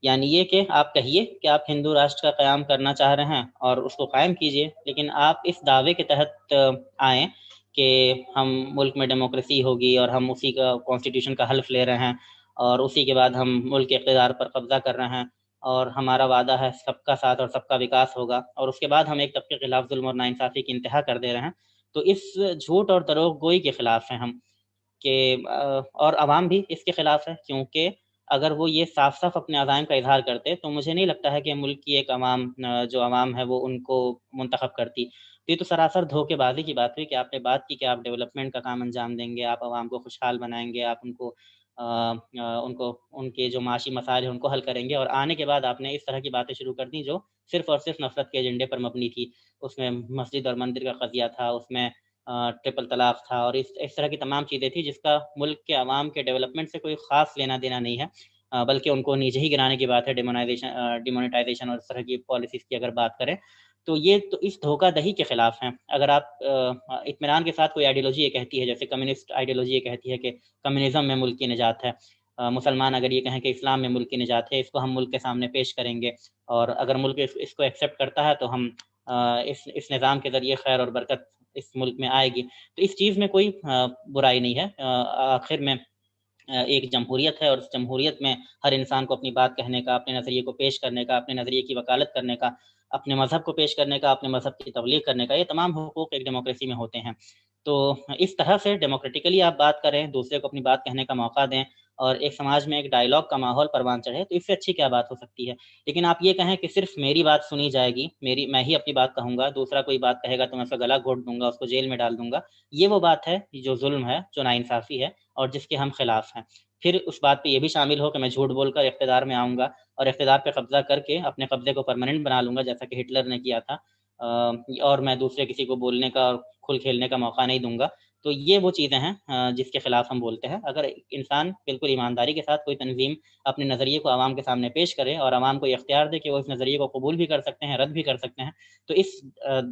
[SPEAKER 5] یعنی یہ کہ آپ کہیے کہ آپ ہندو راشٹر کا قیام کرنا چاہ رہے ہیں اور اس کو قائم کیجیے، لیکن آپ اس دعوے کے تحت آئیں کہ ہم ملک میں ڈیموکریسی ہوگی اور ہم اسی کا کانسٹیٹیوشن کا حلف لے رہے ہیں اور اسی کے بعد ہم ملک کے اقتدار پر قبضہ کر رہے ہیں اور ہمارا وعدہ ہے سب کا ساتھ اور سب کا وکاس ہوگا، اور اس کے بعد ہم ایک طبقے کے خلاف ظلم اور ناانصافی کی انتہا کر دے رہے ہیں. تو اس جھوٹ اور دروغ گوئی کے خلاف ہیں ہم کہ اور عوام بھی اس کے خلاف ہے، کیونکہ اگر وہ یہ صاف صاف اپنے عزائم کا اظہار کرتے تو مجھے نہیں لگتا ہے کہ ملک کی ایک جو عوام ہے وہ ان کو منتخب کرتی. تو یہ تو سراسر دھوکے بازی کی بات ہوئی کہ آپ نے بات کی کہ آپ ڈیولپمنٹ کا کام انجام دیں گے، آپ عوام کو خوشحال بنائیں گے، آپ ان کے جو معاشی مسائل ہیں ان کو حل کریں گے، اور آنے کے بعد آپ نے اس طرح کی باتیں شروع کر دیں جو صرف اور صرف نفرت کے ایجنڈے پر مبنی تھی. اس میں مسجد اور مندر کا قضیہ تھا، اس میں ٹرپل طلاق تھا، اور اس طرح کی تمام چیزیں تھیں جس کا ملک کے عوام کے ڈیولپمنٹ سے کوئی خاص لینا دینا نہیں ہے، بلکہ ان کو نیچے ہی گرانے کی بات ہے. ڈیمونیٹائزیشن اور اس طرح کی پالیسیز کی اگر بات کریں تو یہ تو اس دھوکہ دہی کے خلاف ہیں. اگر آپ اطمینان کے ساتھ کوئی آئیڈیالوجی یہ کہتی ہے، جیسے کمیونسٹ آئیڈیالوجی یہ کہتی ہے کہ کمیونزم میں ملک کی نجات ہے، مسلمان اگر یہ کہیں کہ اسلام میں ملک کی نجات ہے، اس کو ہم ملک کے سامنے پیش کریں گے، اور اگر ملک اس کو ایکسیپٹ کرتا ہے تو ہم اس نظام کے ذریعے خیر اور برکت اس ملک میں آئے گی. تو اس چیز میں کوئی برائی نہیں ہے. آخر میں ایک جمہوریت ہے، اور اس جمہوریت میں ہر انسان کو اپنی بات کہنے کا، اپنے نظریے کو پیش کرنے کا، اپنے نظریے کی وکالت کرنے کا، اپنے مذہب کو پیش کرنے کا، اپنے مذہب کی تبلیغ کرنے کا، یہ تمام حقوق ایک ڈیموکریسی میں ہوتے ہیں. تو اس طرح سے ڈیموکریٹیکلی آپ بات کریں، دوسرے کو اپنی بات کہنے کا موقع دیں، اور ایک سماج میں ایک ڈائیلاگ کا ماحول پروان چڑھے، تو اس سے اچھی کیا بات ہو سکتی ہے. لیکن آپ یہ کہیں کہ صرف میری بات سنی جائے گی، میں ہی اپنی بات کہوں گا، دوسرا کوئی بات کہے گا تو میں اس کا گلا گھونٹ دوں گا، اس کو جیل میں ڈال دوں گا، یہ وہ بات ہے جو ظلم ہے، جو ناانصافی ہے، اور جس کے ہم خلاف ہیں. پھر اس بات پہ یہ بھی شامل ہو کہ میں جھوٹ بول کر اقتدار میں آؤں گا اور اقتدار پہ قبضہ کر کے اپنے قبضے کو پرماننٹ بنا لوں گا، جیسا کہ ہٹلر نے کیا تھا، اور میں دوسرے کسی کو بولنے کا اور کھل کھیلنے کا موقع نہیں دوں گا. تو یہ وہ چیزیں ہیں جس کے خلاف ہم بولتے ہیں. اگر انسان بالکل ایمانداری کے ساتھ کوئی تنظیم اپنے نظریے کو عوام کے سامنے پیش کرے اور عوام کو یہ اختیار دے کہ وہ اس نظریے کو قبول بھی کر سکتے ہیں، رد بھی کر سکتے ہیں، تو اس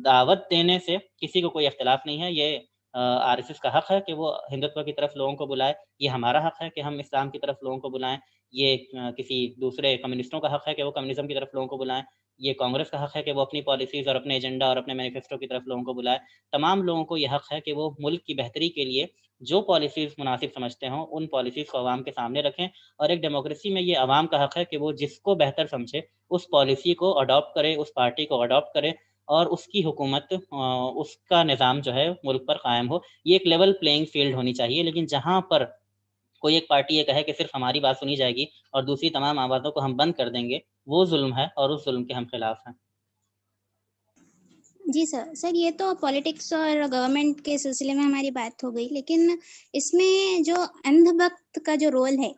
[SPEAKER 5] دعوت دینے سے کسی کو کوئی اختلاف نہیں ہے. یہ RSS کا حق ہے کہ وہ ہندوتو کی طرف لوگوں کو بلائے، یہ ہمارا حق ہے کہ ہم اسلام کی طرف لوگوں کو بلائیں، یہ کسی دوسرے کمیونسٹوں کا حق ہے کہ وہ کمیونزم کی طرف لوگوں کو بلائیں، یہ کانگریس کا حق ہے کہ وہ اپنی پالیسیز اور اپنے ایجنڈا اور اپنے مینیفیسٹو کی طرف لوگوں کو بلائے. تمام لوگوں کو یہ حق ہے کہ وہ ملک کی بہتری کے لیے جو پالیسیز مناسب سمجھتے ہوں ان پالیسیز کو عوام کے سامنے رکھیں، اور ایک ڈیموکریسی میں یہ عوام کا حق ہے کہ وہ جس کو بہتر سمجھے اس پالیسی کو اڈاپٹ کرے، اس پارٹی کو اڈاپٹ کرے، اور اس کی حکومت، اس کا نظام جو ہے ملک پر قائم ہو. یہ ایک لیول پلینگ فیلڈ ہونی چاہیے. لیکن جہاں پر کوئی ایک پارٹی یہ کہے کہ صرف ہماری بات سنی جائے گی اور دوسری تمام آوازوں کو ہم بند کر دیں گے، وہ ظلم ہے، اور اس ظلم کے ہم خلاف ہیں.
[SPEAKER 4] جی سر یہ تو پالیٹکس اور گورنمنٹ کے سلسلے میں ہماری بات ہو گئی، لیکن اس میں جو اندھ بھکت کا جو رول ہے،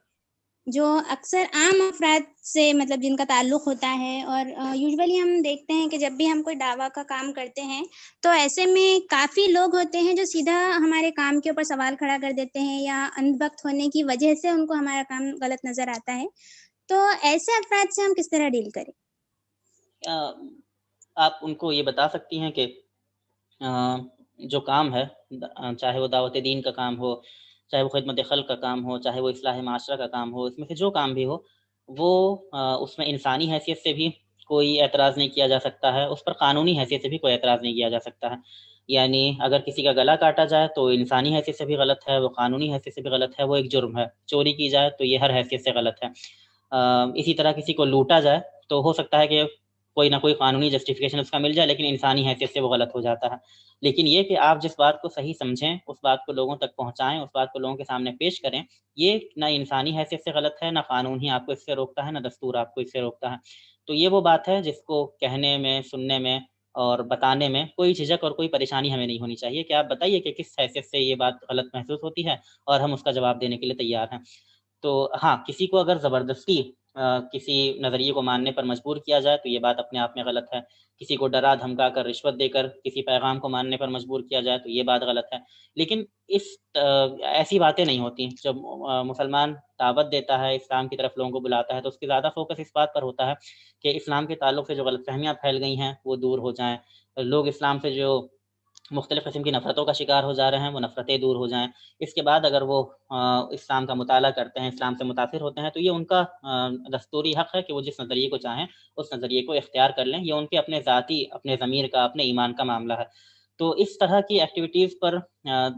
[SPEAKER 4] جو اکثر عام افراد سے مطلب جن کا تعلق ہوتا ہے، اور یوزولی ہم دیکھتے ہیں کہ جب بھی ہم کوئی دعویٰ کا کام کرتے ہیں تو ایسے میں کافی لوگ ہوتے ہیں جو سیدھا ہمارے کام کے اوپر سوال کھڑا کر دیتے ہیں، یا اندھ بھکت ہونے کی وجہ سے ان کو ہمارا کام غلط نظر آتا ہے. تو ایسے افراد سے ہم کس طرح ڈیل کریں؟
[SPEAKER 5] آپ ان کو یہ بتا سکتی ہیں کہ جو کام ہے، چاہے وہ دعوت دین کا کام ہو، چاہے وہ خدمت خلق کا کام ہو، چاہے وہ اصلاح معاشرہ کا کام ہو، اس میں سے جو کام بھی ہو، وہ اس میں انسانی حیثیت سے بھی کوئی اعتراض نہیں کیا جا سکتا ہے، اس پر قانونی حیثیت سے بھی کوئی اعتراض نہیں کیا جا سکتا ہے. یعنی اگر کسی کا گلا کاٹا جائے تو انسانی حیثیت سے بھی غلط ہے، وہ قانونی حیثیت سے بھی غلط ہے، وہ ایک جرم ہے. چوری کی جائے تو یہ ہر حیثیت سے غلط ہے. اسی طرح کسی کو لوٹا جائے تو ہو سکتا ہے کہ کوئی نہ کوئی قانونی جسٹیفیکیشن اس کا مل جائے، لیکن انسانی حیثیت سے وہ غلط ہو جاتا ہے. لیکن یہ کہ آپ جس بات کو صحیح سمجھیں، اس بات کو لوگوں تک پہنچائیں، اس بات کو لوگوں کے سامنے پیش کریں، یہ نہ انسانی حیثیت سے غلط ہے، نہ قانون ہی آپ کو اس سے روکتا ہے، نہ دستور آپ کو اس سے روکتا ہے. تو یہ وہ بات ہے جس کو کہنے میں، سننے میں اور بتانے میں کوئی جھجک اور کوئی پریشانی ہمیں نہیں ہونی چاہیے کہ آپ بتائیے کہ کس حیثیت سے یہ بات غلط محسوس ہوتی ہے، اور ہم اس کا جواب دینے کے لیے تیار ہیں. تو ہاں، کسی کو اگر زبردستی کسی نظریے کو ماننے پر مجبور کیا جائے تو یہ بات اپنے آپ میں غلط ہے. کسی کو ڈرا دھمکا کر رشوت دے کر کسی پیغام کو ماننے پر مجبور کیا جائے تو یہ بات غلط ہے. لیکن ایسی باتیں نہیں ہوتی. جب مسلمان دعوت دیتا ہے، اسلام کی طرف لوگوں کو بلاتا ہے، تو اس کی زیادہ فوکس اس بات پر ہوتا ہے کہ اسلام کے تعلق سے جو غلط فہمیاں پھیل گئی ہیں وہ دور ہو جائیں، لوگ اسلام سے جو مختلف قسم کی نفرتوں کا شکار ہو جا رہے ہیں وہ نفرتیں دور ہو جائیں. اس کے بعد اگر وہ اسلام کا مطالعہ کرتے ہیں، اسلام سے متاثر ہوتے ہیں، تو یہ ان کا دستوری حق ہے کہ وہ جس نظریے کو چاہیں اس نظریے کو اختیار کر لیں. یہ ان کے اپنے ذاتی، اپنے ضمیر کا، اپنے ایمان کا معاملہ ہے. تو اس طرح کی ایکٹیویٹیز پر،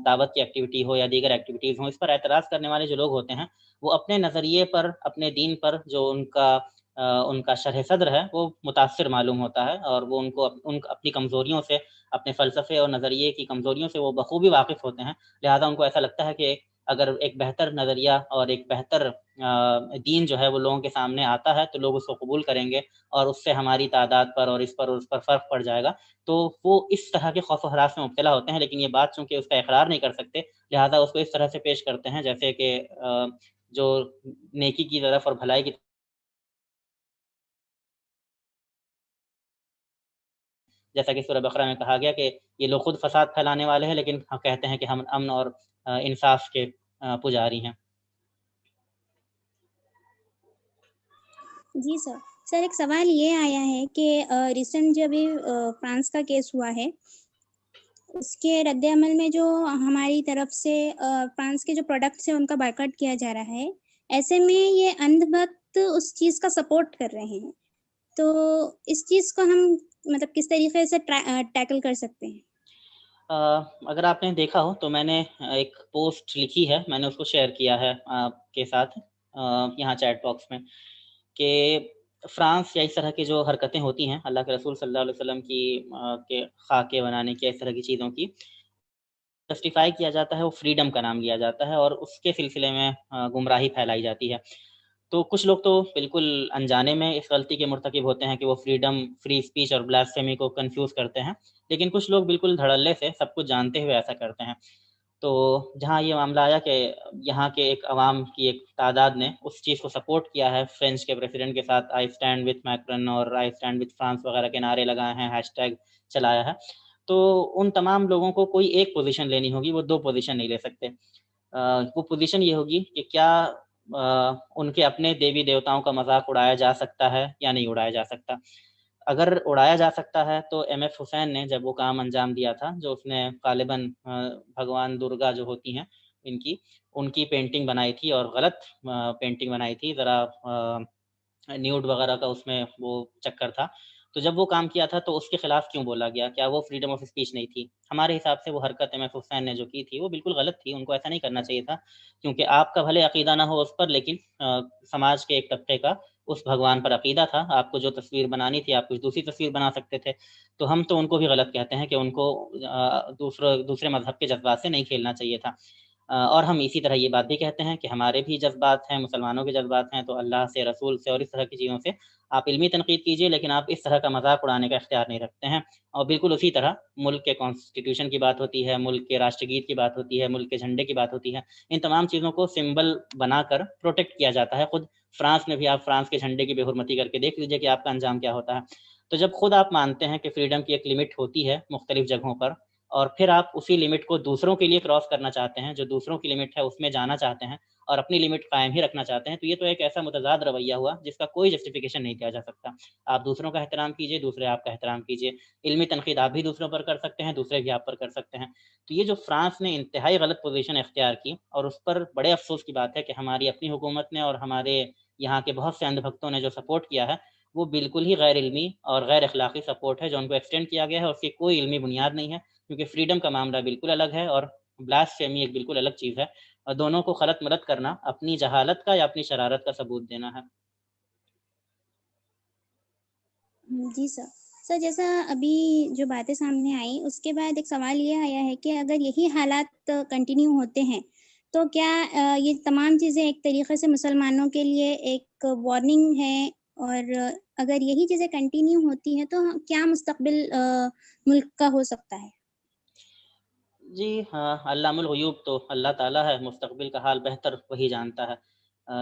[SPEAKER 5] دعوت کی ایکٹیویٹی ہو یا دیگر ایکٹیویٹیز ہوں، اس پر اعتراض کرنے والے جو لوگ ہوتے ہیں وہ اپنے نظریے پر، اپنے دین پر جو ان کا شرح صدر ہے وہ متاثر معلوم ہوتا ہے، اور وہ ان کو اپنی کمزوریوں سے، اپنے فلسفے اور نظریے کی کمزوریوں سے وہ بخوبی واقف ہوتے ہیں. لہٰذا ان کو ایسا لگتا ہے کہ اگر ایک بہتر نظریہ اور ایک بہتر دین جو ہے وہ لوگوں کے سامنے آتا ہے تو لوگ اس کو قبول کریں گے، اور اس سے ہماری تعداد پر اور اس پر فرق پڑ جائے گا. تو وہ اس طرح کے خوف و ہراس میں مبتلا ہوتے ہیں. لیکن یہ بات چونکہ اس کا اقرار نہیں کر سکتے، لہٰذا اس کو اس طرح سے پیش کرتے ہیں جیسے کہ جو نیکی کی طرف اور بھلائی کی، جیسا کہ سورہ بقرہ میں کہا گیا کہ یہ لوگ خود فساد پھیلانے والے ہیں لیکن کہتے ہیں کہ ہم امن اور انصاف کے پجاری ہیں.
[SPEAKER 4] جی سر ایک سوال یہ آیا ہے کہ ریسنٹ جو ابھی فرانس کا کیس ہوا ہے، اس کے رد عمل میں جو ہماری طرف سے فرانس کے جو پروڈکٹس ہیں ان کا بائیکاٹ کیا جا رہا ہے، ایسے میں یہ اندھ بھکت اس چیز کا سپورٹ کر رہے ہیں، تو اس چیز کو ہم مطلب کس طریقے سے ٹیکل کر سکتے ہیں؟
[SPEAKER 5] اگر آپ نے دیکھا ہو تو میں نے ایک پوسٹ لکھی ہے، میں نے اس کو شیئر کیا ہے آپ کے ساتھ یہاں چیٹ باکس میں، کہ فرانس یا اس طرح کی جو حرکتیں ہوتی ہیں اللہ کے رسول صلی اللہ علیہ وسلم کی کے خاکے بنانے کی، اس طرح کی چیزوں کی جسٹیفائی کیا جاتا ہے، وہ فریڈم کا نام لیا جاتا ہے اور اس کے سلسلے میں گمراہی پھیلائی جاتی ہے. تو کچھ لوگ تو بالکل انجانے میں اس غلطی کے مرتکب ہوتے ہیں کہ وہ فریڈم، فری اسپیچ اور بلاسفیمی کو کنفیوز کرتے ہیں، لیکن کچھ لوگ بالکل دھڑلے سے سب کچھ جانتے ہوئے ایسا کرتے ہیں. تو جہاں یہ معاملہ آیا کہ یہاں کے ایک عوام کی ایک تعداد نے اس چیز کو سپورٹ کیا ہے، فرینچ کے پریزیڈنٹ کے ساتھ آئی اسٹینڈ وتھ میکرن اور آئی اسٹینڈ وتھ فرانس وغیرہ کے نعرے لگائے ہیں، ہیش ٹیگ چلایا ہے، تو ان تمام لوگوں کو کوئی ایک پوزیشن لینی ہوگی، وہ دو پوزیشن نہیں لے سکتے. وہ پوزیشن یہ ہوگی کہ کیا ان کے اپنے دیوی دیوتاؤں کا مذاق اڑایا جا سکتا ہے یا نہیں اڑایا جا سکتا. اگر اڑایا جا سکتا ہے تو ایم ایف حسین نے جب وہ کام انجام دیا تھا، جو اس نے غالباً بھگوان درگا جو ہوتی ہیں ان کی پینٹنگ بنائی تھی اور غلط پینٹنگ بنائی تھی، ذرا نیوڈ وغیرہ کا اس میں وہ چکر تھا، تو جب وہ کام کیا تھا تو اس کے خلاف کیوں بولا گیا؟ کیا وہ فریڈم آف اسپیچ نہیں تھی؟ ہمارے حساب سے وہ حرکت ایم ایف حسین نے جو کی تھی وہ بالکل غلط تھی، ان کو ایسا نہیں کرنا چاہیے تھا، کیونکہ آپ کا بھلے عقیدہ نہ ہو اس پر، لیکن سماج کے ایک طبقے کا اس بھگوان پر عقیدہ تھا. آپ کو جو تصویر بنانی تھی آپ کچھ دوسری تصویر بنا سکتے تھے، تو ہم تو ان کو بھی غلط کہتے ہیں کہ ان کو دوسرے مذہب کے جذبات سے نہیں کھیلنا چاہیے تھا. اور ہم اسی طرح یہ بات بھی کہتے ہیں کہ ہمارے بھی جذبات ہیں، مسلمانوں کے جذبات ہیں، تو اللہ سے، رسول سے اور اس طرح کی چیزوں سے آپ علمی تنقید کیجئے، لیکن آپ اس طرح کا مذاق اڑانے کا اختیار نہیں رکھتے ہیں. اور بالکل اسی طرح ملک کے کانسٹیٹیوشن کی بات ہوتی ہے، ملک کے راشٹر گیت کی بات ہوتی ہے، ملک کے جھنڈے کی بات ہوتی ہے، ان تمام چیزوں کو سمبل بنا کر پروٹیکٹ کیا جاتا ہے. خود فرانس میں بھی آپ فرانس کے جھنڈے کی بے حرمتی کر کے دیکھ لیجئے کہ آپ کا انجام کیا ہوتا ہے. تو جب خود آپ مانتے ہیں کہ فریڈم کی ایک لمٹ ہوتی ہے مختلف جگہوں پر، اور پھر آپ اسی لمٹ کو دوسروں کے لیے کراس کرنا چاہتے ہیں، جو دوسروں کی لمٹ ہے اس میں جانا چاہتے ہیں اور اپنی لمٹ قائم ہی رکھنا چاہتے ہیں، تو یہ تو ایک ایسا متضاد رویہ ہوا جس کا کوئی جسٹیفیکیشن نہیں کیا جا سکتا. آپ دوسروں کا احترام کیجئے، دوسرے آپ کا احترام کیجئے. علمی تنقید آپ بھی دوسروں پر کر سکتے ہیں، دوسرے بھی آپ پر کر سکتے ہیں. تو یہ جو فرانس نے انتہائی غلط پوزیشن اختیار کی، اور اس پر بڑے افسوس کی بات ہے کہ ہماری اپنی حکومت نے اور ہمارے یہاں کے بہت سے اندھ بھکتوں نے جو سپورٹ کیا ہے وہ بالکل ہی غیر علمی اور غیر اخلاقی سپورٹ ہے، جو ان کو ایکسٹینڈ کیا گیا ہے اور اس کی کوئی علمی بنیاد نہیں ہے، کیونکہ فریڈم کا معاملہ بالکل الگ ہے اور بلاسفیمی ایک بالکل الگ چیز ہے، اور دونوں کو خلط ملط کرنا اپنی جہالت کا یا اپنی شرارت کا ثبوت دینا ہے.
[SPEAKER 4] جی سر جیسا ابھی جو باتیں سامنے آئیں اس کے بعد ایک سوال یہ آیا ہے کہ اگر یہی حالات کنٹینیو ہوتے ہیں تو کیا یہ تمام چیزیں ایک طریقے سے مسلمانوں کے لیے ایک وارننگ ہے، اور اگر یہی چیزیں کنٹینیو ہوتی ہیں تو کیا مستقبل ملک کا ہو سکتا ہے؟
[SPEAKER 5] جی ہاں، علام الغیوب تو اللہ تعالیٰ ہے، مستقبل کا حال بہتر وہی جانتا ہے.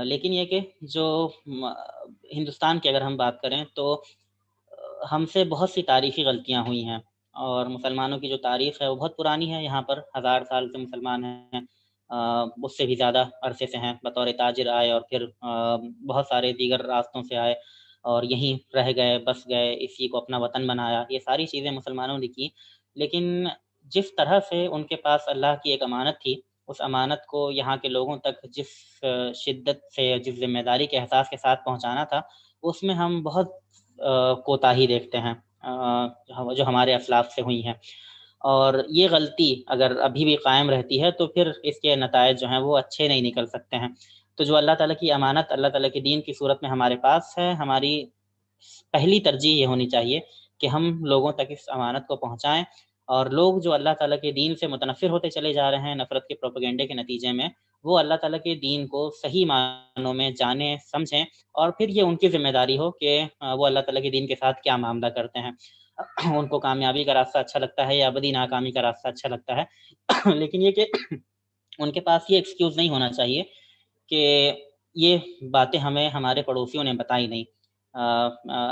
[SPEAKER 5] لیکن یہ کہ جو ہندوستان کی اگر ہم بات کریں تو ہم سے بہت سی تاریخی غلطیاں ہوئی ہیں، اور مسلمانوں کی جو تاریخ ہے وہ بہت پرانی ہے، یہاں پر 1000 سال سے مسلمان ہیں، اس سے بھی زیادہ عرصے سے ہیں، بطور تاجر آئے اور پھر بہت سارے دیگر راستوں سے آئے اور یہیں رہ گئے، بس گئے، اسی کو اپنا وطن بنایا، یہ ساری چیزیں مسلمانوں نے کی. لیکن جس طرح سے ان کے پاس اللہ کی ایک امانت تھی، اس امانت کو یہاں کے لوگوں تک جس شدت سے، جس ذمہ داری کے احساس کے ساتھ پہنچانا تھا، اس میں ہم بہت کوتاہی دیکھتے ہیں جو ہمارے اسلاف سے ہوئی ہیں. اور یہ غلطی اگر ابھی بھی قائم رہتی ہے تو پھر اس کے نتائج جو ہیں وہ اچھے نہیں نکل سکتے ہیں. تو جو اللہ تعالیٰ کی امانت اللہ تعالیٰ کے دین کی صورت میں ہمارے پاس ہے، ہماری پہلی ترجیح یہ ہونی چاہیے کہ ہم لوگوں تک اس امانت کو پہنچائیں، اور لوگ جو اللہ تعالیٰ کے دین سے متنفر ہوتے چلے جا رہے ہیں نفرت کے پروپیگنڈے کے نتیجے میں، وہ اللہ تعالیٰ کے دین کو صحیح معنوں میں جانیں، سمجھیں، اور پھر یہ ان کی ذمہ داری ہو کہ وہ اللہ تعالیٰ کے دین کے ساتھ کیا معاملہ کرتے ہیں. ان کو کامیابی کا راستہ اچھا لگتا ہے یا ابدی ناکامی کا راستہ اچھا لگتا ہے. لیکن یہ کہ ان کے پاس یہ ایکسکیوز نہیں ہونا چاہیے کہ یہ باتیں ہمیں ہمارے پڑوسیوں نے بتائی نہیں.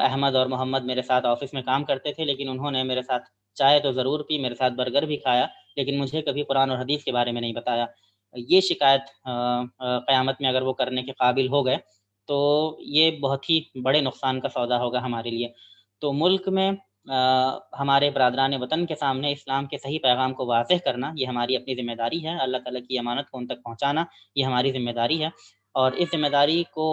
[SPEAKER 5] احمد اور محمد میرے ساتھ آفس میں کام کرتے تھے، لیکن انہوں نے میرے ساتھ چائے تو ضرور پی، میرے ساتھ برگر بھی کھایا، لیکن مجھے کبھی قرآن اور حدیث کے بارے میں نہیں بتایا. یہ شکایت قیامت میں اگر وہ کرنے کے قابل ہو گئے تو یہ بہت ہی بڑے نقصان کا سودا ہوگا ہمارے لیے. تو ملک میں ہمارے برادران وطن کے سامنے اسلام کے صحیح پیغام کو واضح کرنا یہ ہماری اپنی ذمہ داری ہے. اللہ تعالیٰ کی امانت کو ان تک پہنچانا یہ ہماری ذمہ داری ہے، اور اس ذمہ داری کو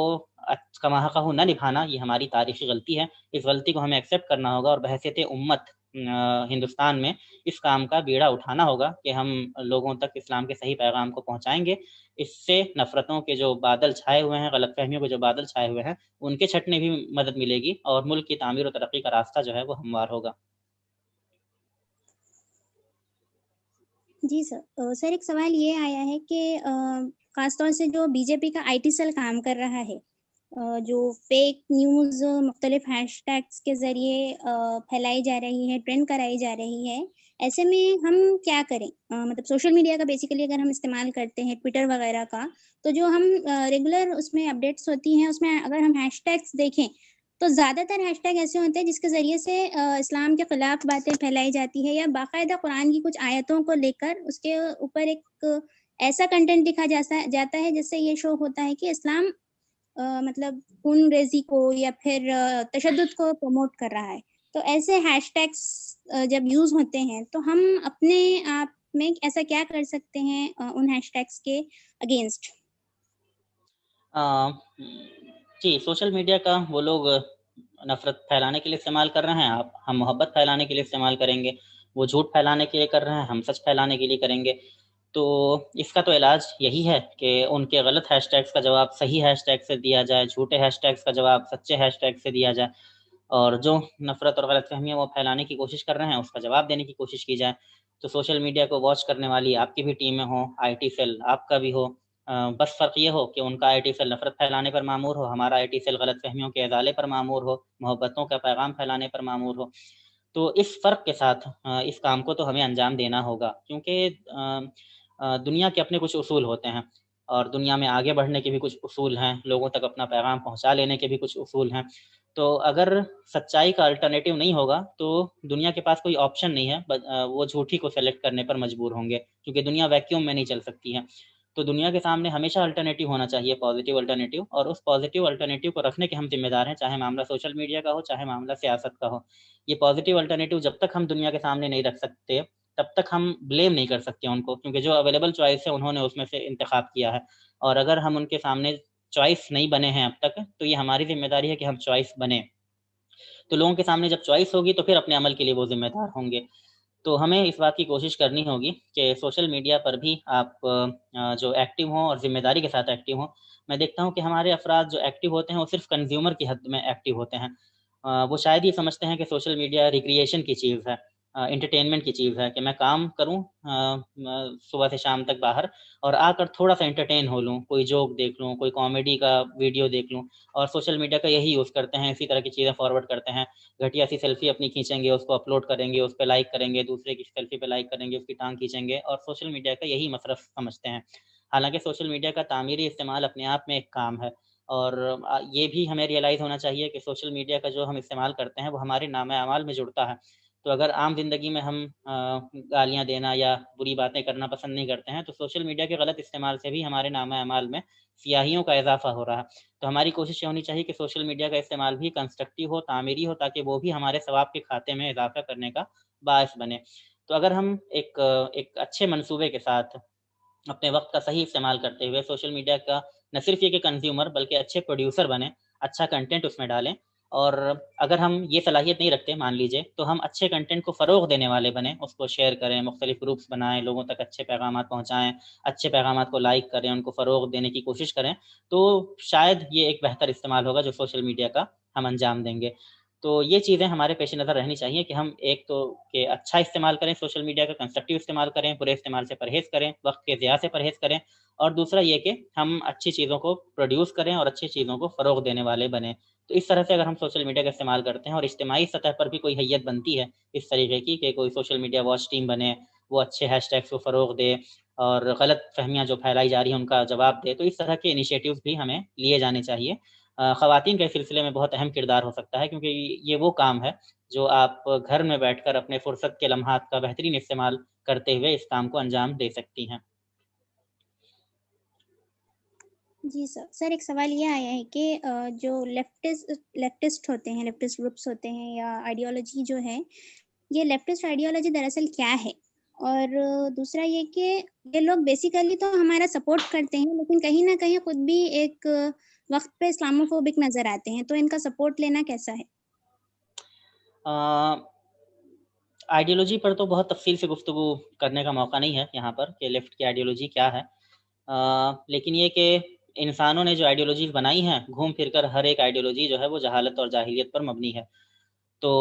[SPEAKER 5] کما حقہ نہ نبھانا یہ ہماری تاریخی غلطی ہے. اس غلطی کو ہمیں ایکسیپٹ کرنا ہوگا اور بحیثیت امت ہندوستان میں اس کام کا بیڑا اٹھانا ہوگا کہ ہم لوگوں تک اسلام کے صحیح پیغام کو پہنچائیں گے. اس سے نفرتوں کے جو بادل چھائے ہوئے ہیں، غلط فہمیوں کے جو بادل چھائے ہوئے ہیں، ان کے چھٹنے بھی مدد ملے گی، اور ملک کی تعمیر و ترقی کا راستہ جو ہے وہ ہموار ہوگا.
[SPEAKER 4] جی سر ایک سوال یہ آیا ہے کہ خاص طور سے جو بی جے پی کا آئی ٹی سیل کام کر رہا ہے، جو فیک نیوز مختلف ہیش ٹیگس کے ذریعے پھیلائی جا رہی ہے، ٹرینڈ کرائی جا رہی ہے، ایسے میں ہم کیا کریں؟ مطلب سوشل میڈیا کا بیسیکلی اگر ہم استعمال کرتے ہیں، ٹویٹر وغیرہ کا، تو جو ہم ریگولر اس میں اپڈیٹس ہوتی ہیں، اس میں اگر ہم ہیش ٹیگس دیکھیں تو زیادہ تر ہیش ٹیگ ایسے ہوتے ہیں جس کے ذریعے سے اسلام کے خلاف باتیں پھیلائی جاتی ہے، یا باقاعدہ قرآن کی کچھ آیتوں کو لے کر اس کے اوپر ایک ایسا کنٹینٹ لکھا جاتا ہے جس سے یہ شو ہوتا ہے کہ اسلام مطلب خون ریزی کو یا پھر تشدد کو پروموٹ کر رہا ہے. تو ایسے ہیش ٹیگس جب یوز ہوتے ہیں تو ہم اپنے آپ میں ایسا کیا کر سکتے ہیں ان ہیش ٹیگس کے اگینسٹ؟
[SPEAKER 5] جی، سوشل میڈیا کا وہ لوگ نفرت پھیلانے کے لیے استعمال کر رہے ہیں، ہم محبت پھیلانے کے لیے استعمال کریں گے. وہ جھوٹ پھیلانے کے لیے کر رہے ہیں، ہم سچ پھیلانے کے لیے کریں گے. تو اس کا تو علاج یہی ہے کہ ان کے غلط ہیش ٹیگس کا جواب صحیح ہیش ٹیگ سے دیا جائے، جھوٹے ہیش ٹیگس کا جواب سچے ہیش ٹیگ سے دیا جائے، اور جو نفرت اور غلط فہمیاں وہ پھیلانے کی کوشش کر رہے ہیں اس کا جواب دینے کی کوشش کی جائے. تو سوشل میڈیا کو واچ کرنے والی آپ کی بھی ٹیمیں ہوں، آئی ٹی سیل آپ کا بھی ہو، بس فرق یہ ہو کہ ان کا آئی ٹی سیل نفرت پھیلانے پر معمور ہو، ہمارا آئی ٹی سیل غلط فہمیوں کے ازالے پر معمور ہو، محبتوں کا پیغام پھیلانے پر معمور ہو. تو اس فرق کے ساتھ اس کام کو تو ہمیں انجام دینا ہوگا، کیونکہ دنیا کے اپنے کچھ اصول ہوتے ہیں، اور دنیا میں آگے بڑھنے کے بھی کچھ اصول ہیں، لوگوں تک اپنا پیغام پہنچا لینے کے بھی کچھ اصول ہیں. تو اگر سچائی کا الٹرنیٹیو نہیں ہوگا تو دنیا کے پاس کوئی آپشن نہیں ہے، وہ جھوٹی کو سیلیکٹ کرنے پر مجبور ہوں گے، کیونکہ دنیا ویکیوم میں نہیں چل سکتی ہے. تو دنیا کے سامنے ہمیشہ الٹرنیٹیو ہونا چاہیے، پازیٹیو الٹرنیٹیو، اور اس پازیٹیو الٹرنیٹیو کو رکھنے کے ہم ذمہ دار ہیں، چاہے معاملہ سوشل میڈیا کا ہو، چاہے معاملہ سیاست کا ہو. یہ پازیٹیو الٹرنیٹیو جب تک ہم دنیا کے سامنے نہیں رکھ سکتے تب تک ہم بلیم نہیں کر سکتے ان کو، کیونکہ جو اویلیبل چوائس ہے انہوں نے اس میں سے انتخاب کیا ہے، اور اگر ہم ان کے سامنے چوائس نہیں بنے ہیں اب تک تو یہ ہماری ذمہ داری ہے کہ ہم چوائس بنیں. تو لوگوں کے سامنے جب چوائس ہوگی تو پھر اپنے عمل کے لیے وہ ذمہ دار ہوں گے. تو ہمیں اس بات کی کوشش کرنی ہوگی کہ سوشل میڈیا پر بھی آپ جو ایکٹیو ہوں اور ذمہ داری کے ساتھ ایکٹیو ہوں. میں دیکھتا ہوں کہ ہمارے افراد جو ایکٹیو ہوتے ہیں وہ صرف کنزیومر کی حد میں ایکٹیو ہوتے ہیں. وہ شاید یہ سمجھتے ہیں کہ سوشل میڈیا ریکریشن کی چیز ہے، انٹرٹینمنٹ کی چیز ہے، کہ میں کام کروں صبح سے شام تک باہر اور آ کر تھوڑا سا انٹرٹین ہو لوں، کوئی جوک دیکھ لوں، کوئی کامیڈی کا ویڈیو دیکھ لوں. اور سوشل میڈیا کا یہی یوز کرتے ہیں، اسی طرح کی چیزیں فارورڈ کرتے ہیں. گھٹیا سی سیلفی اپنی کھینچیں گے، اس کو اپلوڈ کریں گے، اس پہ لائک کریں گے، دوسرے کی سیلفی پہ لائک کریں گے، اس کی ٹانگ کھینچیں گے، اور سوشل میڈیا کا یہی مصرف سمجھتے ہیں. حالانکہ سوشل میڈیا کا تعمیری استعمال اپنے آپ میں ایک کام ہے، اور یہ بھی ہمیں ریئلائز ہونا چاہیے کہ سوشل میڈیا کا جو ہم استعمال کرتے ہیں وہ ہمارے نامہ اعمال میں جڑتا ہے. تو اگر عام زندگی میں ہم گالیاں دینا یا بری باتیں کرنا پسند نہیں کرتے ہیں، تو سوشل میڈیا کے غلط استعمال سے بھی ہمارے نامہ اعمال میں سیاہیوں کا اضافہ ہو رہا ہے. تو ہماری کوشش یہ ہونی چاہیے کہ سوشل میڈیا کا استعمال بھی کنسٹرکٹیو ہو، تعمیری ہو، تاکہ وہ بھی ہمارے ثواب کے کھاتے میں اضافہ کرنے کا باعث بنے. تو اگر ہم ایک اچھے منصوبے کے ساتھ اپنے وقت کا صحیح استعمال کرتے ہوئے سوشل میڈیا کا نہ صرف یہ کہ کنزیومر بلکہ اچھے پروڈیوسر بنیں، اچھا کنٹینٹ اس میں ڈالیں، اور اگر ہم یہ صلاحیت نہیں رکھتے مان لیجئے، تو ہم اچھے کنٹینٹ کو فروغ دینے والے بنیں، اس کو شیئر کریں، مختلف گروپس بنائیں، لوگوں تک اچھے پیغامات پہنچائیں، اچھے پیغامات کو لائک کریں، ان کو فروغ دینے کی کوشش کریں. تو شاید یہ ایک بہتر استعمال ہوگا جو سوشل میڈیا کا ہم انجام دیں گے. تو یہ چیزیں ہمارے پیش نظر رہنی چاہیے کہ ہم ایک تو کہ اچھا استعمال کریں سوشل میڈیا کا، کنسٹرکٹیو استعمال کریں، برے استعمال سے پرہیز کریں، وقت کے ضیاع سے پرہیز کریں، اور دوسرا یہ کہ ہم اچھی چیزوں کو پروڈیوس کریں اور اچھی چیزوں کو فروغ دینے والے بنیں. تو اس طرح سے اگر ہم سوشل میڈیا کا استعمال کرتے ہیں اور اجتماعی سطح پر بھی کوئی حیت بنتی ہے اس طریقے کی کہ کوئی سوشل میڈیا واچ ٹیم بنے، وہ اچھے ہیش ٹیگس کو فروغ دے اور غلط فہمیاں جو پھیلائی جا رہی ہیں ان کا جواب دے، تو اس طرح کے انیشیٹیوز بھی ہمیں لیے جانے چاہیے. خواتین کے سلسلے میں بہت اہم کردار ہو سکتا ہے، کیونکہ یہ وہ کام ہے جو آپ گھر میں بیٹھ کر اپنے فرصت کے لمحات کا بہترین استعمال کرتے ہوئے اس کام کو انجام دے سکتی ہیں.
[SPEAKER 4] جی سر ایک سوال یہ آیا ہے کہ جو لیفٹسٹ ہوتے ہیں، لیفٹسٹ گروپس ہوتے ہیں یا آئیڈیالوجی جو ہے، یہ لیفٹسٹ آئیڈیالوجی دراصل کیا ہے؟ اور دوسرا یہ کہ یہ لوگ بیسیکلی تو ہمارا سپورٹ کرتے ہیں، لیکن کہیں نہ کہیں خود بھی ایک وقت پہ اسلاموفوبک نظر آتے ہیں، تو ان کا سپورٹ لینا کیسا ہے؟
[SPEAKER 5] آئیڈیالوجی پر تو بہت تفصیل سے گفتگو کرنے کا موقع نہیں ہے یہاں پر کہ لیفٹ کی آئیڈیالوجی کیا ہے، لیکن یہ کہ انسانوں نے جو آئیڈیالوجیز بنائی ہیں گھوم پھر کر ہر ایک آئیڈیالوجی جو ہے وہ جہالت اور جاہلیت پر مبنی ہے. تو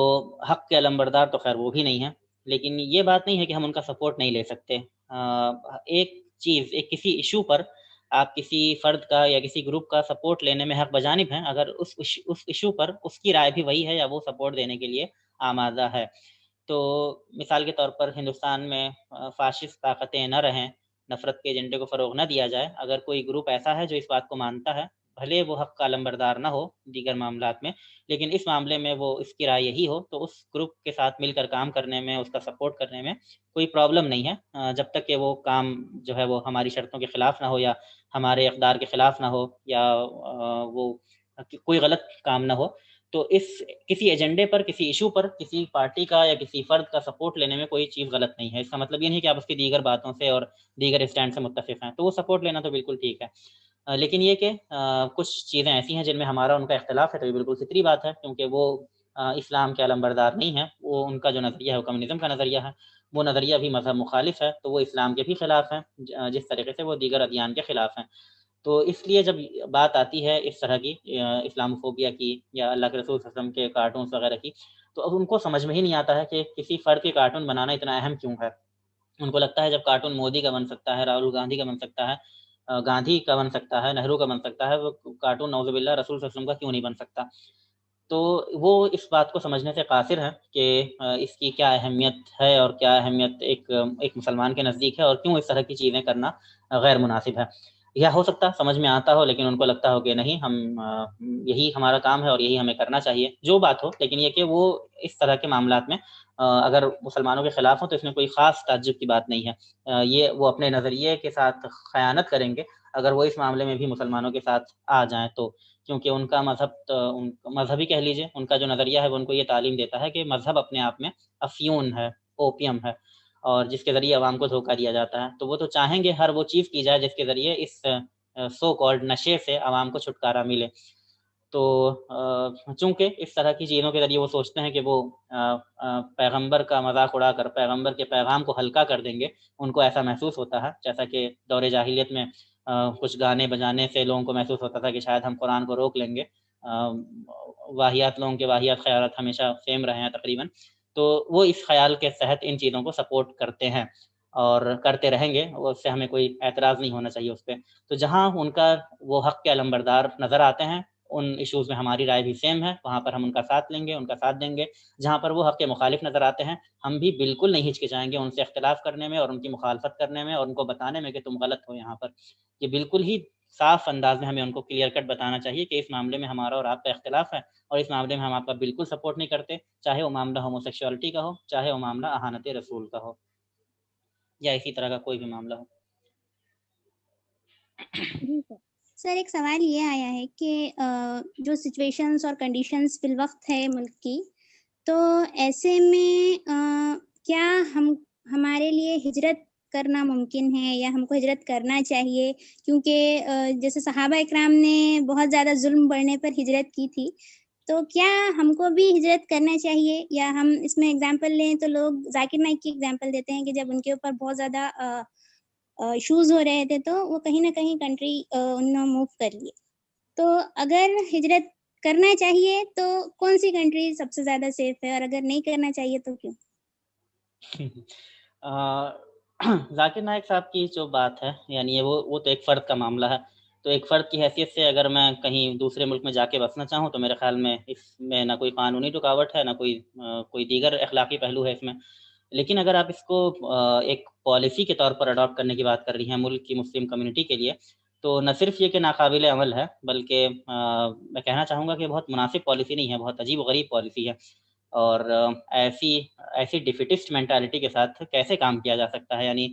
[SPEAKER 5] حق کے علمبردار تو خیر وہ بھی نہیں ہے، لیکن یہ بات نہیں ہے کہ ہم ان کا سپورٹ نہیں لے سکتے. ایک چیز، ایک کسی ایشو پر آپ کسی فرد کا یا کسی گروپ کا سپورٹ لینے میں حق بجانب ہیں اگر اس ایشو پر اس کی رائے بھی وہی ہے یا وہ سپورٹ دینے کے لیے آمادہ ہے. تو مثال کے طور پر ہندوستان میں فاشسٹ طاقتیں نہ رہیں، نفرت کے ایجنڈے کو فروغ نہ دیا جائے، اگر کوئی گروپ ایسا ہے جو اس بات کو مانتا ہے، بھلے وہ حق کا علمبردار نہ ہو دیگر معاملات میں، لیکن اس معاملے میں وہ اس کی رائے یہی ہو، تو اس گروپ کے ساتھ مل کر کام کرنے میں، اس کا سپورٹ کرنے میں کوئی پرابلم نہیں ہے، جب تک کہ وہ کام جو ہے وہ ہماری شرطوں کے خلاف نہ ہو یا ہمارے اقدار کے خلاف نہ ہو یا وہ کوئی غلط کام نہ ہو. تو اس کسی ایجنڈے پر، کسی ایشو پر کسی پارٹی کا یا کسی فرد کا سپورٹ لینے میں کوئی چیز غلط نہیں ہے. اس کا مطلب یہ نہیں کہ آپ اس کی دیگر باتوں سے اور دیگر اسٹینڈ سے متفق ہیں، تو وہ سپورٹ لینا تو بالکل ٹھیک ہے. لیکن یہ کہ کچھ چیزیں ایسی ہیں جن میں ہمارا ان کا اختلاف ہے، تو یہ بالکل فطری بات ہے، کیونکہ وہ اسلام کے علمبردار نہیں ہیں. وہ ان کا جو نظریہ ہے وہ کمیونزم کا نظریہ ہے، وہ نظریہ بھی مذہب مخالف ہے، تو وہ اسلام کے بھی خلاف ہیں جس طریقے سے وہ دیگر ادیان کے خلاف ہیں. تو اس لیے جب بات آتی ہے اس طرح کی اسلاموفوبیا کی یا اللہ کے رسول صلی اللہ علیہ وسلم کے کارٹونس وغیرہ کی، تو اب ان کو سمجھ میں ہی نہیں آتا ہے کہ کسی فرد کے کارٹون بنانا اتنا اہم کیوں ہے. ان کو لگتا ہے جب کارٹون مودی کا بن سکتا ہے، راہل گاندھی کا بن سکتا ہے، گاندھی کا بن سکتا ہے، نہرو کا بن سکتا ہے، وہ کارٹون نعوذ باللہ رسول صلی اللہ علیہ وسلم کا کیوں نہیں بن سکتا. تو وہ اس بات کو سمجھنے سے قاصر ہیں کہ اس کی کیا اہمیت ہے اور کیا اہمیت ایک مسلمان کے نزدیک ہے، اور کیوں اس طرح کی چیزیں کرنا غیر مناسب ہے. یا ہو سکتا سمجھ میں آتا ہو لیکن ان کو لگتا ہو کہ نہیں، ہم یہی ہمارا کام ہے اور یہی ہمیں کرنا چاہیے، جو بات ہو. لیکن یہ کہ وہ اس طرح کے معاملات میں اگر مسلمانوں کے خلاف ہوں تو اس میں کوئی خاص تعجب کی بات نہیں ہے. یہ وہ اپنے نظریے کے ساتھ خیانت کریں گے اگر وہ اس معاملے میں بھی مسلمانوں کے ساتھ آ جائیں تو، کیونکہ ان کا مذہبی کہہ لیجیے، ان کا جو نظریہ ہے وہ ان کو یہ تعلیم دیتا ہے کہ مذہب اپنے آپ میں افیون ہے، اوپیم ہے، اور جس کے ذریعے عوام کو دھوکہ دیا جاتا ہے. تو وہ تو چاہیں گے ہر وہ چیز کی جائے جس کے ذریعے اس سو کالڈ نشے سے عوام کو چھٹکارا ملے. تو چونکہ اس طرح کی چیزوں کے ذریعے وہ سوچتے ہیں کہ وہ پیغمبر کا مذاق اڑا کر پیغمبر کے پیغام کو ہلکا کر دیں گے. ان کو ایسا محسوس ہوتا ہے، جیسا کہ دور جاہلیت میں کچھ گانے بجانے سے لوگوں کو محسوس ہوتا تھا کہ شاید ہم قرآن کو روک لیں گے. واہیات لوگوں کے واہیات خیالات ہمیشہ سیم رہے ہیں تقریباً. تو وہ اس خیال کے تحت ان چیزوں کو سپورٹ کرتے ہیں اور کرتے رہیں گے، اس سے ہمیں کوئی اعتراض نہیں ہونا چاہیے اس پہ. تو جہاں ان کا وہ حق کے علمبردار نظر آتے ہیں ان ایشوز میں ہماری رائے بھی سیم ہے وہاں پر ہم ان کا ساتھ لیں گے، ان کا ساتھ دیں گے. جہاں پر وہ حق کے مخالف نظر آتے ہیں ہم بھی بالکل نہیں ہچکچائیں گے ان سے اختلاف کرنے میں اور ان کی مخالفت کرنے میں اور ان کو بتانے میں کہ تم غلط ہو. یہاں پر یہ بالکل ہی صاف انداز میں ہمیں ان کو کلیئر کٹ بتانا چاہیے کہ اس معاملے میں ہمارا اور آپ کا اختلاف ہے اور اس معاملے میں ہم آپ کا بالکل سپورٹ نہیں کرتے، چاہے وہ معاملہ ہوموسیکشوالٹی کا ہو، چاہے وہ معاملہ اہانت رسول کا ہو یا اسی طرح کا کوئی بھی معاملہ ہو.
[SPEAKER 4] جی سر، ایک سوال یہ آیا ہے کہ جو سچویشنز اور کنڈیشنز فی الوقت ہے ملک کی، تو ایسے میں کیا ہمارے لیے ہجرت کرنا ممکن ہے یا ہم کو ہجرت کرنا چاہیے؟ کیونکہ جیسے صحابہ اکرام نے بہت زیادہ ظلم بڑھنے پر ہجرت کی تھی، تو کیا ہم کو بھی ہجرت کرنا چاہیے؟ یا ہم اس میں اگزامپل لیں تو لوگ ذاکر نائک کی اگزامپل دیتے ہیں کہ جب ان کے اوپر بہت زیادہ ایشوز ہو رہے تھے تو وہ کہیں نہ کہیں کنٹری انہوں نے موو کر لیے. تو اگر ہجرت کرنا چاہیے تو کون سی کنٹری سب سے زیادہ سیف ہے، اور اگر نہیں کرنا چاہیے تو کیوں؟
[SPEAKER 5] ذاکر نائک صاحب کی جو بات ہے یعنی وہ تو ایک فرد کا معاملہ ہے. تو ایک فرد کی حیثیت سے اگر میں کہیں دوسرے ملک میں جا کے بسنا چاہوں تو میرے خیال میں اس میں نہ کوئی قانونی رکاوٹ ہے، نہ کوئی دیگر اخلاقی پہلو ہے اس میں. لیکن اگر آپ اس کو ایک پالیسی کے طور پر اڈاپٹ کرنے کی بات کر رہی ہیں ملک کی مسلم کمیونٹی کے لیے، تو نہ صرف یہ کہ ناقابل عمل ہے بلکہ میں کہنا چاہوں گا کہ بہت مناسب پالیسی نہیں ہے، بہت عجیب و غریب پالیسی ہے. اور ایسی ڈیفیٹسٹ مینٹالٹی کے ساتھ کیسے کام کیا جا سکتا ہے؟ یعنی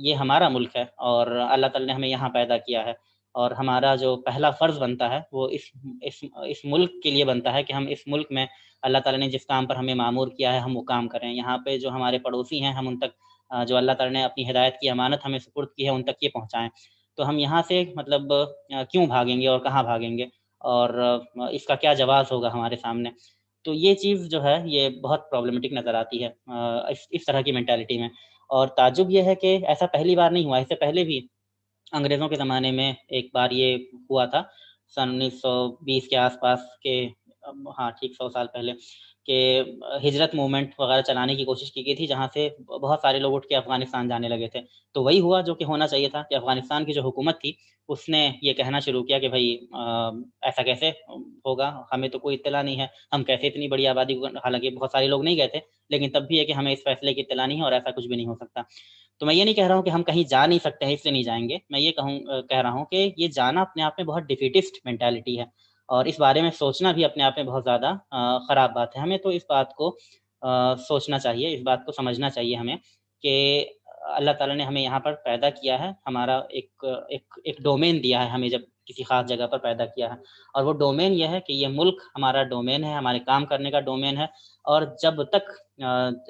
[SPEAKER 5] یہ ہمارا ملک ہے اور اللہ تعالی نے ہمیں یہاں پیدا کیا ہے، اور ہمارا جو پہلا فرض بنتا ہے وہ اس ملک کے لیے بنتا ہے کہ ہم اس ملک میں اللہ تعالی نے جس کام پر ہمیں معمور کیا ہے ہم وہ کام کریں. یہاں پہ جو ہمارے پڑوسی ہیں ہم ان تک جو اللہ تعالی نے اپنی ہدایت کی امانت ہمیں سپرد کی ہے ان تک یہ پہنچائیں. تو ہم یہاں سے مطلب کیوں بھاگیں گے اور کہاں بھاگیں گے، اور اس کا کیا جواز ہوگا ہمارے سامنے؟ تو یہ چیز جو ہے یہ بہت پرابلمٹک نظر آتی ہے اس طرح کی مینٹالٹی میں. اور تعجب یہ ہے کہ ایسا پہلی بار نہیں ہوا، اس سے پہلے بھی انگریزوں کے زمانے میں ایک بار یہ ہوا تھا سن 1920 کے آس پاس کے، ہاں ٹھیک 100 سال پہلے، کہ ہجرت موومنٹ وغیرہ چلانے کی کوشش کی گئی تھی جہاں سے بہت سارے لوگ اٹھ کے افغانستان جانے لگے تھے. تو وہی ہوا جو کہ ہونا چاہیے تھا کہ افغانستان کی جو حکومت تھی اس نے یہ کہنا شروع کیا کہ بھائی ایسا کیسے ہوگا، ہمیں تو کوئی اطلاع نہیں ہے، ہم کیسے اتنی بڑی آبادی کو، حالانکہ بہت سارے لوگ نہیں گئے تھے لیکن تب بھی ہے کہ ہمیں اس فیصلے کی اطلاع نہیں ہے اور ایسا کچھ بھی نہیں ہو سکتا. تو میں یہ نہیں کہہ رہا ہوں کہ ہم کہیں جا نہیں سکتے ہیں اس لیے نہیں جائیں گے، میں یہ کہہ رہا ہوں کہ یہ جانا اپنے آپ میں بہت ڈیفیٹسٹ مینٹالٹی ہے اور اس بارے میں سوچنا بھی اپنے آپ میں بہت زیادہ خراب بات ہے. ہمیں تو اس بات کو سوچنا چاہیے، اس بات کو سمجھنا چاہیے ہمیں کہ اللہ تعالیٰ نے ہمیں یہاں پر پیدا کیا ہے، ہمارا ایک ڈومین دیا ہے ہمیں جب کسی خاص جگہ پر پیدا کیا ہے، اور وہ ڈومین یہ ہے کہ یہ ملک ہمارا ڈومین ہے، ہمارے کام کرنے کا ڈومین ہے. اور جب تک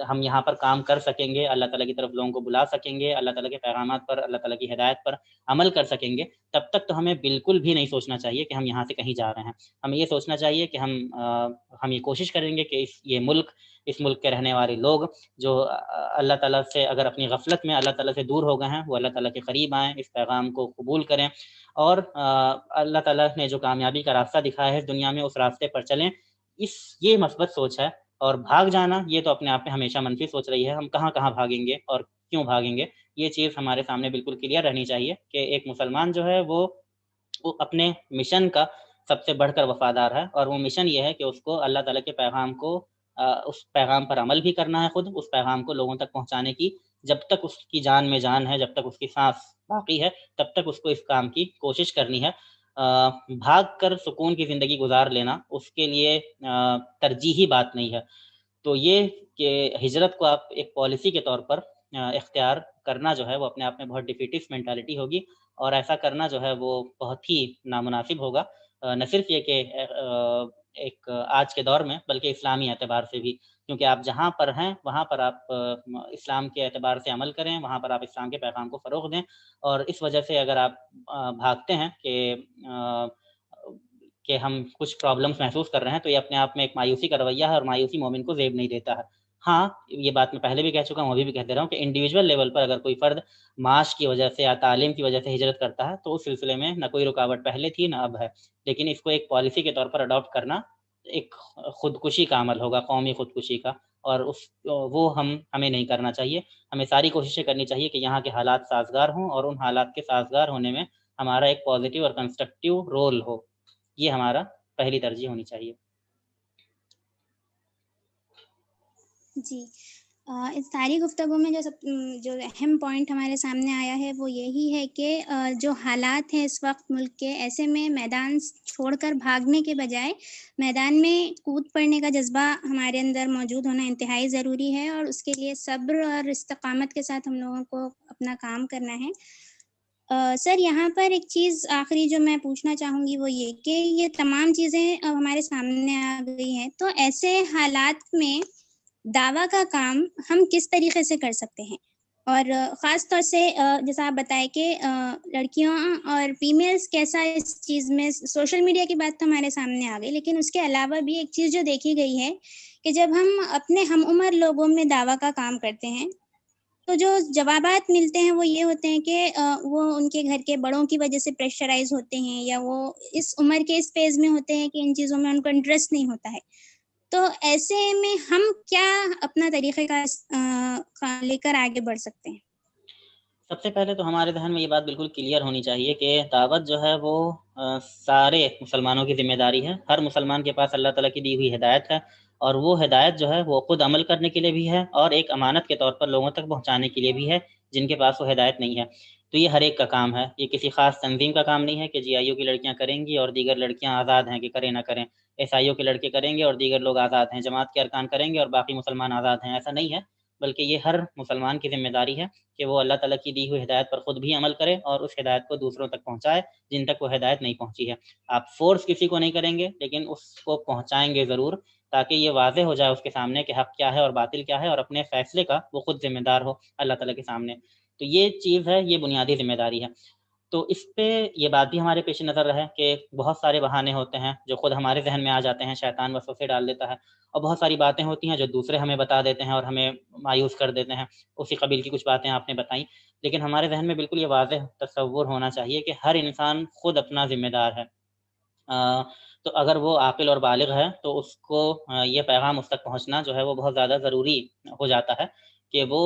[SPEAKER 5] ہم یہاں پر کام کر سکیں گے، اللہ تعالیٰ کی طرف لوگوں کو بلا سکیں گے، اللہ تعالیٰ کے پیغامات پر، اللہ تعالیٰ کی ہدایت پر عمل کر سکیں گے، تب تک تو ہمیں بالکل بھی نہیں سوچنا چاہیے کہ ہم یہاں سے کہیں جا رہے ہیں. ہمیں یہ سوچنا چاہیے کہ ہم یہ کوشش کریں گے کہ اس ملک کے رہنے والے لوگ جو اللہ تعالیٰ سے اگر اپنی غفلت میں اللہ تعالیٰ سے دور ہو گئے ہیں وہ اللہ تعالیٰ کے قریب آئیں، اس پیغام کو قبول کریں اور اللہ تعالیٰ نے جو کامیابی کا راستہ دکھایا ہے اس دنیا میں اس راستے پر چلیں. یہ مثبت سوچ ہے. اور بھاگ جانا یہ تو اپنے آپ میں ہمیشہ منفی سوچ رہی ہے. ہم کہاں کہاں بھاگیں گے اور کیوں بھاگیں گے، یہ چیز ہمارے سامنے بالکل کلیئر رہنی چاہیے کہ ایک مسلمان جو ہے وہ اپنے مشن کا سب سے بڑھ کر وفادار ہے، اور وہ مشن یہ ہے کہ اس کو اللہ تعالیٰ کے پیغام کو اس پیغام پر عمل بھی کرنا ہے، خود اس پیغام کو لوگوں تک پہنچانے کی جب تک اس کی جان میں جان ہے، جب تک اس کی سانس باقی ہے تب تک اس کو اس کام کی کوشش کرنی ہے. بھاگ کر سکون کی زندگی گزار لینا اس کے لیے ترجیحی بات نہیں ہے. تو یہ کہ ہجرت کو آپ ایک پالیسی کے طور پر اختیار کرنا جو ہے وہ اپنے آپ میں بہت ڈیفیٹسٹ مینٹالٹی ہوگی، اور ایسا کرنا جو ہے وہ بہت ہی نامناسب ہوگا. نہ صرف یہ کہ ایک آج کے دور میں بلکہ اسلامی اعتبار سے بھی، کیونکہ آپ جہاں پر ہیں وہاں پر آپ اسلام کے اعتبار سے عمل کریں، وہاں پر آپ اسلام کے پیغام کو فروغ دیں. اور اس وجہ سے اگر آپ بھاگتے ہیں کہ ہم کچھ پرابلمس محسوس کر رہے ہیں تو یہ اپنے آپ میں ایک مایوسی کا رویہ ہے، اور مایوسی مومن کو زیب نہیں دیتا ہے. ہاں یہ بات میں پہلے بھی کہہ چکا ہوں، ابھی بھی کہہ دے رہا ہوں کہ انڈیویجول لیول پر اگر کوئی فرد معاش کی وجہ سے یا تعلیم کی وجہ سے ہجرت کرتا ہے تو اس سلسلے میں نہ کوئی رکاوٹ پہلے تھی نہ اب ہے، لیکن اس کو ایک پالیسی کے طور پر اڈاپٹ کرنا ایک خودکشی کا عمل ہوگا، قومی خودکشی کا، اور وہ ہمیں نہیں کرنا چاہیے. ہمیں ساری کوششیں کرنی چاہیے کہ یہاں کے حالات سازگار ہوں، اور ان حالات کے سازگار ہونے میں ہمارا ایک پازیٹیو اور کنسٹرکٹیو رول ہو. یہ ہمارا پہلی ترجیح ہونی چاہیے.
[SPEAKER 4] جی اس ساری گفتگو میں جو اہم پوائنٹ ہمارے سامنے آیا ہے وہ یہی ہے کہ جو حالات ہیں اس وقت ملک کے، ایسے میں میدان چھوڑ کر بھاگنے کے بجائے میدان میں کود پڑنے کا جذبہ ہمارے اندر موجود ہونا انتہائی ضروری ہے، اور اس کے لیے صبر اور استقامت کے ساتھ ہم لوگوں کو اپنا کام کرنا ہے. سر یہاں پر ایک چیز آخری جو میں پوچھنا چاہوں گی وہ یہ کہ یہ تمام چیزیں اب ہمارے سامنے آ گئی ہیں، تو ایسے حالات میں دعویٰ کا کام ہم کس طریقے سے کر سکتے ہیں؟ اور خاص طور سے جیسا آپ بتائیں کہ لڑکیوں اور فیمیلز کیسا اس چیز میں، سوشل میڈیا کی بات تو ہمارے سامنے آ گئی، لیکن اس کے علاوہ بھی ایک چیز جو دیکھی گئی ہے کہ جب ہم اپنے ہم عمر لوگوں میں دعویٰ کا کام کرتے ہیں تو جو جوابات ملتے ہیں وہ یہ ہوتے ہیں کہ وہ ان کے گھر کے بڑوں کی وجہ سے پریشرائز ہوتے ہیں، یا وہ اس عمر کے اس فیز میں ہوتے ہیں کہ ان چیزوں میں ان کو انٹرسٹ نہیں ہوتا ہے. تو ایسے میں ہم کیا اپنا طریقہ کا لے کر آگے بڑھ سکتے ہیں؟
[SPEAKER 5] سب سے پہلے تو ہمارے ذہن میں یہ بات بالکل کلیئر ہونی چاہیے کہ دعوت جو ہے وہ سارے مسلمانوں کی ذمہ داری ہے. ہر مسلمان کے پاس اللہ تعالیٰ کی دی ہوئی ہدایت ہے، اور وہ ہدایت جو ہے وہ خود عمل کرنے کے لیے بھی ہے اور ایک امانت کے طور پر لوگوں تک پہنچانے کے لیے بھی ہے جن کے پاس وہ ہدایت نہیں ہے. تو یہ ہر ایک کا کام ہے، یہ کسی خاص تنظیم کا کام نہیں ہے کہ GIO کی لڑکیاں کریں گی اور دیگر لڑکیاں آزاد ہیں کہ کریں نہ کریں، SIO کے لڑکے کریں گے اور دیگر لوگ آزاد ہیں، جماعت کے ارکان کریں گے اور باقی مسلمان آزاد ہیں. ایسا نہیں ہے، بلکہ یہ ہر مسلمان کی ذمہ داری ہے کہ وہ اللہ تعالیٰ کی دی ہوئی ہدایت پر خود بھی عمل کرے اور اس ہدایت کو دوسروں تک پہنچائے جن تک وہ ہدایت نہیں پہنچی ہے. آپ فورس کسی کو نہیں کریں گے، لیکن اس کو پہنچائیں گے ضرور، تاکہ یہ واضح ہو جائے اس کے سامنے کہ حق کیا ہے اور باطل کیا ہے، اور اپنے فیصلے کا وہ خود ذمہ دار ہو اللہ تعالیٰ کے سامنے. تو یہ چیز ہے، یہ بنیادی ذمہ داری ہے. تو اس پہ یہ بات بھی ہمارے پیش نظر رہے کہ بہت سارے بہانے ہوتے ہیں جو خود ہمارے ذہن میں آ جاتے ہیں، شیطان وسوسے ڈال دیتا ہے، اور بہت ساری باتیں ہوتی ہیں جو دوسرے ہمیں بتا دیتے ہیں اور ہمیں مایوس کر دیتے ہیں. اسی قبیل کی کچھ باتیں آپ نے بتائیں، لیکن ہمارے ذہن میں بالکل یہ واضح تصور ہونا چاہیے کہ ہر انسان خود اپنا ذمہ دار ہے. تو اگر وہ عاقل اور بالغ ہے تو اس کو یہ پیغام اس تک پہنچنا جو ہے وہ بہت زیادہ ضروری ہو جاتا ہے کہ وہ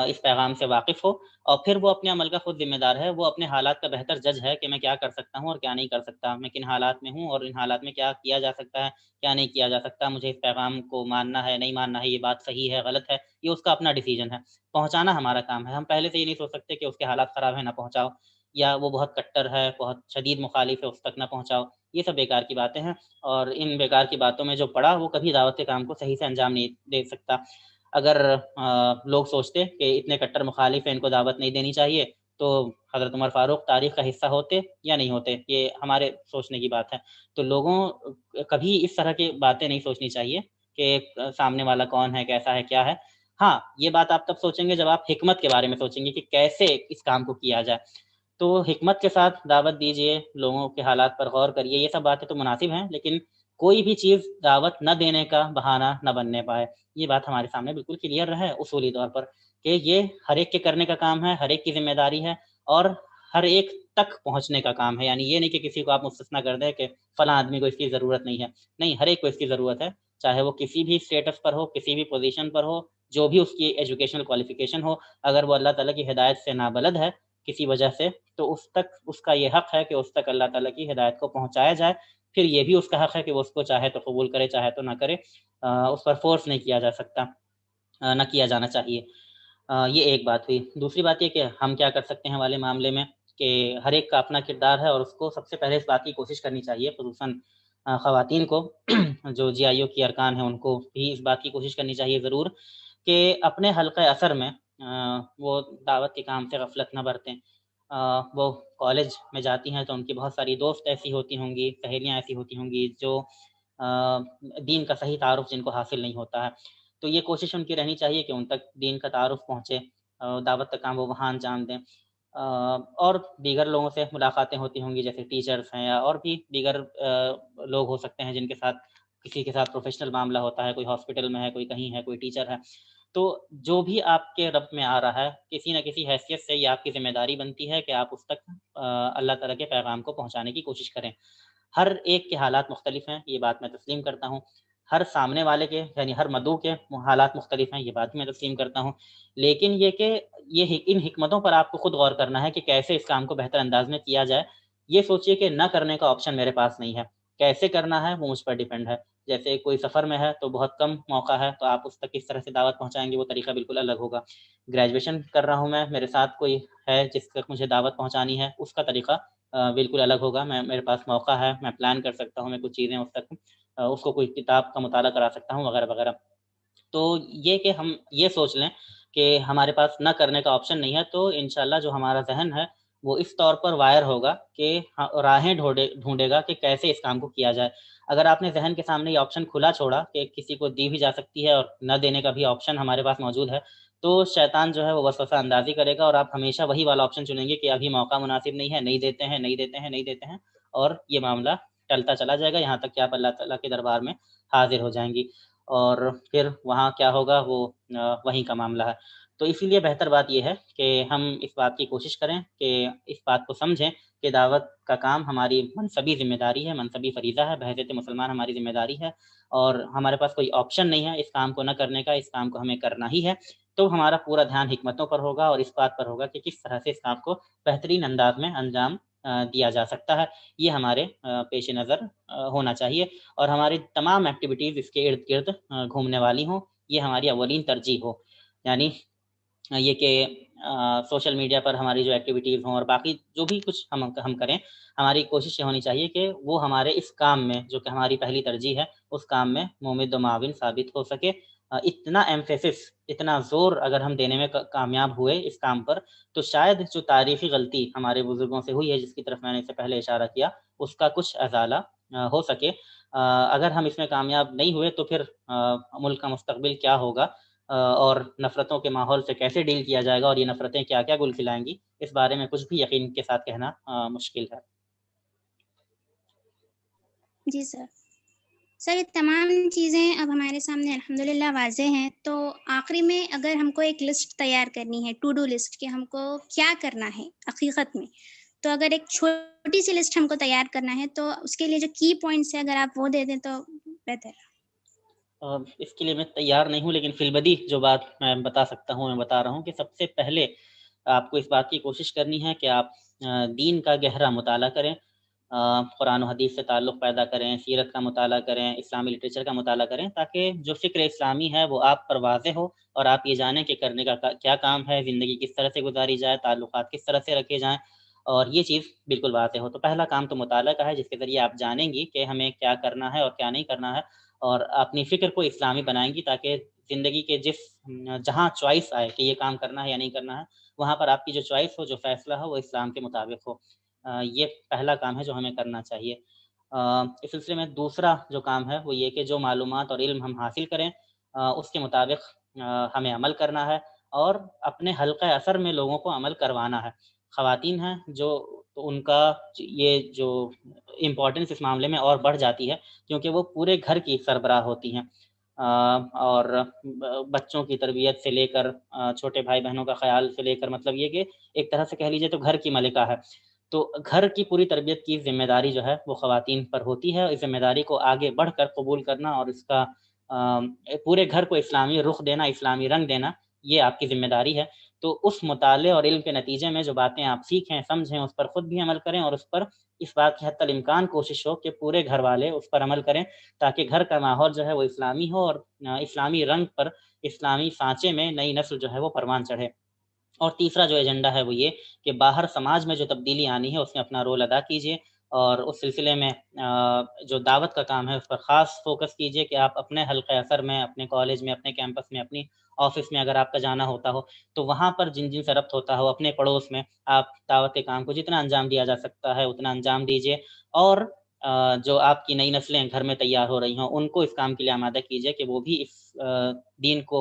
[SPEAKER 5] اس پیغام سے واقف ہو، اور پھر وہ اپنے عمل کا خود ذمہ دار ہے. وہ اپنے حالات کا بہتر جج ہے کہ میں کیا کر سکتا ہوں اور کیا نہیں کر سکتا، میں کن حالات میں ہوں اور ان حالات میں کیا کیا جا سکتا ہے، کیا نہیں کیا جا سکتا، مجھے اس پیغام کو ماننا ہے نہیں ماننا ہے، یہ بات صحیح ہے غلط ہے، یہ اس کا اپنا ڈیسیجن ہے. پہنچانا ہمارا کام ہے. ہم پہلے سے یہ نہیں سوچ سکتے کہ اس کے حالات خراب ہیں نہ پہنچاؤ، یا وہ بہت کٹر ہے، بہت شدید مخالف ہے، اس تک نہ پہنچاؤ. یہ سب بیکار کی باتیں ہیں، اور ان بیکار کی باتوں میں جو پڑا وہ کبھی دعوت کے کام کو صحیح سے انجام نہیں دے سکتا. اگر لوگ سوچتے کہ اتنے کٹر مخالف ہیں ان کو دعوت نہیں دینی چاہیے تو حضرت عمر فاروق تاریخ کا حصہ ہوتے یا نہیں ہوتے، یہ ہمارے سوچنے کی بات ہے. تو لوگوں کبھی اس طرح کی باتیں نہیں سوچنی چاہیے کہ سامنے والا کون ہے، کیسا ہے، کیا ہے. ہاں، یہ بات آپ تب سوچیں گے جب آپ حکمت کے بارے میں سوچیں گے کہ کیسے اس کام کو کیا جائے. تو حکمت کے ساتھ دعوت دیجئے، لوگوں کے حالات پر غور کریے، یہ سب باتیں تو مناسب ہیں، لیکن کوئی بھی چیز دعوت نہ دینے کا بہانہ نہ بننے پائے. یہ بات ہمارے سامنے بالکل کلیئر رہے اصولی طور پر کہ یہ ہر ایک کے کرنے کا کام ہے، ہر ایک کی ذمہ داری ہے، اور ہر ایک تک پہنچنے کا کام ہے. یعنی یہ نہیں کہ کسی کو آپ مستثنا کر دیں کہ فلاں آدمی کو اس کی ضرورت نہیں ہے. نہیں، ہر ایک کو اس کی ضرورت ہے، چاہے وہ کسی بھی اسٹیٹس پر ہو، کسی بھی پوزیشن پر ہو، جو بھی اس کی ایجوکیشنل کوالیفیکیشن ہو. اگر وہ اللہ تعالیٰ کی ہدایت سے نابلد ہے کسی وجہ سے، تو اس تک اس کا یہ حق ہے کہ اس تک اللہ تعالیٰ کی ہدایت کو پہنچایا جائے. پھر یہ بھی اس کا حق ہے کہ وہ اس کو چاہے تو قبول کرے، چاہے تو نہ کرے. اس پر فورس نہیں کیا جا سکتا، نہ کیا جانا چاہیے. یہ ایک بات ہوئی. دوسری بات یہ کہ ہم کیا کر سکتے ہیں والے معاملے میں کہ ہر ایک کا اپنا کردار ہے، اور اس کو سب سے پہلے اس بات کی کوشش کرنی چاہیے، خصوصاً خواتین کو جو GIO کی ارکان ہیں ان کو بھی اس بات کی کوشش کرنی چاہیے ضرور کہ اپنے حلقہ اثر میں وہ دعوت کے کام سے غفلت نہ برتیں. وہ کالج میں جاتی ہیں تو ان کی بہت ساری دوست ایسی ہوتی ہوں گی، سہیلیاں ایسی ہوتی ہوں گی جو دین کا صحیح تعارف جن کو حاصل نہیں ہوتا ہے. تو یہ کوشش ان کی رہنی چاہیے کہ ان تک دین کا تعارف پہنچے، دعوت کا کام وہ وہاں انجام دیں. اور دیگر لوگوں سے ملاقاتیں ہوتی ہوں گی، جیسے ٹیچرز ہیں یا اور بھی دیگر لوگ ہو سکتے ہیں جن کے ساتھ کسی کے ساتھ پروفیشنل معاملہ ہوتا ہے، کوئی ہاسپٹل میں ہے، کوئی کہیں ہے، کوئی ٹیچر ہے. تو جو بھی آپ کے رب میں آ رہا ہے، کسی نہ کسی حیثیت سے یہ آپ کی ذمہ داری بنتی ہے کہ آپ اس تک اللہ تعالیٰ کے پیغام کو پہنچانے کی کوشش کریں. ہر ایک کے حالات مختلف ہیں، یہ بات میں تسلیم کرتا ہوں. ہر سامنے والے کے یعنی ہر مدعو کے حالات مختلف ہیں، یہ بات میں تسلیم کرتا ہوں. لیکن یہ کہ ان حکمتوں پر آپ کو خود غور کرنا ہے کہ کیسے اس کام کو بہتر انداز میں کیا جائے. یہ سوچئے کہ نہ کرنے کا آپشن میرے پاس نہیں ہے کیسے کرنا ہے وہ مجھ پر ڈیپینڈ ہے. جیسے کوئی سفر میں ہے تو بہت کم موقع ہے تو آپ اس تک کس طرح سے دعوت پہنچائیں گے وہ طریقہ بالکل الگ ہوگا. گریجویشن کر رہا ہوں میں، میرے ساتھ کوئی ہے جس تک مجھے دعوت پہنچانی ہے، اس کا طریقہ بالکل الگ ہوگا. میرے پاس موقع ہے، میں پلان کر سکتا ہوں، میں کچھ چیزیں اس تک اس کو کوئی کتاب کا مطالعہ کرا سکتا ہوں وغیرہ وغیرہ. تو یہ کہ ہم یہ سوچ لیں کہ ہمارے پاس نہ کرنے کا آپشن نہیں ہے تو انشاءاللہ جو ہمارا ذہن ہے وہ اس طور پر وائر ہوگا کہ راہیں ڈھونڈے گا کہ کیسے اس کام کو کیا جائے. اگر آپ نے ذہن کے سامنے یہ آپشن کھلا چھوڑا کہ کسی کو دی بھی جا سکتی ہے اور نہ دینے کا بھی آپشن ہمارے پاس موجود ہے تو شیطان جو ہے وہ وسوسہ اندازی کرے گا اور آپ ہمیشہ وہی والا آپشن چنیں گے کہ ابھی موقع مناسب نہیں ہے، نہیں دیتے ہیں اور یہ معاملہ ٹلتا چلا جائے گا یہاں تک کہ آپ اللہ تعالیٰ کے دربار میں حاضر ہو جائیں گی اور پھر وہاں کیا ہوگا وہ وہیں کا معاملہ ہے. تو اسی لیے بہتر بات یہ ہے کہ ہم اس بات کی کوشش کریں کہ اس بات کو سمجھیں کہ دعوت کا کام ہماری منصبی ذمہ داری ہے، منصبی فریضہ ہے، بحیثیت مسلمان ہماری ذمہ داری ہے اور ہمارے پاس کوئی آپشن نہیں ہے اس کام کو نہ کرنے کا، اس کام کو ہمیں کرنا ہی ہے. تو ہمارا پورا دھیان حکمتوں پر ہوگا اور اس بات پر ہوگا کہ کس طرح سے اس کام کو بہترین انداز میں انجام دیا جا سکتا ہے. یہ ہمارے پیش نظر ہونا چاہیے اور ہماری تمام ایکٹیویٹیز اس کے ارد گرد گھومنے والی ہوں. یہ ہماری اولین ترجیح ہو، یعنی یہ کہ سوشل میڈیا پر ہماری جو ایکٹیویٹیز ہوں اور باقی جو بھی کچھ ہم کریں، ہماری کوشش یہ ہونی چاہیے کہ وہ ہمارے اس کام میں جو کہ ہماری پہلی ترجیح ہے اس کام میں مومد و معاون ثابت ہو سکے. اتنا ایمفیسس، اتنا زور اگر ہم دینے میں کامیاب ہوئے اس کام پر تو شاید جو تاریخی غلطی ہمارے بزرگوں سے ہوئی ہے جس کی طرف میں نے اس سے پہلے اشارہ کیا اس کا کچھ ازالہ ہو سکے. اگر ہم اس میں کامیاب نہیں ہوئے تو پھر ملک کا مستقبل کیا ہوگا اور نفرتوں کے ماحول سے کیسے ڈیل کیا جائے گا اور یہ نفرتیں کیا کیا گل کھلائیں گی، اس بارے میں کچھ بھی یقین کے ساتھ کہنا مشکل ہے.
[SPEAKER 4] جی سر یہ تمام چیزیں اب ہمارے سامنے الحمدللہ واضح ہیں. تو آخری میں اگر ہم کو ایک لسٹ تیار کرنی ہے، ٹو ڈو لسٹ، کہ ہم کو کیا کرنا ہے حقیقت میں، تو اگر ایک چھوٹی سی لسٹ ہم کو تیار کرنا ہے تو اس کے لیے جو کی پوائنٹس ہیں اگر آپ وہ دے دیں تو بہتر.
[SPEAKER 5] اس کے لیے میں تیار نہیں ہوں لیکن فی البدی جو بات میں بتا سکتا ہوں میں بتا رہا ہوں کہ سب سے پہلے آپ کو اس بات کی کوشش کرنی ہے کہ آپ دین کا گہرا مطالعہ کریں، قرآن و حدیث سے تعلق پیدا کریں، سیرت کا مطالعہ کریں، اسلامی لٹریچر کا مطالعہ کریں تاکہ جو فکر اسلامی ہے وہ آپ پر واضح ہو اور آپ یہ جانیں کہ کرنے کا کیا کام ہے، زندگی کس طرح سے گزاری جائے، تعلقات کس طرح سے رکھے جائیں اور یہ چیز بالکل واضح ہو. تو پہلا کام تو مطالعہ کا ہے جس کے ذریعے آپ جانیں گی کہ ہمیں کیا کرنا ہے اور کیا نہیں کرنا ہے اور اپنی فکر کو اسلامی بنائیں گی تاکہ زندگی کے جہاں چوائس آئے کہ یہ کام کرنا ہے یا نہیں کرنا ہے وہاں پر آپ کی جو چوائس ہو، جو فیصلہ ہو وہ اسلام کے مطابق ہو. یہ پہلا کام ہے جو ہمیں کرنا چاہیے. اس سلسلے میں دوسرا جو کام ہے وہ یہ کہ جو معلومات اور علم ہم حاصل کریں اس کے مطابق ہمیں عمل کرنا ہے اور اپنے حلقہ اثر میں لوگوں کو عمل کروانا ہے. خواتین ہیں جو تو ان کا یہ جو امپورٹنس اس معاملے میں اور بڑھ جاتی ہے کیونکہ وہ پورے گھر کی سربراہ ہوتی ہیں اور بچوں کی تربیت سے لے کر چھوٹے بھائی بہنوں کا خیال سے لے کر، مطلب یہ کہ ایک طرح سے کہہ لیجیے تو گھر کی ملکہ ہے. تو گھر کی پوری تربیت کی ذمہ داری جو ہے وہ خواتین پر ہوتی ہے. اس ذمہ داری کو آگے بڑھ کر قبول کرنا اور اس کا پورے گھر کو اسلامی رخ دینا، اسلامی رنگ دینا، یہ آپ کی ذمہ داری ہے. تو اس مطالعے اور علم کے نتیجے میں جو باتیں آپ سیکھیں، سمجھیں، اس پر خود بھی عمل کریں اور اس پر اس بات کی حتی الامکان کوشش ہو کہ پورے گھر والے اس پر عمل کریں تاکہ گھر کا ماحول جو ہے وہ اسلامی ہو اور اسلامی رنگ پر، اسلامی سانچے میں نئی نسل جو ہے وہ پروان چڑھے. اور تیسرا جو ایجنڈا ہے وہ یہ کہ باہر سماج میں جو تبدیلی آنی ہے اس میں اپنا رول ادا کیجیے اور اس سلسلے میں جو دعوت کا کام ہے اس پر خاص فوکس کیجیے کہ آپ اپنے حلقہ اثر میں، اپنے کالج میں، اپنے کیمپس میں، اپنی آفس میں اگر آپ کا جانا ہوتا ہو تو وہاں پر جن جن سے ربط ہوتا ہو اپنے پڑوس میں آپ دعوت کام کو جتنا انجام دیا جا سکتا ہے اتنا انجام دیجیے اور جو آپ کی نئی نسلیں گھر میں تیار ہو رہی ہوں ان کو اس کام کے لیے آمادہ کیجیے کہ وہ بھی اس دین کو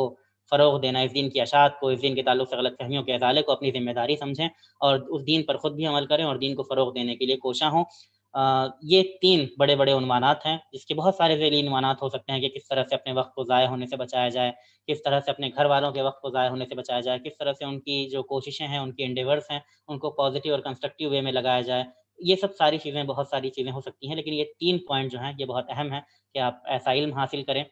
[SPEAKER 5] فروغ دینا، اس دین کی اشاعت کو، اس دین کے تعلق سے غلط فہمیوں کے ازالے کو اپنی ذمہ داری سمجھیں اور اس دین پر خود بھی عمل کریں اور دین کو فروغ دینے کے لیے کوشاں ہوں. یہ 3 بڑے بڑے عنوانات ہیں جس کے بہت سارے ذیلی عنوانات ہو سکتے ہیں کہ کس طرح سے اپنے وقت کو ضائع ہونے سے بچایا جائے، کس طرح سے اپنے گھر والوں کے وقت کو ضائع ہونے سے بچایا جائے، کس طرح سے ان کی جو کوششیں ہیں، ان کی انڈیورس ہیں، ان کو پازیٹیو اور کنسٹرکٹیو وے میں لگایا جائے. یہ سب ساری چیزیں، بہت ساری چیزیں ہو سکتی ہیں لیکن یہ 3 پوائنٹ جو ہیں یہ بہت اہم ہیں کہ آپ ایسا علم حاصل کریں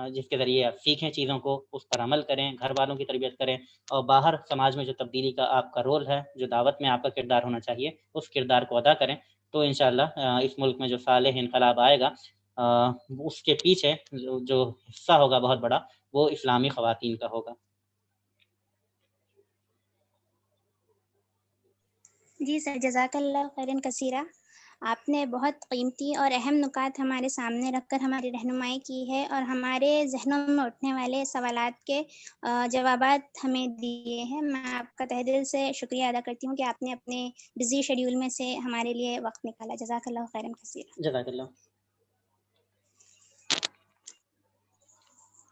[SPEAKER 5] جس کے ذریعے آپ سیکھیں چیزوں کو، اس پر عمل کریں، گھر والوں کی تربیت کریں اور باہر سماج میں جو تبدیلی کا آپ کا رول ہے، جو دعوت میں آپ کا کردار ہونا چاہیے، اس کردار کو ادا کریں تو انشاءاللہ اس ملک میں جو صالح انقلاب آئے گا اس کے پیچھے جو حصہ ہوگا بہت بڑا وہ اسلامی خواتین کا ہوگا.
[SPEAKER 4] جی سر، جزاک اللہ خیراً کثیرہ. آپ نے بہت قیمتی اور اہم نکات ہمارے سامنے رکھ کر ہماری رہنمائی کی ہے اور ہمارے ذہنوں میں اٹھنے والے سوالات کے جوابات ہمیں دیے ہیں. میں آپ کا تہ دل سے شکریہ ادا کرتی ہوں کہ آپ نے اپنے بزی شیڈیول میں سے ہمارے لیے وقت نکالا. جزاک اللہ خیراً کثیرہ.
[SPEAKER 5] جزاک اللہ.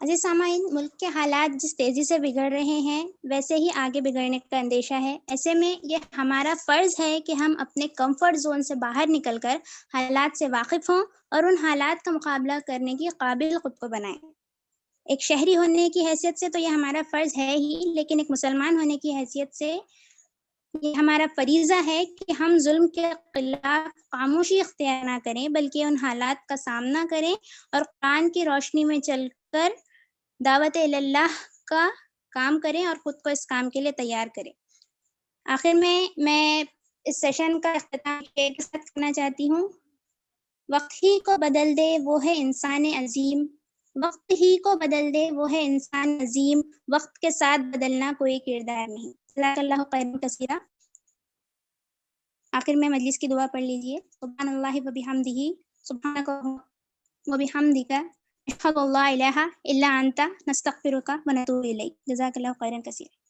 [SPEAKER 4] عزیز سامعین، ملک کے حالات جس تیزی سے بگڑ رہے ہیں ویسے ہی آگے بگڑنے کا اندیشہ ہے. ایسے میں یہ ہمارا فرض ہے کہ ہم اپنے کمفرٹ زون سے باہر نکل کر حالات سے واقف ہوں اور ان حالات کا مقابلہ کرنے کی قابل خود کو بنائیں. ایک شہری ہونے کی حیثیت سے تو یہ ہمارا فرض ہے ہی، لیکن ایک مسلمان ہونے کی حیثیت سے یہ ہمارا فریضہ ہے کہ ہم ظلم کے خلاف خاموشی اختیار نہ کریں بلکہ ان حالات کا سامنا کریں اور قرآن کی روشنی میں چل کر دعوت اللہ کا کام کریں اور خود کو اس کام کے لیے تیار کریں. آخر میں اس سیشن کا اختتام کے ساتھ کرنا چاہتی ہوں. وقت ہی کو بدل دے وہ ہے انسان عظیم، وقت ہی کو بدل دے وہ ہے انسان عظیم، وقت کے ساتھ بدلنا کوئی کردار نہیں. جزاک اللہ خیراً کثیرہ. آخر میں مجلس کی دعا پڑھ لیجئے. سبحان اللہ و بحمدہ، سبحانک و بحمدک، اشہد ان لا الہ الا انت، نستغفرک و نتوب الیک. جزاک اللہ خیراً کثیرہ.